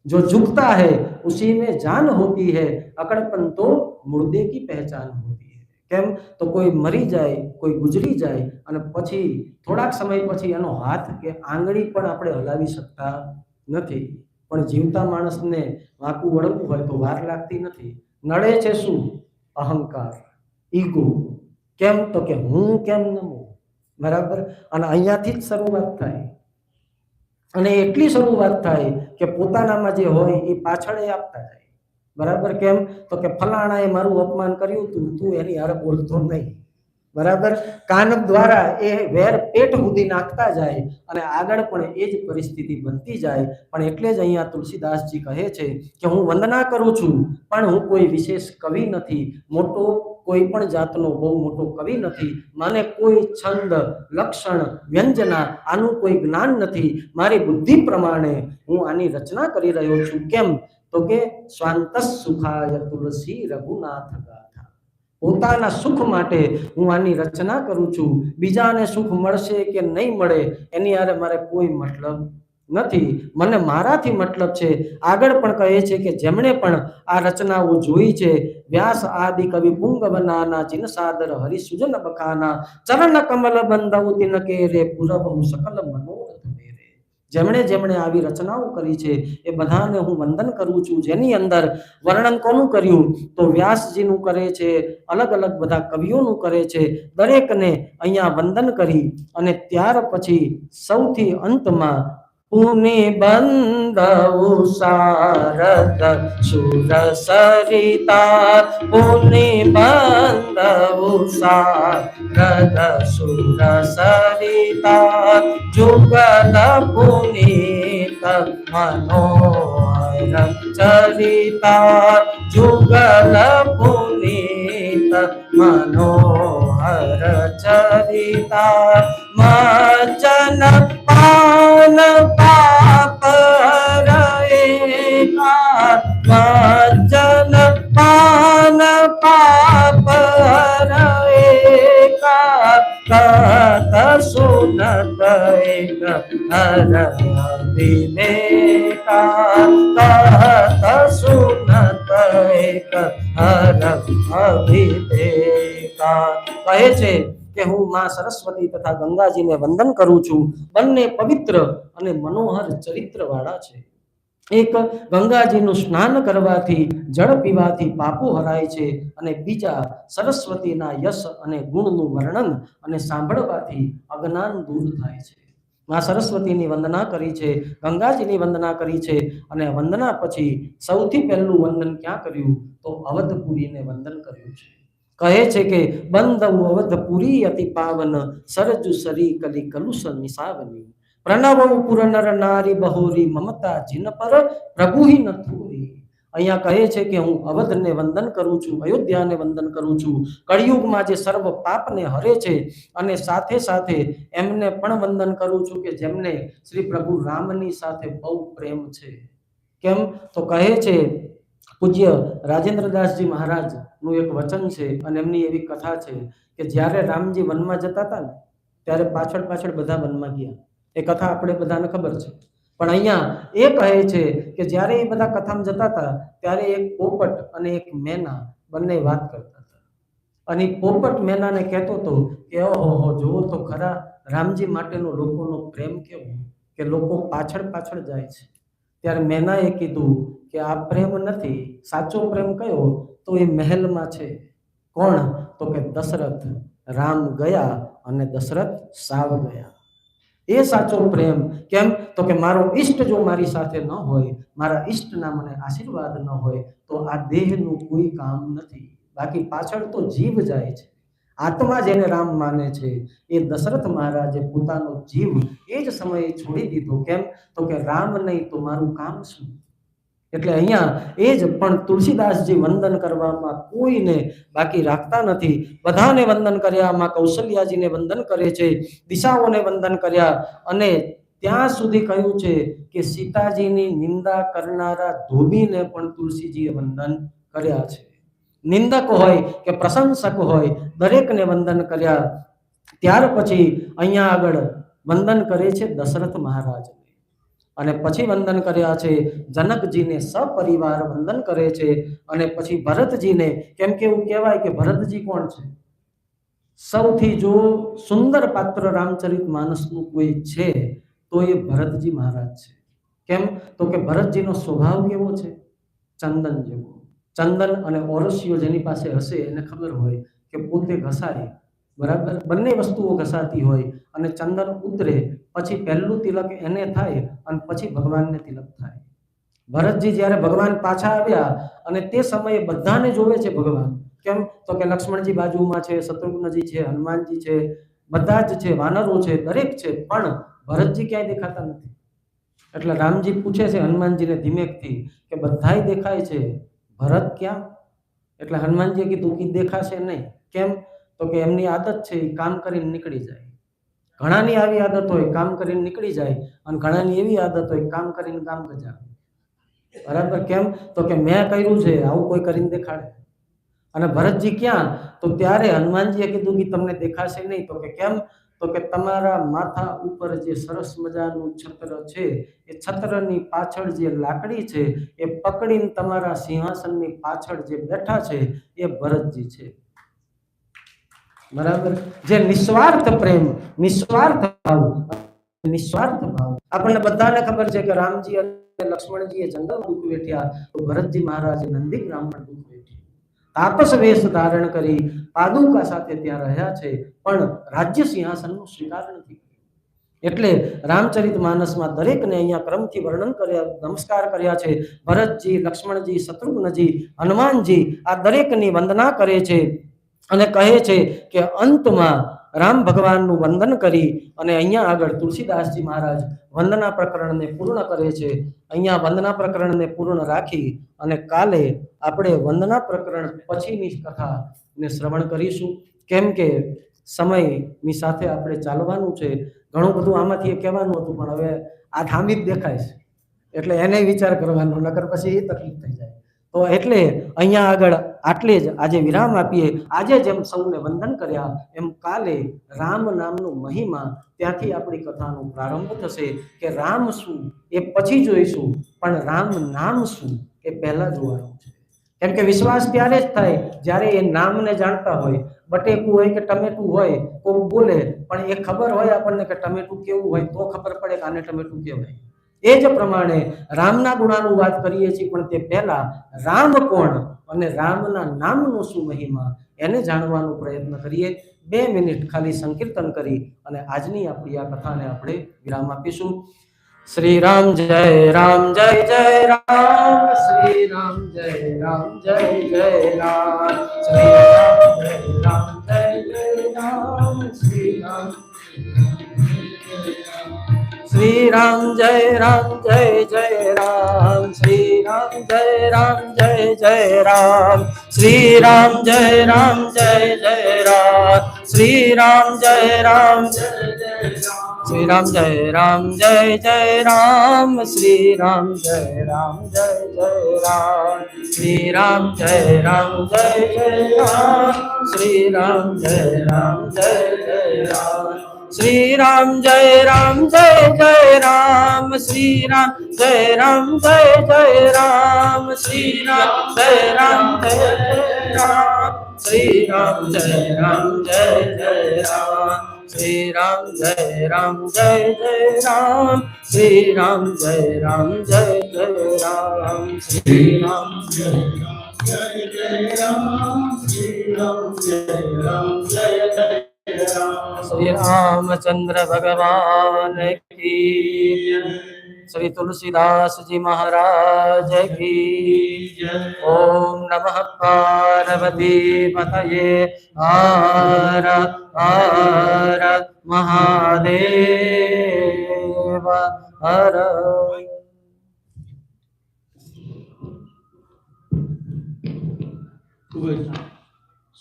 जो झुकता है उसी में जान होती है, अकड़पन तो मुर्दे की पहचान होती है. કેમ તો કોઈ મરી જાય, કોઈ ગુજરી જાય અને પછી થોડાક સમય પછી એનો હાથ કે આંગળી પણ આપણે હલાવી શકતા નથી. પણ જીવતા માણસને વાંકું વળવું હોય તો વાર લાગતી નથી. નડે છે શું? અહંકાર, ઈગો. કેમ તો કે હું કેમ નમું, બરાબર. અને અહીંયાથી જ શરૂઆત થાય. અને એટલી શરૂઆત થાય કે પોતાનામાં જે હોય એ પાછળ આપતા જાય, બરાબર. કેમ તો કે ફલાણાએ મારું અપમાન કર્યું તું, તું એની હારે બોલતો નહીં, બરાબર. કાન દ્વારા એ વેર પેટ સુધી નાખતા જાય અને આગળ પણ એ જ પરિસ્થિતિ બનતી જાય. પણ એટલે જ અહીંયા તુલસીદાસજી કહે છે કે હું વંદના કરું છું, પણ હું કોઈ વિશેષ કવિ નથી, મોટો કોઈ પણ જાતનો બહુ મોટો કવિ નથી, મને કોઈ છંદ, લક્ષણ, વ્યંજના આનું કોઈ જ્ઞાન નથી. મારી બુદ્ધિ પ્રમાણે હું આની રચના કરી રહ્યો છું. કેમ તો કે સ્વાંતસ સુખાય તુલસી રઘુનાથ ગાથા, પોતાના સુખ માટે હું આની રચના કરું છું. બીજાને સુખ મળશે કે નહીં મળે એની હારે મારે કોઈ મતલબ નથી, મને મારાથી મતલબ છે. આગળ પણ કહે છે કે જેમણે પણ આ રચનાઓ જોઈ છે, વ્યાસ આદિ કવિ પુંગવનાના જીન સાદર હરિ સુજન બખાના, ચરણ કમલ બંદવ દિન કે રે પુરબ સકલ મનોરથ મેરે. જેમણે જેમણે આવી રચનાઓ કરી છે એ બધાને હું વંદન કરું છું. જેની અંદર વર્ણન કોનું કર્યું તો વ્યાસજીનું કરે છે, અલગ અલગ બધા કવિઓનું કરે છે. દરેકને અહીંયા વંદન કરી અને ત્યાર પછી સૌથી અંતમાં પુનિ બંધઉ શારદ સુર સરિતા, પુનિ બંધઉ શારદ સુર સરિતા, જુગલ પુનીત મનોહર ચરિતા, જુગલ પુનીત મનોહર ચરિતા, મચન પાન પાપ રહેકા, મચન પાન પાપ રહેકા, કત સુનત એક હર વિવેકા, કત સુનત એક હર અવિવેકા. કહે છે કે હું માં સરસ્વતી તથા ગંગાજીને વંદન કરું છું. બંને પવિત્ર અને મનોહર ચરિત્ર વાળા છે. એક ગંગાજીનું સ્નાન કરવાથી, જળ પીવાથી પાપો હરાય છે, અને બીજા સરસ્વતીના યશ અને ગુણનું વર્ણન અને સાંભળવાથી અજ્ઞાન દૂર થાય છે. માં સરસ્વતીની વંદના કરી છે, ગંગાજીની વંદના કરી છે, અને વંદના પછી સૌથી પહેલું વંદન ક્યાં કર્યું તો અવધપુરીને વંદન કર્યું છે. કહે છે કે બંધઉ અવધપુરી અતિ પાવન, સરજુ સરી કલી કલુષ નિસાવની, પ્રણવઉ પુર નર નારી બહોરી, મમતા જીન પર પ્રભુ હિ નથુરી. અહીંયા કહે છે કે હું અવધને વંદન કરું છું, અયોધ્યાને વંદન કરું છું, કળિયુગમાં જે સર્વ પાપને હરે છે, અને સાથે સાથે એમને પણ વંદન કરું છું કે જેમને શ્રી પ્રભુ રામની સાથે બહુ પ્રેમ છે. કેમ તો કહે છે પૂજ્ય રાજેન્દ્રદાસજી મહારાજ નું એક વચન છે, અને એમની એવી કથા છે કે જ્યારે રામજી વનમાં જતા હતા ને ત્યારે પાછળ પાછળ બધા વનમાં ગયા. એ કથા આપણે બધાને ખબર છે. પણ અહીંયા એ કહે છે કે જ્યારે એ બધા કથામાં જતા હતા ત્યારે એક પોપટ અને એક મેના બંને વાત કરતા હતા. અને પોપટ મેનાને કહેતો હતો કે ઓહો જુઓ તો ખરા રામજી માટેનો લોકોનો પ્રેમ કેવો, કે લોકો પાછળ પાછળ જાય છે. ત્યારે મેનાએ કીધું કે આ પ્રેમ નથી, સાચો પ્રેમ કયો તો એ મહેલમાં છે. કોણ તો કે દશરથ. રામ ગયા અને દશરથ સાવ ગયા. એ સાચો પ્રેમ. કેમ તો કે મારો ઈષ્ટ જો મારી સાથે ન હોય, મારા ઈષ્ટના મને આશીર્વાદ ન હોય તો આ દેહનું કોઈ કામ નથી. બાકી પાછળ તો જીવ જાય છે. આત્મા જેને રામ માને છે એ દશરથ મહારાજે પોતાનો જીવ એ જ સમયે છોડી દીધો. કેમ તો કે રામ નહીં તો મારું કામ શું. એટલે અહીંયા એ જ પણ તુલસીદાસજી વંદન કરવામાં કોઈને બાકી રાખતા નથી. બધાને વંદન કર્યા. માં કૌશલ્યાજીને વંદન કરે છે, દિશાઓને વંદન કર્યા, અને ત્યાં સુધી કહ્યું છે કે સીતાજીની નિંદા કરનારા ધોબીને પણ તુલસીજીએ વંદન કર્યા છે. નિંદક હોય કે પ્રશંસક હોય દરેકને વંદન કર્યા. ત્યાર પછી અહીંયા આગળ વંદન કરે છે દશરથ મહારાજને, અને પછી વંદન કર્યા છે જનકજીને, સપરિવાર વંદન કરે છે, અને પછી ભરતજીને. કેમ કે એવું કહેવાય કે ભરતજી કોણ છે? સૌથી જો સુંદર પાત્ર રામચરિત માનસનું કોઈ છે તો એ ભરતજી મહારાજ છે. કેમ? તો કે ભરતજીનો સ્વભાવ કેવો છે? ચંદન જેવો. ચંદન અને ઓરસિયો જેની પાસે હશે એને ખબર હોય કે પોતે ઘસાય, બરાબર, બંને વસ્તુઓ ઘસાતી હોય, અને ચંદન ઉતરે પછી પહેલું તિલક એને થાય અને પછી ભગવાનને તિલક થાય. ભરતજી જ્યારે ભગવાન પાછા આવ્યા અને તે સમયે બધાને જોવે છે ભગવાન. કેમ? તો કે લક્ષ્મણજી બાજુમાં છે, શત્રુઘ્નજી છે, હનુમાનજી છે, બધા જ છે, વાનરો છે, દરેક છે, પણ ભરતજી ક્યાંય દેખાતા નથી. એટલે રામજી પૂછે છે હનુમાનજીને ધીમેકથી કે બધાય દેખાય છે, ભરત ક્યાં? એટલે હનુમાનજીએ કીધું કે દેખાશે નહીં. કેમ? તો કે એમની આદત છે એ કામ કરીને નીકળી જાય. ઘણાની આવી આદત હોય, કામ કરીને નીકળી જાય, અને ઘણાની એવી આદત હોય કામ કરીને કામ ગજાવે. બરાબર? કેમ? તો કે મેં કર્યું છે, આવું કોઈ કરીને દેખાડે. અને ભરતજી ક્યાં? તો ત્યારે હનુમાનજીએ કીધું કે તમને દેખાશે નહીં. તો કે કેમ? તો કે તમારા માથા ઉપર જે સરસ મજાનું છત્ર છે એ છત્રની પાછળ જે લાકડી છે એ પકડીને તમારા સિંહાસનની પાછળ જે બેઠા છે એ ભરતજી છે. બરાબર? જે નિસ્વાર્થ પ્રેમ, નિસ્વાર્થ ભાવ, નિસ્વાર્થ ભાવ. આપણને બધાને ખબર છે કે રામજી અને લક્ષ્મણજીએ જંગલ દુઃખ વેઠ્યા, તો ભરતજી મહારાજે નંદીગ્રામમાં દુઃખ વેઠ્યું. તાપસ વેશ ધારણ કરી પાદુકા સાથે ત્યાં રહ્યા છે, પણ રાજ્ય સિંહાસનનો સ્વીકાર નથી કર્યો. એટલે રામચરિત માનસમાં દરેકને અહીંયા ક્રમથી વર્ણન કર્યા, નમસ્કાર કર્યા છે. ભરતજી, લક્ષ્મણજી, શત્રુઘ્નજી, હનુમાનજી, આ દરેકની વંદના કરે છે અને કહે છે કે અંતમાં રામ ભગવાનનું વંદન કરી અને અહીંયા આગળ તુલસીદાસજી મહારાજ વંદના પ્રકરણને પૂર્ણ કરે છે. અહીંયા વંદના પ્રકરણને પૂર્ણ રાખી અને કાલે આપણે વંદના પ્રકરણ પછીની કથાને શ્રવણ કરીશું. કેમ કે સમયની સાથે આપણે ચાલવાનું છે. ઘણું બધું આમાંથી કહેવાનું હતું, પણ હવે આ થાંભી જ દેખાય છે, એટલે એને વિચાર કરવાનો, નકર પછી એ તકલીફ થઈ જાય. તો એટલે અહીંયા આગળ આટલે જ આજે વિરામ આપીએ. આજે જેમ સૌને વંદન કર્યા એમ કાલે રામ નામનો મહિમા, ત્યાંથી આપણી કથાનો પ્રારંભ થશે. કે રામ શું એ પછી જોઈશું, પણ રામ નામ શું એ પહેલા જોવાનું છે. કેમ કે વિશ્વાસ ત્યારે જ થાય જ્યારે એ નામને જાણતા હોય. બટેકું હોય કે ટમેટું હોય, કોક બોલે પણ એ ખબર હોય આપણને કે ટમેટું કેવું હોય તો ખબર પડે કે આને ટમેટું કહેવાય. એ જ પ્રમાણે રામના ગુણાનું વાત કરીએ છીએ, પણ તે પહેલા રામ કોણ અને રામના નામનો શું મહિમા એને જાણવાનો પ્રયત્ન કરીએ. 2 મિનિટ ખાલી સંકીર્તન કરી અને આજની આપણી આ કથાને આપણે વિરામ આપીશું. શ્રી રામ જય રામ જય જય રામ, શ્રી રામ જય રામ જય જય રામ, શ્રી રામ જય રામ જય જય રામ, શ્રી રામ श्री राम जय जय राम, श्री राम जय जय राम, श्री राम जय जय राम, श्री राम जय श्री राम जय जय राम, श्री राम जय जय राम, श्री राम जय जय राम, श्री राम जय जय राम, श्री राम जय जय राम, श्री राम जय जय राम, श्री राम जय जय राम, श्री राम जय जय राम, श्री राम जय जय राम, श्री राम जय जय राम, श्री राम जय राम, श्री राम जय जय श्री रामचंद्र भगवान की, श्री तुलसीदास जी महाराज की। ओम नमः पार्वती पतये हर हर महादेव हर।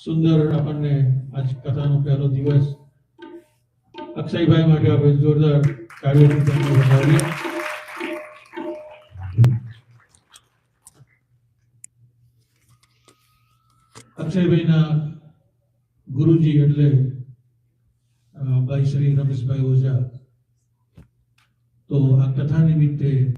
સુંદર આપણને આજ કથાનો પહેલો દિવસ અક્ષયભાઈ માટે આપણે જોરદાર કાર્યક્રમ વધારીએ. અક્ષયભાઈના ગુરુજી એટલે ભાઈ શ્રી રમેશભાઈ ઓઝા. તો આ કથા નિમિત્તે